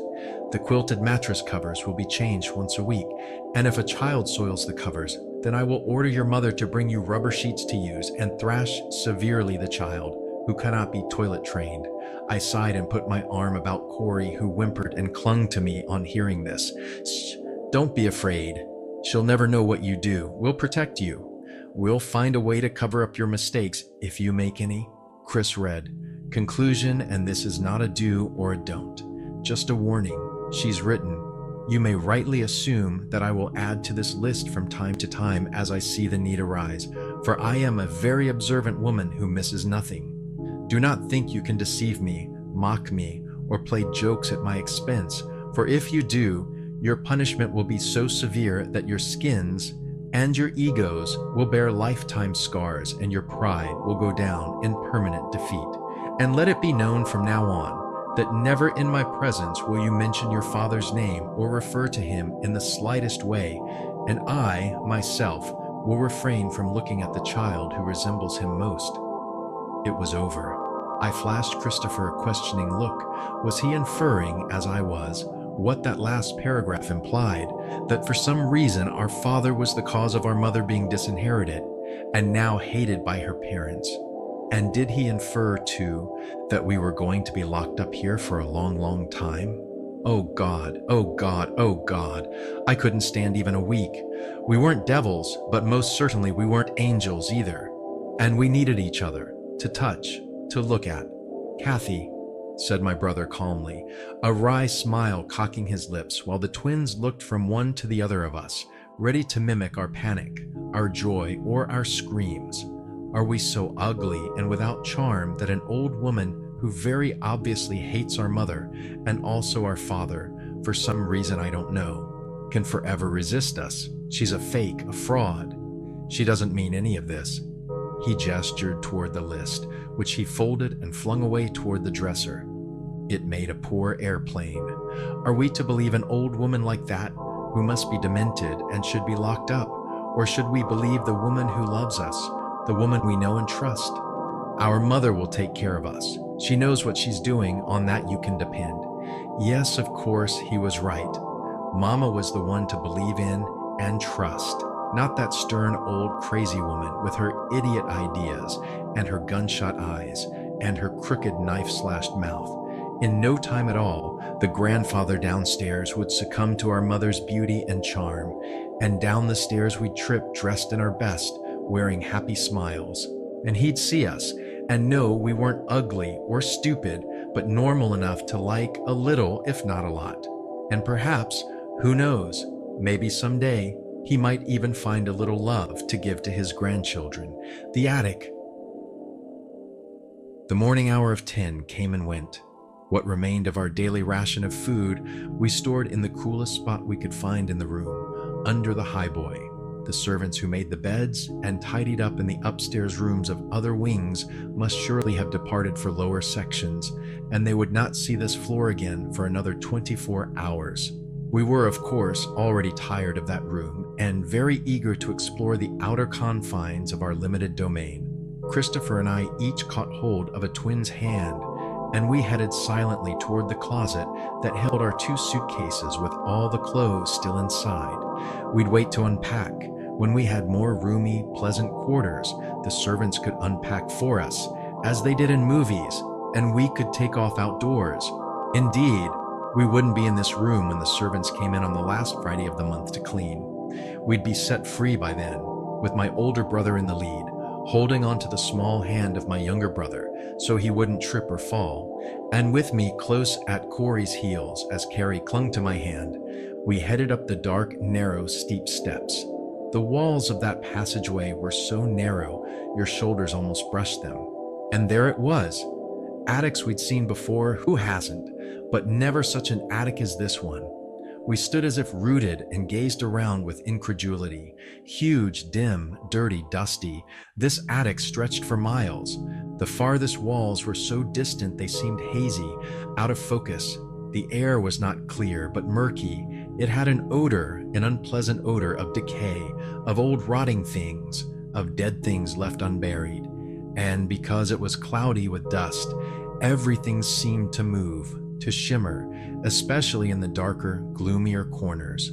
The quilted mattress covers will be changed once a week, and if a child soils the covers, then I will order your mother to bring you rubber sheets to use and thrash severely the child who cannot be toilet trained." I sighed and put my arm about Corey, who whimpered and clung to me on hearing this. "Shh, don't be afraid. She'll never know what you do. We'll protect you. We'll find a way to cover up your mistakes if you make any." Chris read, "Conclusion, and this is not a do or a don't, just a warning." She's written, "You may rightly assume that I will add to this list from time to time as I see the need arise, for I am a very observant woman who misses nothing. Do not think you can deceive me, mock me, or play jokes at my expense, for if you do, your punishment will be so severe that your skins and your egos will bear lifetime scars, and your pride will go down in permanent defeat. And let it be known from now on that never in my presence will you mention your father's name or refer to him in the slightest way, and I, myself, will refrain from looking at the child who resembles him most." It was over. I flashed Christopher a questioning look. Was he inferring, as I was, what that last paragraph implied, that for some reason our father was the cause of our mother being disinherited, and now hated by her parents? And did he infer, too, that we were going to be locked up here for a long, long time? Oh God, oh God, oh God. I couldn't stand even a week. We weren't devils, but most certainly we weren't angels either. And we needed each other, to touch, to look at. "Kathy," said my brother calmly, a wry smile cocking his lips, while the twins looked from one to the other of us, ready to mimic our panic, our joy, or our screams. "Are we so ugly and without charm that an old woman who very obviously hates our mother and also our father, for some reason I don't know, can forever resist us? She's a fake, a fraud. She doesn't mean any of this." He gestured toward the list, which he folded and flung away toward the dresser. It made a poor airplane. Are we to believe an old woman like that, who must be demented and should be locked up? Or should we believe the woman who loves us, the woman we know and trust? Our mother will take care of us. She knows what she's doing, on that you can depend. Yes, of course, he was right. Mama was the one to believe in and trust, not that stern old crazy woman with her idiot ideas and her gunshot eyes and her crooked knife-slashed mouth. In no time at all, the grandfather downstairs would succumb to our mother's beauty and charm, and down the stairs we'd trip dressed in our best, wearing happy smiles. And he'd see us and know we weren't ugly or stupid, but normal enough to like a little, if not a lot. And perhaps, who knows, maybe someday he might even find a little love to give to his grandchildren. The attic. The morning hour of 10 came and went. What remained of our daily ration of food we stored in the coolest spot we could find in the room, under the highboy. The servants who made the beds and tidied up in the upstairs rooms of other wings must surely have departed for lower sections, and they would not see this floor again for another 24 hours. We were, of course, already tired of that room and very eager to explore the outer confines of our limited domain. Christopher and I each caught hold of a twin's hand, and we headed silently toward the closet that held our 2 suitcases with all the clothes still inside. We'd wait to unpack. When we had more roomy, pleasant quarters, the servants could unpack for us, as they did in movies, and we could take off outdoors. Indeed, we wouldn't be in this room when the servants came in on the last Friday of the month to clean. We'd be set free by then, with my older brother in the lead, holding onto the small hand of my younger brother so he wouldn't trip or fall, and with me close at Corey's heels as Carrie clung to my hand. We headed up the dark, narrow, steep steps. The walls of that passageway were so narrow your shoulders almost brushed them. And there it was. Attics we'd seen before, who hasn't? But never such an attic as this one. We stood as if rooted and gazed around with incredulity. Huge, dim, dirty, dusty, this attic stretched for miles. The farthest walls were so distant they seemed hazy, out of focus. The air was not clear, but murky. It had an odor, an unpleasant odor of decay, of old rotting things, of dead things left unburied. And because it was cloudy with dust, everything seemed to move, to shimmer, especially in the darker, gloomier corners.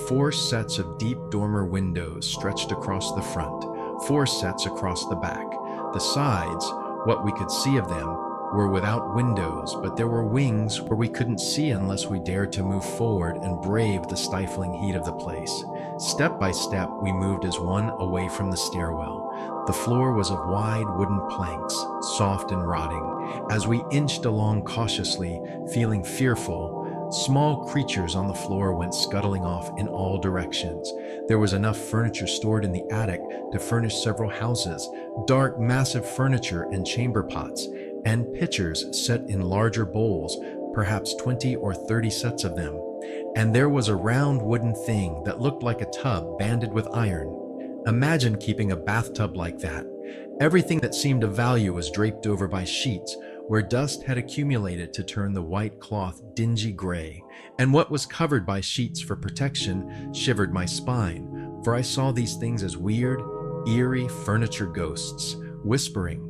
4 sets of deep dormer windows stretched across the front, 4 sets across the back. The sides, what we could see of them, were without windows, but there were wings where we couldn't see unless we dared to move forward and brave the stifling heat of the place. Step by step, we moved as one away from the stairwell. The floor was of wide wooden planks, soft and rotting. As we inched along cautiously, feeling fearful, small creatures on the floor went scuttling off in all directions. There was enough furniture stored in the attic to furnish several houses, dark, massive furniture and chamber pots, and pitchers set in larger bowls, perhaps 20 or 30 sets of them. And there was a round wooden thing that looked like a tub banded with iron. Imagine keeping a bathtub like that. Everything that seemed of value was draped over by sheets, where dust had accumulated to turn the white cloth dingy gray, and what was covered by sheets for protection shivered my spine, for I saw these things as weird, eerie furniture ghosts, whispering,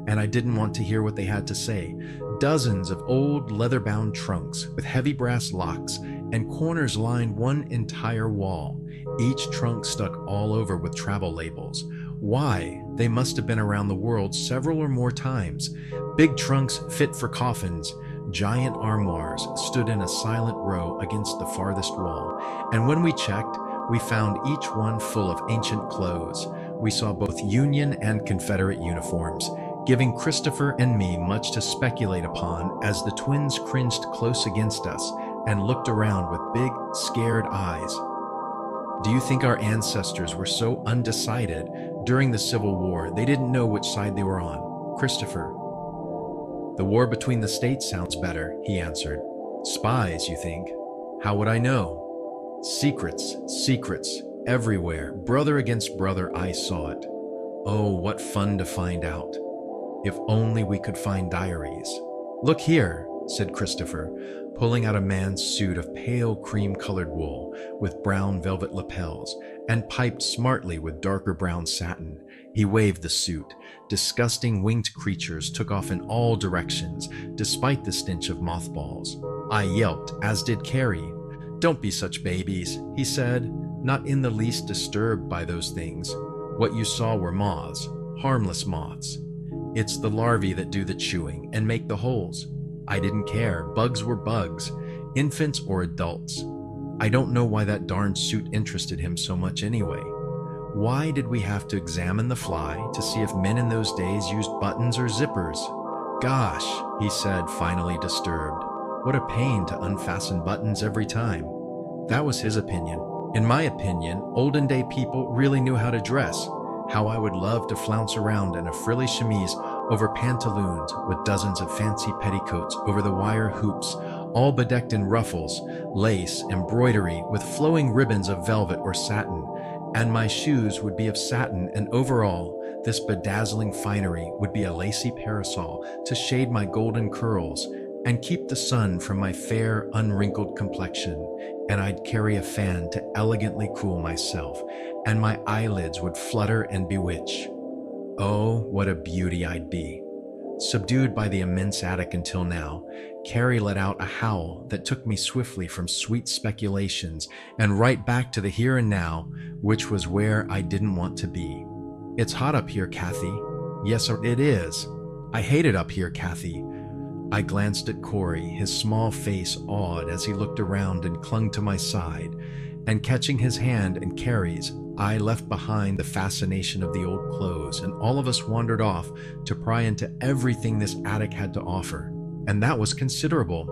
and I didn't want to hear what they had to say. Dozens of old leather-bound trunks with heavy brass locks and corners lined one entire wall, each trunk stuck all over with travel labels. Why? They must have been around the world several or more times. Big trunks fit for coffins. Giant armoires stood in a silent row against the farthest wall, and when we checked, we found each one full of ancient clothes. We saw both Union and Confederate uniforms, giving Christopher and me much to speculate upon as the twins cringed close against us and looked around with big, scared eyes. Do you think our ancestors were so undecided during the Civil War they didn't know which side they were on? Christopher. The war between the states sounds better, he answered. Spies, you think? How would I know? Secrets, everywhere. Brother against brother, I saw it. Oh, what fun to find out. If only we could find diaries. Look here, said Christopher, pulling out a man's suit of pale cream-colored wool with brown velvet lapels and piped smartly with darker brown satin. He waved the suit. Disgusting winged creatures took off in all directions, despite the stench of mothballs. I yelped, as did Carrie. "Don't be such babies," he said, not in the least disturbed by those things. "What you saw were moths, harmless moths. It's the larvae that do the chewing and make the holes." I didn't care. Bugs were bugs, infants or adults. I don't know why that darn suit interested him so much anyway. Why did we have to examine the fly to see if men in those days used buttons or zippers? "Gosh," he said, finally disturbed. "What a pain to unfasten buttons every time." That was his opinion. In my opinion, olden day people really knew how to dress. How I would love to flounce around in a frilly chemise over pantaloons with dozens of fancy petticoats over the wire hoops, all bedecked in ruffles, lace, embroidery, with flowing ribbons of velvet or satin, and my shoes would be of satin, and overall, this bedazzling finery would be a lacy parasol to shade my golden curls and keep the sun from my fair, unwrinkled complexion, and I'd carry a fan to elegantly cool myself, and my eyelids would flutter and bewitch. Oh, what a beauty I'd be. Subdued by the immense attic until now, Carrie let out a howl that took me swiftly from sweet speculations and right back to the here and now, which was where I didn't want to be. "It's hot up here, Kathy." "Yes, it is. I hate it up here, Kathy." I glanced at Corey, his small face awed as he looked around and clung to my side, and catching his hand and Carrie's, I left behind the fascination of the old clothes, and all of us wandered off to pry into everything this attic had to offer. And that was considerable.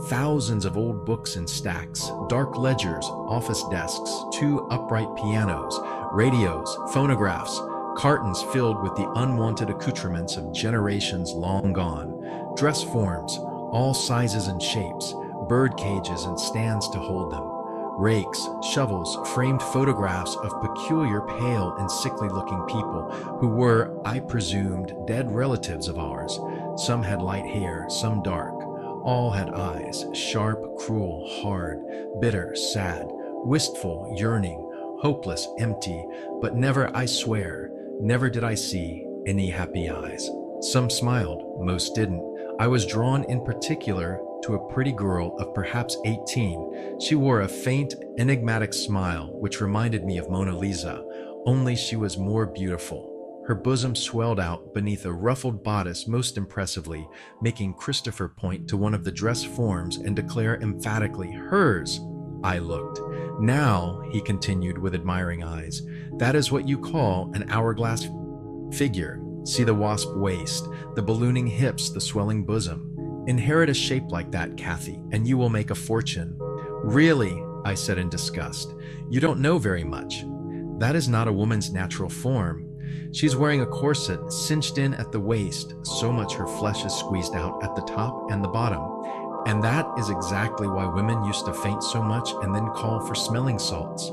Thousands of old books in stacks, dark ledgers, office desks, 2 upright pianos, radios, phonographs, cartons filled with the unwanted accoutrements of generations long gone, dress forms, all sizes and shapes, bird cages and stands to hold them, rakes, shovels, framed photographs of peculiar pale and sickly-looking people who were, I presumed, dead relatives of ours. Some had light hair, some dark. All had eyes, sharp, cruel, hard, bitter, sad, wistful, yearning, hopeless, empty, but never, I swear, never did I see any happy eyes. Some smiled, most didn't. I was drawn in particular to a pretty girl of perhaps 18. She wore a faint, enigmatic smile which reminded me of Mona Lisa, only she was more beautiful. Her bosom swelled out beneath a ruffled bodice most impressively, making Christopher point to one of the dress forms and declare emphatically, "Hers!" I looked. "Now," he continued with admiring eyes, "that is what you call an hourglass figure. See the wasp waist, the ballooning hips, the swelling bosom. Inherit a shape like that, Kathy, and you will make a fortune." "Really," I said in disgust, "you don't know very much. That is not a woman's natural form. She's wearing a corset cinched in at the waist, so much her flesh is squeezed out at the top and the bottom. And that is exactly why women used to faint so much and then call for smelling salts."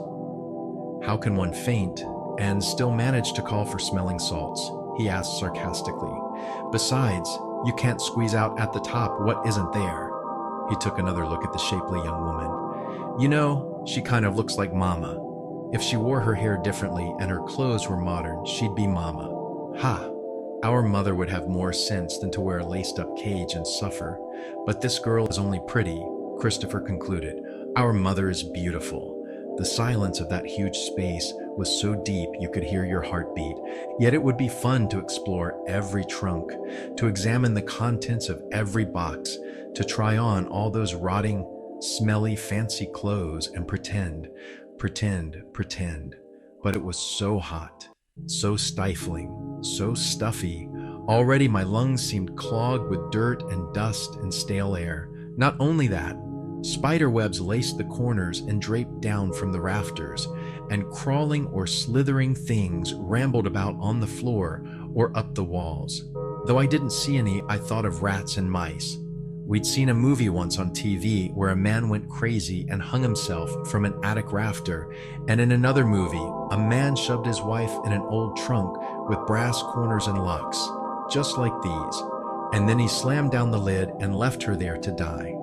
"How can one faint and still manage to call for smelling salts?" he asked sarcastically. "Besides, you can't squeeze out at the top what isn't there." He took another look at the shapely young woman. "You know, she kind of looks like Mama. If she wore her hair differently and her clothes were modern, she'd be Mama. Ha! Our mother would have more sense than to wear a laced-up cage and suffer. But this girl is only pretty," Christopher concluded. "Our mother is beautiful." The silence of that huge space was so deep you could hear your heartbeat, yet it would be fun to explore every trunk, to examine the contents of every box, to try on all those rotting, smelly, fancy clothes and pretend. But it was so hot, so stifling, so stuffy. Already my lungs seemed clogged with dirt and dust and stale air. Not only that, spider webs laced the corners and draped down from the rafters, and crawling or slithering things rambled about on the floor or up the walls. Though I didn't see any, I thought of rats and mice. We'd seen a movie once on TV where a man went crazy and hung himself from an attic rafter, and in another movie, a man shoved his wife in an old trunk with brass corners and locks, just like these, and then he slammed down the lid and left her there to die.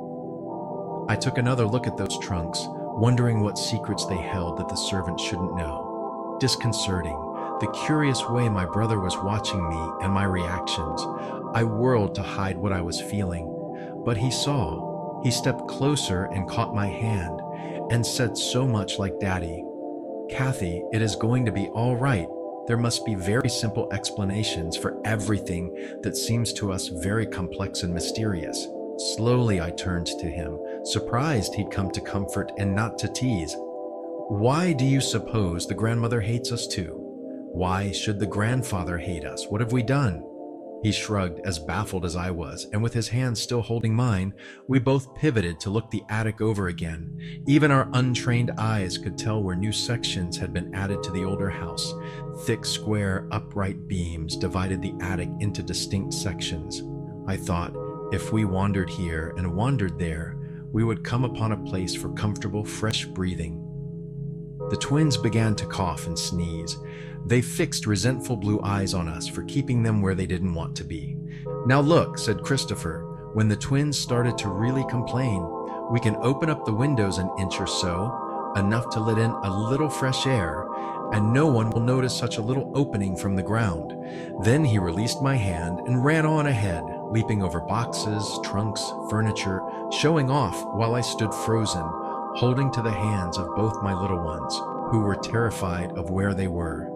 I took another look at those trunks, wondering what secrets they held that the servant shouldn't know. Disconcerting, the curious way my brother was watching me and my reactions. I whirled to hide what I was feeling, but he saw. He stepped closer and caught my hand and said so much like Daddy, "Kathy, it is going to be all right. There must be very simple explanations for everything that seems to us very complex and mysterious." Slowly I turned to him, surprised he'd come to comfort and not to tease. "Why do you suppose the grandmother hates us too? Why should the grandfather hate us? What have we done?" He shrugged, as baffled as I was, and with his hand still holding mine, we both pivoted to look the attic over again. Even our untrained eyes could tell where new sections had been added to the older house. Thick, square, upright beams divided the attic into distinct sections. I thought, if we wandered here and wandered there, we would come upon a place for comfortable, fresh breathing. The twins began to cough and sneeze. They fixed resentful blue eyes on us for keeping them where they didn't want to be. "Now look," said Christopher, when the twins started to really complain, "we can open up the windows an inch or so, enough to let in a little fresh air, and no one will notice such a little opening from the ground." Then he released my hand and ran on ahead, leaping over boxes, trunks, furniture, showing off while I stood frozen, holding to the hands of both my little ones, who were terrified of where they were.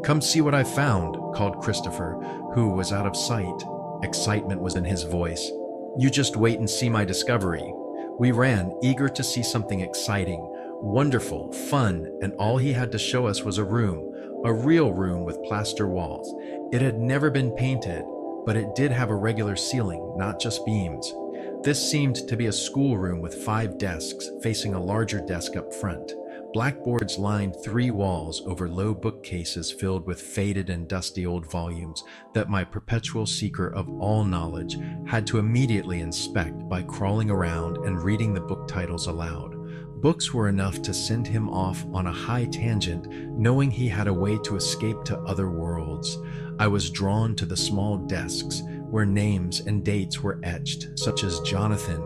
"Come see what I found," called Christopher, who was out of sight. Excitement was in his voice. "You just wait and see my discovery." We ran, eager to see something exciting, wonderful, fun, and all he had to show us was a real room with plaster walls. It had never been painted, but it did have a regular ceiling, not just beams. This seemed to be a schoolroom with 5 desks, facing a larger desk up front. Blackboards lined 3 walls over low bookcases filled with faded and dusty old volumes that my perpetual seeker of all knowledge had to immediately inspect by crawling around and reading the book titles aloud. Books were enough to send him off on a high tangent, knowing he had a way to escape to other worlds. I was drawn to the small desks where names and dates were etched, such as Jonathan,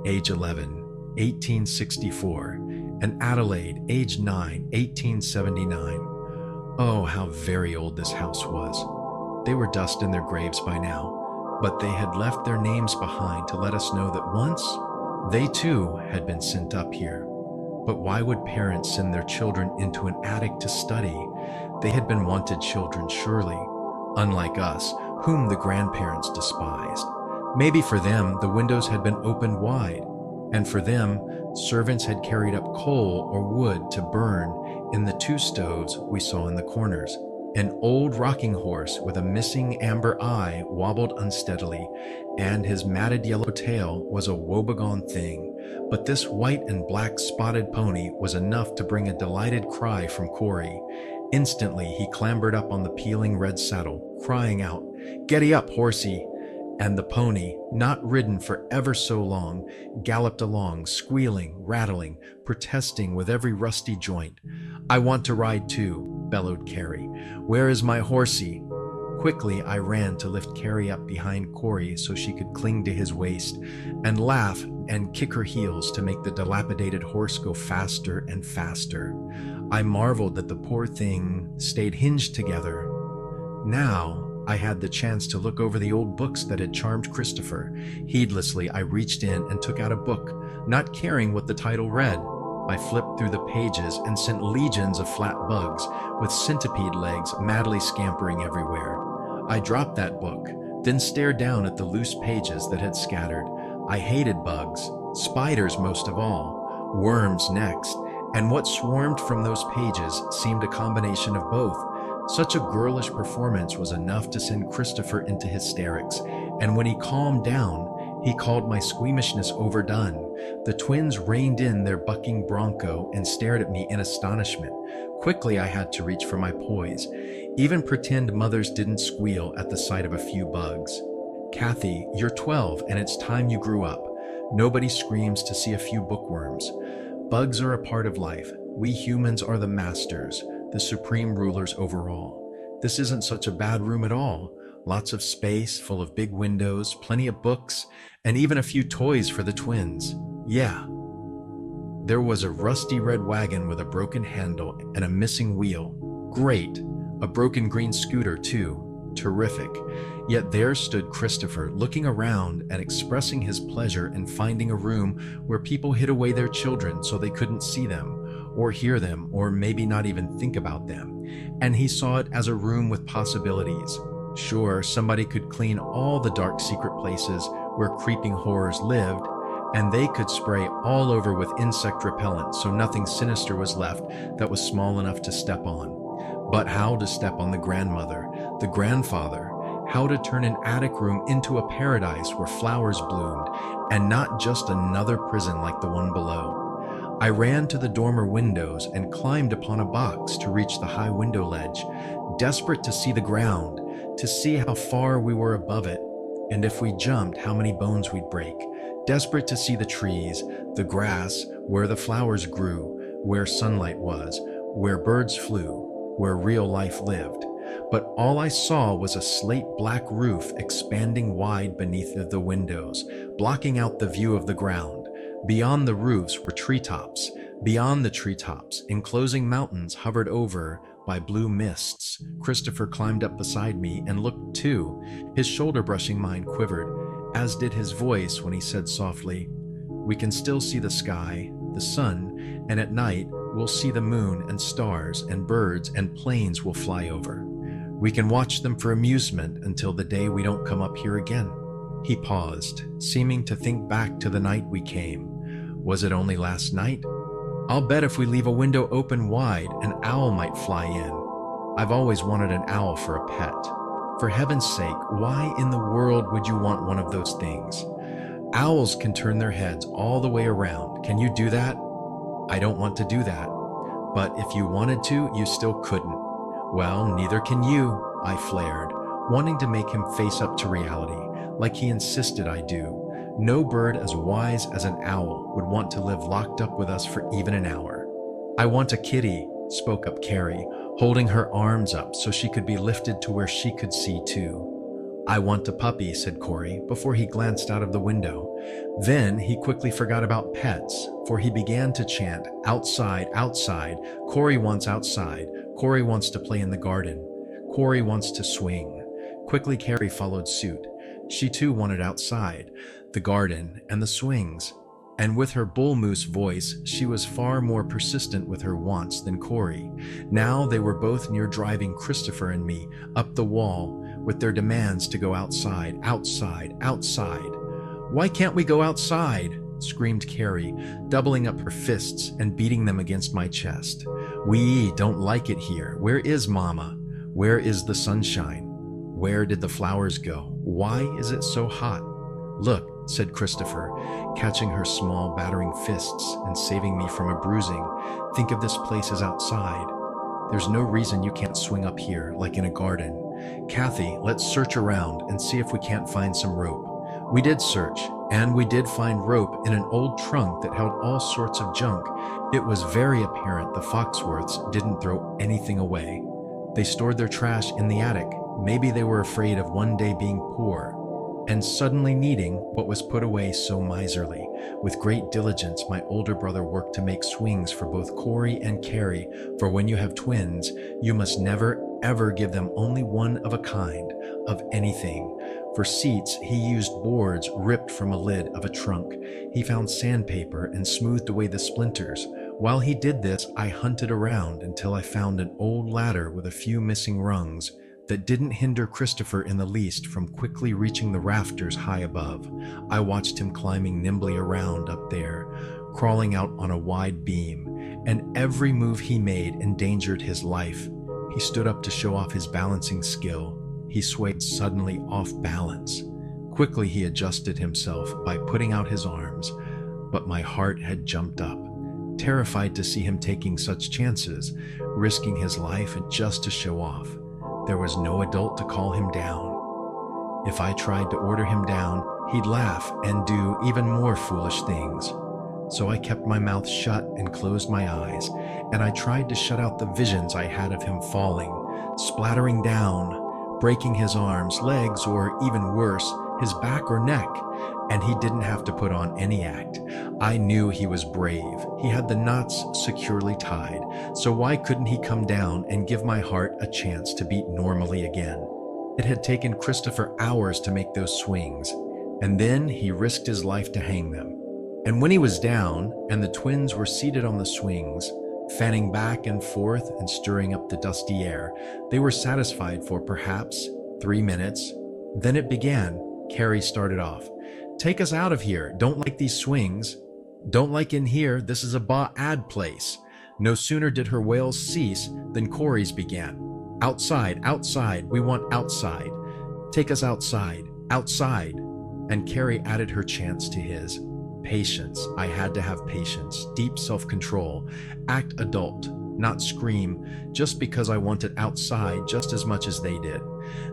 age 11, 1864, and Adelaide, age 9, 1879. Oh, how very old this house was. They were dust in their graves by now, but they had left their names behind to let us know that once they too had been sent up here. But why would parents send their children into an attic to study? They had been wanted children, surely, unlike us, whom the grandparents despised. Maybe for them, the windows had been opened wide, and for them, servants had carried up coal or wood to burn in the 2 stoves we saw in the corners. An old rocking horse with a missing amber eye wobbled unsteadily, and his matted yellow tail was a woebegone thing. But this white and black spotted pony was enough to bring a delighted cry from Corey. Instantly, he clambered up on the peeling red saddle, crying out, "Giddy up, horsey!" And the pony, not ridden for ever so long, galloped along, squealing, rattling, protesting with every rusty joint. "I want to ride too," bellowed Carrie. "Where is my horsey?" Quickly, I ran to lift Carrie up behind Corey so she could cling to his waist, and laugh and kick her heels to make the dilapidated horse go faster and faster. I marveled that the poor thing stayed hinged together. Now, I had the chance to look over the old books that had charmed Christopher. Heedlessly, I reached in and took out a book, not caring what the title read. I flipped through the pages and sent legions of flat bugs with centipede legs madly scampering everywhere. I dropped that book, then stared down at the loose pages that had scattered. I hated bugs, spiders most of all, worms next, and what swarmed from those pages seemed a combination of both. Such a girlish performance was enough to send Christopher into hysterics, and when he calmed down, he called my squeamishness overdone. The twins reined in their bucking bronco and stared at me in astonishment. Quickly, I had to reach for my poise. Even pretend mothers didn't squeal at the sight of a few bugs. "Kathy, you're 12 and it's time you grew up. Nobody screams to see a few bookworms. Bugs are a part of life. We humans are the masters, the supreme rulers over all. This isn't such a bad room at all. Lots of space, full of big windows, plenty of books, and even a few toys for the twins. Yeah, There was a rusty red wagon with a broken handle and a missing wheel. Great. A broken green scooter, too. Terrific. Yet there stood Christopher, looking around and expressing his pleasure in finding a room where people hid away their children so they couldn't see them, or hear them, or maybe not even think about them. And he saw it as a room with possibilities. Sure, somebody could clean all the dark secret places where creeping horrors lived, and they could spray all over with insect repellent so nothing sinister was left that was small enough to step on. But how to step on the grandmother, the grandfather, how to turn an attic room into a paradise where flowers bloomed, and not just another prison like the one below. I ran to the dormer windows and climbed upon a box to reach the high window ledge, desperate to see the ground, to see how far we were above it, and if we jumped, how many bones we'd break. Desperate to see the trees, the grass, where the flowers grew, where sunlight was, where birds flew, where real life lived. But all I saw was a slate black roof expanding wide beneath the windows, blocking out the view of the ground. Beyond the roofs were treetops. Beyond the treetops, enclosing mountains hovered over by blue mists. Christopher climbed up beside me and looked too. His shoulder brushing mine quivered, as did his voice when he said softly, "We can still see the sky, the sun, and at night we'll see the moon and stars and birds and planes will fly over. We can watch them for amusement until the day we don't come up here again." He paused, seeming to think back to the night we came. Was it only last night? "I'll bet if we leave a window open wide, an owl might fly in. I've always wanted an owl for a pet." For heaven's sake, why in the world would you want one of those things? Owls can turn their heads all the way around. Can you do that? I don't want to do that. But if you wanted to, you still couldn't. Well, neither can you, I flared, wanting to make him face up to reality, like he insisted I do. No bird as wise as an owl would want to live locked up with us for even an hour. "I want a kitty," spoke up Carrie, holding her arms up so she could be lifted to where she could see too. "I want a puppy," said Corey before he glanced out of the window. Then he quickly forgot about pets, for he began to chant, "Outside, outside, Corey wants outside, Corey wants to play in the garden, Corey wants to swing." Quickly Carrie followed suit. She too wanted outside, the garden, and the swings. And with her bull moose voice, she was far more persistent with her wants than Corey. Now they were both near driving Christopher and me up the wall with their demands to go outside, outside, outside. "Why can't we go outside?" screamed Carrie, doubling up her fists and beating them against my chest. "We don't like it here. Where is Mama? Where is the sunshine? Where did the flowers go? Why is it so hot?" "Look," said Christopher, catching her small, battering fists and saving me from a bruising. "Think of this place as outside. There's no reason you can't swing up here, like in a garden. Kathy, let's search around and see if we can't find some rope." We did search, and we did find rope in an old trunk that held all sorts of junk. It was very apparent the Foxworths didn't throw anything away. They stored their trash in the attic. Maybe they were afraid of one day being poor and suddenly needing what was put away so miserly. With great diligence, my older brother worked to make swings for both Corey and Carrie, for when you have twins, you must never ever give them only one of a kind, of anything. For seats, he used boards ripped from a lid of a trunk. He found sandpaper and smoothed away the splinters. While he did this, I hunted around until I found an old ladder with a few missing rungs that didn't hinder Christopher in the least from quickly reaching the rafters high above. I watched him climbing nimbly around up there, crawling out on a wide beam, and every move he made endangered his life. He stood up to show off his balancing skill. He swayed suddenly off balance. Quickly he adjusted himself by putting out his arms, but my heart had jumped up, terrified to see him taking such chances, risking his life just to show off. There was no adult to call him down. If I tried to order him down, he'd laugh and do even more foolish things. So I kept my mouth shut and closed my eyes, and I tried to shut out the visions I had of him falling, splattering down, breaking his arms, legs, or even worse, his back or neck. And he didn't have to put on any act. I knew he was brave. He had the knots securely tied, so why couldn't he come down and give my heart a chance to beat normally again? It had taken Christopher hours to make those swings, and then he risked his life to hang them. And when he was down and the twins were seated on the swings, fanning back and forth and stirring up the dusty air, they were satisfied for perhaps 3 minutes. Then it began. Carrie started off. "Take us out of here. Don't like these swings. Don't like in here. This is a ba-ad place." No sooner did her wails cease than Corey's began. "Outside, outside. We want outside. Take us outside, outside." And Carrie added her chants to his. Patience. I had to have patience, deep self-control, act adult, not scream, just because I wanted outside just as much as they did.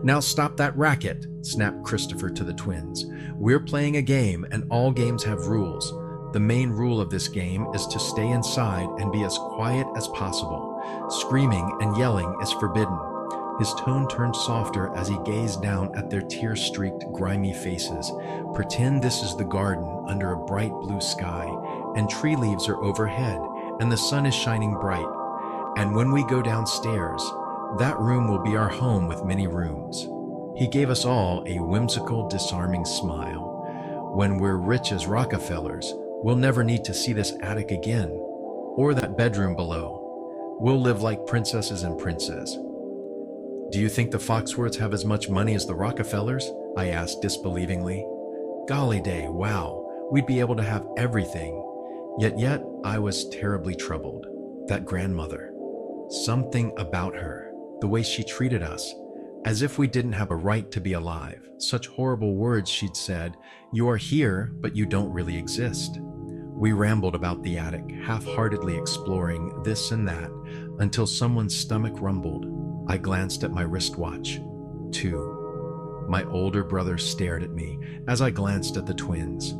"Now stop that racket," snapped Christopher to the twins. "We're playing a game, and all games have rules. The main rule of this game is to stay inside and be as quiet as possible. Screaming and yelling is forbidden." His tone turned softer as he gazed down at their tear-streaked, grimy faces. "Pretend this is the garden under a bright blue sky, and tree leaves are overhead, and the sun is shining bright. And when we go downstairs, that room will be our home with many rooms." He gave us all a whimsical, disarming smile. "When we're rich as Rockefellers, we'll never need to see this attic again, or that bedroom below. We'll live like princesses and princes." "Do you think the Foxworths have as much money as the Rockefellers?" I asked disbelievingly. "Golly day, wow, we'd be able to have everything." Yet I was terribly troubled. That grandmother. Something about her, the way she treated us, as if we didn't have a right to be alive. Such horrible words she'd said. "You are here, but you don't really exist." We rambled about the attic, half-heartedly exploring this and that, until someone's stomach rumbled. I glanced at my wristwatch. 2. My older brother stared at me as I glanced at the twins.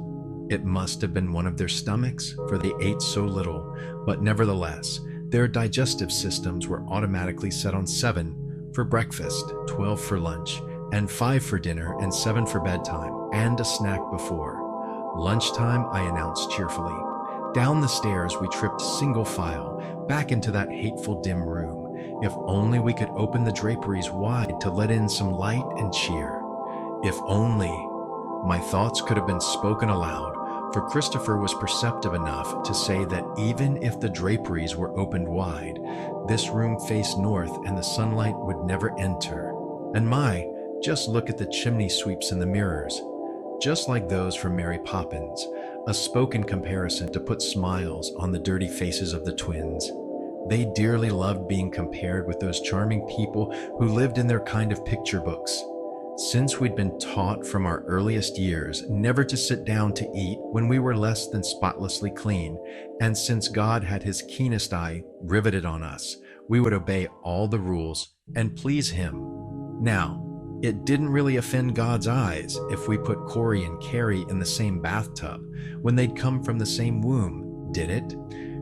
It must have been one of their stomachs, for they ate so little, but nevertheless, their digestive systems were automatically set on 7 for breakfast, 12 for lunch, and 5 for dinner, and 7 for bedtime, and a snack before. "Lunchtime," I announced cheerfully. Down the stairs we tripped single file, back into that hateful dim room. If only we could open the draperies wide to let in some light and cheer. If only my thoughts could have been spoken aloud, for Christopher was perceptive enough to say that even if the draperies were opened wide, this room faced north and the sunlight would never enter. And just look at the chimney sweeps in the mirrors, just like those from Mary Poppins, a spoken comparison to put smiles on the dirty faces of the twins. They dearly loved being compared with those charming people who lived in their kind of picture books. Since we'd been taught from our earliest years never to sit down to eat when we were less than spotlessly clean, and since God had his keenest eye riveted on us, we would obey all the rules and please him. Now, it didn't really offend God's eyes if we put Corey and Carrie in the same bathtub when they'd come from the same womb, did it?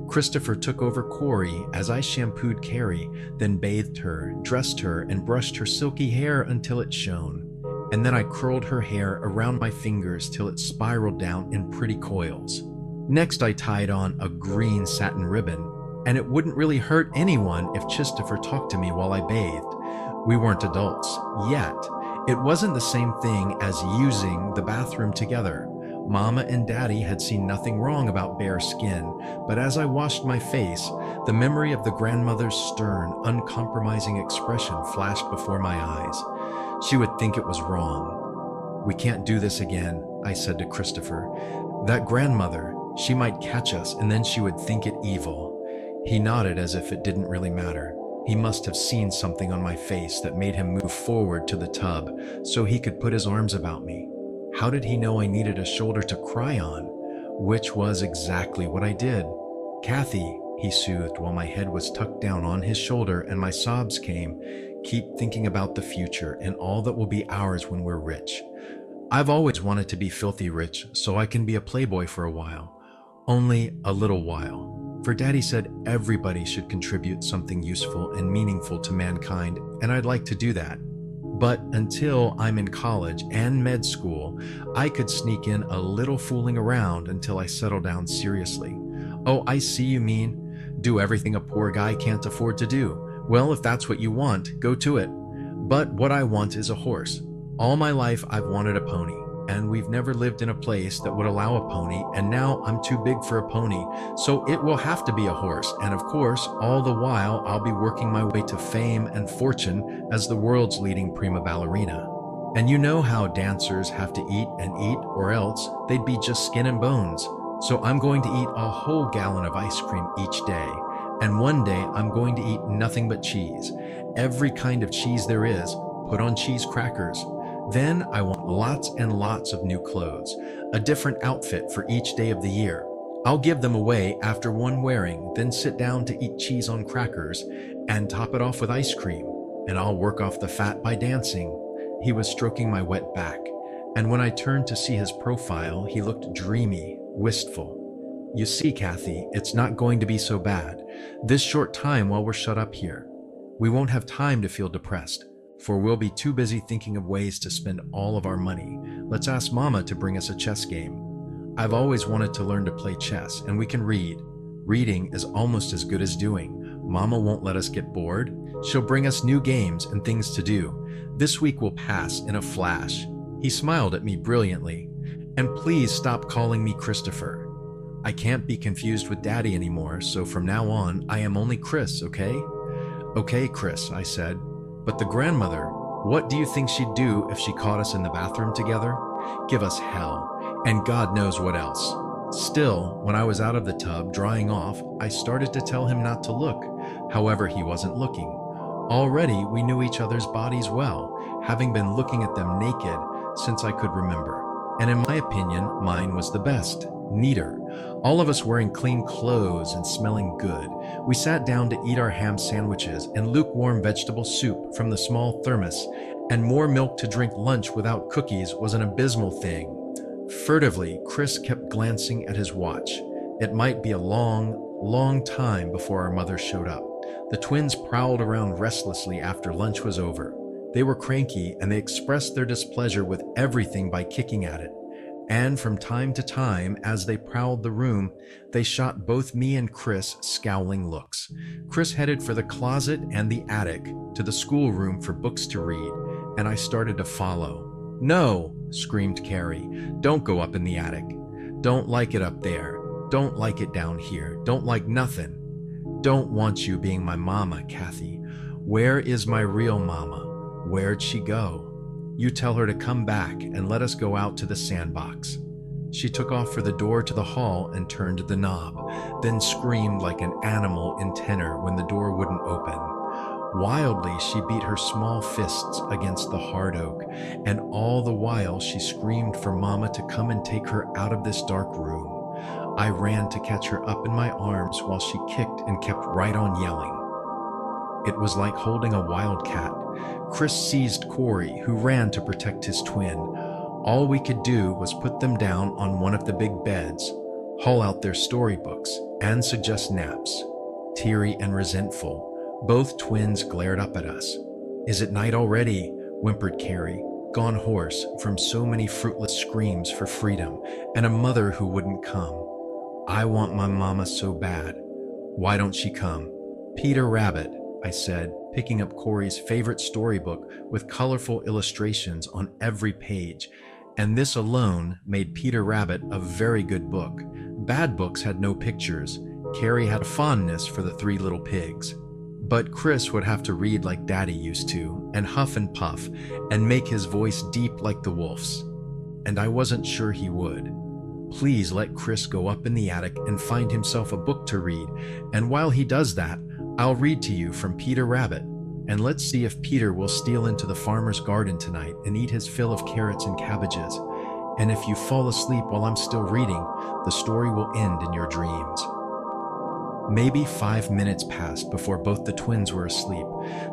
Christopher took over Corey as I shampooed Carrie, then bathed her, dressed her, and brushed her silky hair until it shone. And then I curled her hair around my fingers till it spiraled down in pretty coils. Next, I tied on a green satin ribbon, and it wouldn't really hurt anyone if Christopher talked to me while I bathed. We weren't adults yet. It wasn't the same thing as using the bathroom together. Mama and Daddy had seen nothing wrong about bare skin, but as I washed my face, the memory of the grandmother's stern, uncompromising expression flashed before my eyes. She would think it was wrong. "We can't do this again," I said to Christopher. "That grandmother, she might catch us and then she would think it evil." He nodded as if it didn't really matter. He must have seen something on my face that made him move forward to the tub so he could put his arms about me. How did he know I needed a shoulder to cry on? Which was exactly what I did. "Kathy," he soothed while my head was tucked down on his shoulder and my sobs came, "keep thinking about the future and all that will be ours when we're rich. I've always wanted to be filthy rich so I can be a playboy for a while. Only a little while. For Daddy said everybody should contribute something useful and meaningful to mankind, and I'd like to do that. But until I'm in college and med school, I could sneak in a little fooling around until I settle down seriously. Oh, I see you mean. Do everything a poor guy can't afford to do. Well, if that's what you want, go to it. But what I want is a horse. All my life I've wanted a pony, and we've never lived in a place that would allow a pony, and now I'm too big for a pony, so it will have to be a horse. And of course, all the while I'll be working my way to fame and fortune as the world's leading prima ballerina. And you know how dancers have to eat and eat, or else they'd be just skin and bones. So I'm going to eat a whole gallon of ice cream each day. And one day I'm going to eat nothing but cheese. Every kind of cheese there is, put on cheese crackers. Then I want lots and lots of new clothes, a different outfit for each day of the year. I'll give them away after one wearing, then sit down to eat cheese on crackers and top it off with ice cream. And I'll work off the fat by dancing. He was stroking my wet back, and when I turned to see his profile, he looked dreamy, wistful. You see, Kathy, it's not going to be so bad. This short time while we're shut up here, we won't have time to feel depressed, for we'll be too busy thinking of ways to spend all of our money. Let's ask Mama to bring us a chess game. I've always wanted to learn to play chess, and we can read. Reading is almost as good as doing. Mama won't let us get bored. She'll bring us new games and things to do. This week will pass in a flash. He smiled at me brilliantly. And please stop calling me Christopher. I can't be confused with Daddy anymore, so from now on, I am only Chris, okay? Okay, Chris, I said. But the grandmother, what do you think she'd do if she caught us in the bathroom together? Give us hell, and God knows what else. Still, when I was out of the tub drying off, I started to tell him not to look. However, he wasn't looking. Already, we knew each other's bodies well, having been looking at them naked since I could remember. And in my opinion, mine was the best, neater. All of us wearing clean clothes and smelling good. We sat down to eat our ham sandwiches and lukewarm vegetable soup from the small thermos, and more milk to drink lunch without cookies was an abysmal thing. Furtively, Chris kept glancing at his watch. It might be a long, long time before our mother showed up. The twins prowled around restlessly after lunch was over. They were cranky, and they expressed their displeasure with everything by kicking at it. And from time to time, as they prowled the room, they shot both me and Chris scowling looks. Chris headed for the closet and the attic, to the schoolroom for books to read, and I started to follow. "No!" screamed Carrie. "Don't go up in the attic. Don't like it up there. Don't like it down here. Don't like nothing. Don't want you being my mama, Kathy. Where is my real mama? Where'd she go? You tell her to come back and let us go out to the sandbox." She took off for the door to the hall and turned the knob, then screamed like an animal in tenor when the door wouldn't open. Wildly, she beat her small fists against the hard oak, and all the while she screamed for Mama to come and take her out of this dark room. I ran to catch her up in my arms while she kicked and kept right on yelling. It was like holding a wildcat. Chris seized Corey, who ran to protect his twin. All we could do was put them down on one of the big beds, haul out their storybooks, and suggest naps. Teary and resentful, both twins glared up at us. "Is it night already?" whimpered Carrie, gone hoarse from so many fruitless screams for freedom and a mother who wouldn't come. "I want my mama so bad. Why don't she come?" "Peter Rabbit," I said, picking up Corey's favorite storybook with colorful illustrations on every page. And this alone made Peter Rabbit a very good book. Bad books had no pictures. Carrie had a fondness for the Three Little Pigs. But Chris would have to read like Daddy used to, and huff and puff, and make his voice deep like the wolf's. And I wasn't sure he would. Please let Chris go up in the attic and find himself a book to read, and while he does that, I'll read to you from Peter Rabbit. And let's see if Peter will steal into the farmer's garden tonight and eat his fill of carrots and cabbages. And if you fall asleep while I'm still reading, the story will end in your dreams. Maybe 5 minutes passed before both the twins were asleep.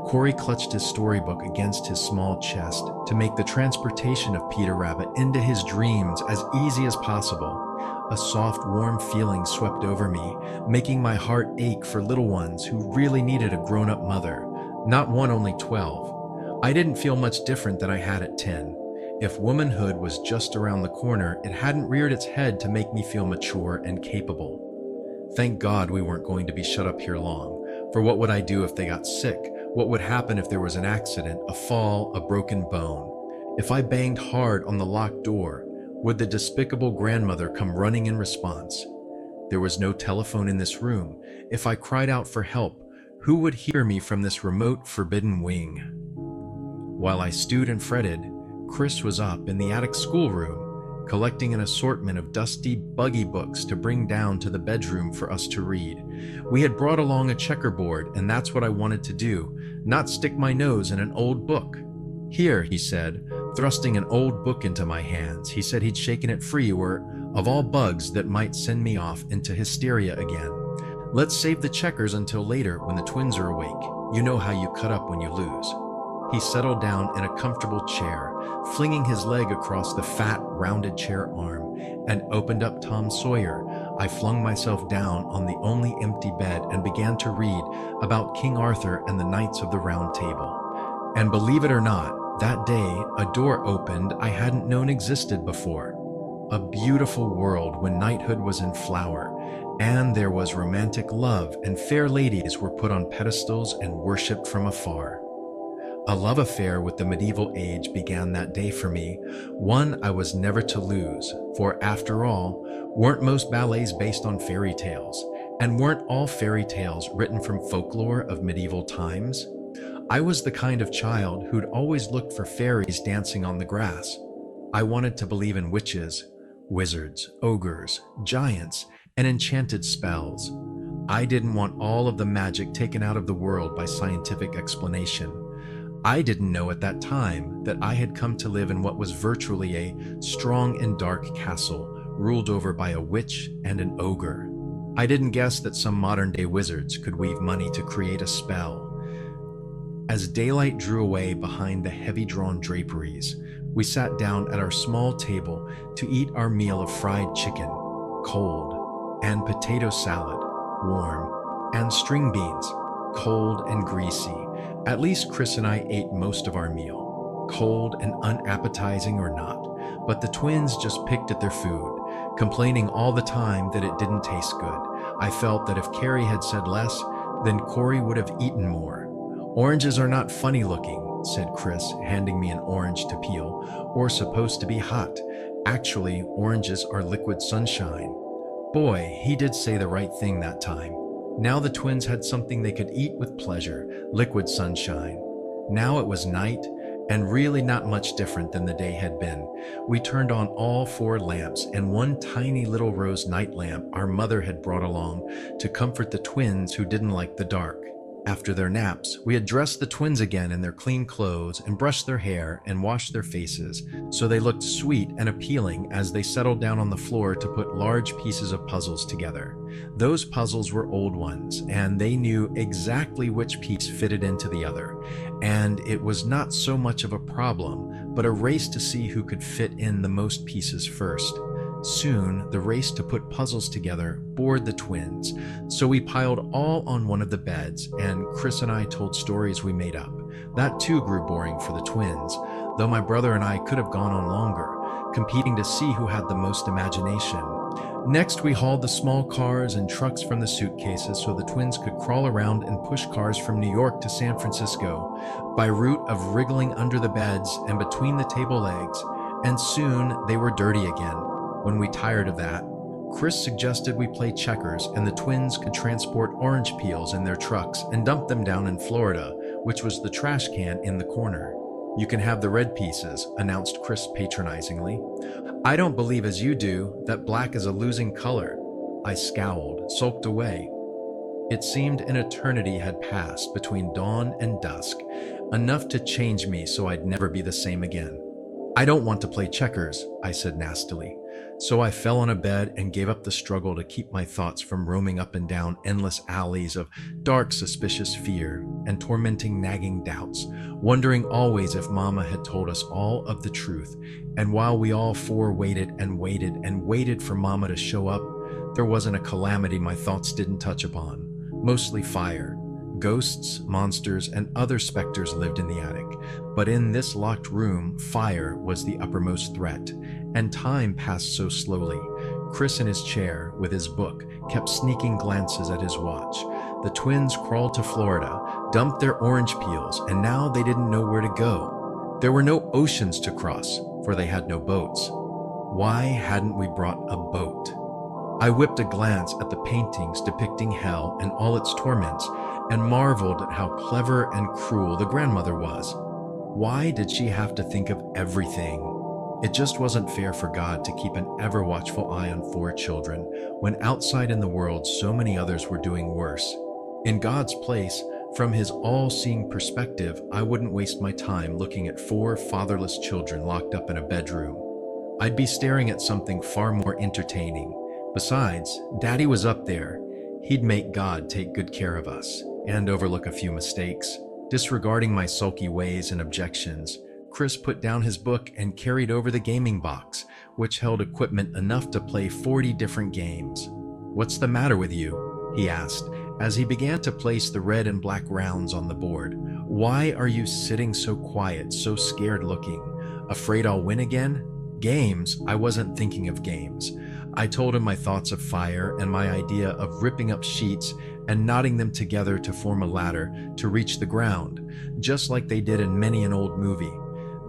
Corey clutched his storybook against his small chest to make the transportation of Peter Rabbit into his dreams as easy as possible. A soft, warm feeling swept over me, making my heart ache for little ones who really needed a grown-up mother, not one only 12. I didn't feel much different than I had at 10. If womanhood was just around the corner, it hadn't reared its head to make me feel mature and capable. Thank God we weren't going to be shut up here long, for what would I do if they got sick? What would happen if there was an accident, a fall, a broken bone? If I banged hard on the locked door, would the despicable grandmother come running in response? There was no telephone in this room. If I cried out for help, who would hear me from this remote, forbidden wing? While I stewed and fretted, Chris was up in the attic schoolroom, collecting an assortment of dusty, buggy books to bring down to the bedroom for us to read. We had brought along a checkerboard, and that's what I wanted to do, not stick my nose in an old book. Here, he said, thrusting an old book into my hands. He said he'd shaken it free, or of all bugs that might send me off into hysteria again. Let's save the checkers until later when the twins are awake. You know how you cut up when you lose. He settled down in a comfortable chair, flinging his leg across the fat, rounded chair arm, and opened up Tom Sawyer. I flung myself down on the only empty bed and began to read about King Arthur and the Knights of the Round Table. And believe it or not, that day a door opened I hadn't known existed before. A beautiful world when knighthood was in flower, and there was romantic love, and fair ladies were put on pedestals and worshipped from afar. A love affair with the medieval age began that day for me, one I was never to lose, for after all, weren't most ballets based on fairy tales? And weren't all fairy tales written from folklore of medieval times? I was the kind of child who'd always looked for fairies dancing on the grass. I wanted to believe in witches, wizards, ogres, giants, and enchanted spells. I didn't want all of the magic taken out of the world by scientific explanation. I didn't know at that time that I had come to live in what was virtually a strong and dark castle, ruled over by a witch and an ogre. I didn't guess that some modern-day wizards could weave money to create a spell. As daylight drew away behind the heavy-drawn draperies, we sat down at our small table to eat our meal of fried chicken, cold, and potato salad, warm, and string beans, cold and greasy. At least Chris and I ate most of our meal, cold and unappetizing or not, but the twins just picked at their food, complaining all the time that it didn't taste good. I felt that if Carrie had said less, then Corey would have eaten more. Oranges are not funny looking, said Chris, handing me an orange to peel, or supposed to be hot. Actually, oranges are liquid sunshine. Boy, he did say the right thing that time. Now the twins had something they could eat with pleasure, liquid sunshine. Now it was night, and really not much different than the day had been. We turned on all 4 lamps and one tiny little rose night lamp our mother had brought along to comfort the twins who didn't like the dark. After their naps, we had dressed the twins again in their clean clothes and brushed their hair and washed their faces, so they looked sweet and appealing as they settled down on the floor to put large pieces of puzzles together. Those puzzles were old ones, and they knew exactly which piece fitted into the other, and it was not so much of a problem, but a race to see who could fit in the most pieces first. Soon, the race to put puzzles together bored the twins, so we piled all on one of the beds, and Chris and I told stories we made up. That too grew boring for the twins, though my brother and I could have gone on longer, competing to see who had the most imagination. Next, we hauled the small cars and trucks from the suitcases so the twins could crawl around and push cars from New York to San Francisco by route of wriggling under the beds and between the table legs, and soon they were dirty again. When we tired of that, Chris suggested we play checkers and the twins could transport orange peels in their trucks and dump them down in Florida, which was the trash can in the corner. You can have the red pieces, announced Chris patronizingly. I don't believe as you do that black is a losing color. I scowled, sulked away. It seemed an eternity had passed between dawn and dusk, enough to change me so I'd never be the same again. I don't want to play checkers, I said nastily. So I fell on a bed and gave up the struggle to keep my thoughts from roaming up and down endless alleys of dark, suspicious fear and tormenting, nagging doubts, wondering always if Mama had told us all of the truth. And while we all 4 waited and waited and waited for Mama to show up, there wasn't a calamity my thoughts didn't touch upon. Mostly fire, Ghosts, monsters, and other specters lived in the attic, but in this locked room, fire was the uppermost threat, and time passed so slowly. Chris in his chair, with his book, kept sneaking glances at his watch. The twins crawled to Florida, dumped their orange peels, and now they didn't know where to go. There were no oceans to cross, for they had no boats. Why hadn't we brought a boat? I whipped a glance at the paintings depicting hell and all its torments, and marveled at how clever and cruel the grandmother was. Why did she have to think of everything? It just wasn't fair for God to keep an ever-watchful eye on 4 children, when outside in the world so many others were doing worse. In God's place, from his all-seeing perspective, I wouldn't waste my time looking at 4 fatherless children locked up in a bedroom. I'd be staring at something far more entertaining. Besides, Daddy was up there. He'd make God take good care of us and overlook a few mistakes. Disregarding my sulky ways and objections, Chris put down his book and carried over the gaming box, which held equipment enough to play 40 different games. "What's the matter with you?" he asked, as he began to place the red and black rounds on the board. "Why are you sitting so quiet, so scared looking? Afraid I'll win again?" Games? I wasn't thinking of games. I told him my thoughts of fire and my idea of ripping up sheets and knotting them together to form a ladder to reach the ground, just like they did in many an old movie.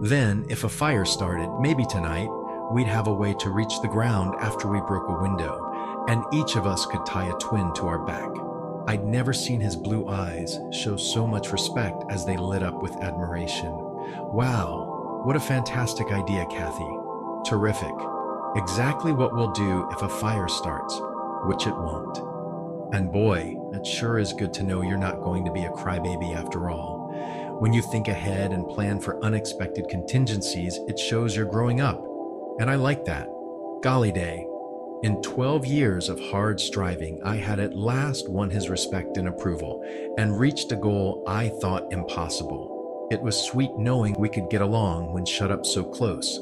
Then, if a fire started, maybe tonight, we'd have a way to reach the ground after we broke a window, and each of us could tie a twin to our back. I'd never seen his blue eyes show so much respect as they lit up with admiration. "Wow, what a fantastic idea, Kathy. Terrific. Exactly what we'll do if a fire starts, which it won't. And boy, it sure is good to know you're not going to be a crybaby after all. When you think ahead and plan for unexpected contingencies, it shows you're growing up. And I like that. Golly day. In 12 years of hard striving, I had at last won his respect and approval, and reached a goal I thought impossible. It was sweet knowing we could get along when shut up so close.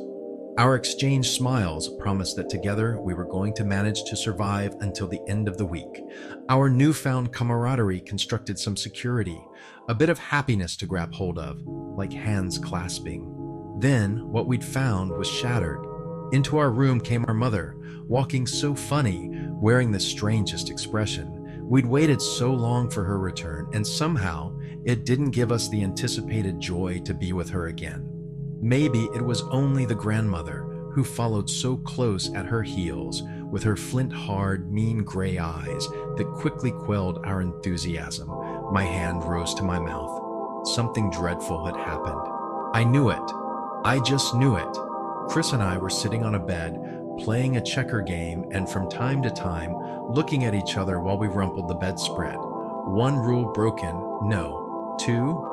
Our exchanged smiles promised that together we were going to manage to survive until the end of the week. Our newfound camaraderie constructed some security, a bit of happiness to grab hold of, like hands clasping. Then what we'd found was shattered. Into our room came our mother, walking so funny, wearing the strangest expression. We'd waited so long for her return, and somehow it didn't give us the anticipated joy to be with her again. Maybe it was only the grandmother who followed so close at her heels with her flint-hard, mean gray eyes that quickly quelled our enthusiasm. My hand rose to my mouth. Something dreadful had happened. I knew it. I just knew it. Chris and I were sitting on a bed, playing a checker game, and from time to time, looking at each other while we rumpled the bedspread. 1 rule broken, no. 2,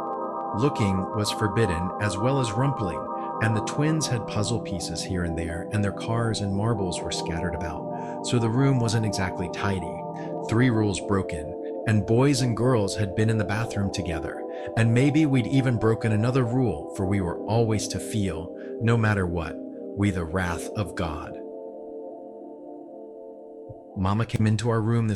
looking was forbidden, as well as rumpling, and the twins had puzzle pieces here and there, and their cars and marbles were scattered about, so the room wasn't exactly tidy. 3 rules broken, and boys and girls had been in the bathroom together, and maybe we'd even broken another rule, for we were always to feel, no matter what, the wrath of God. Mama came into our room this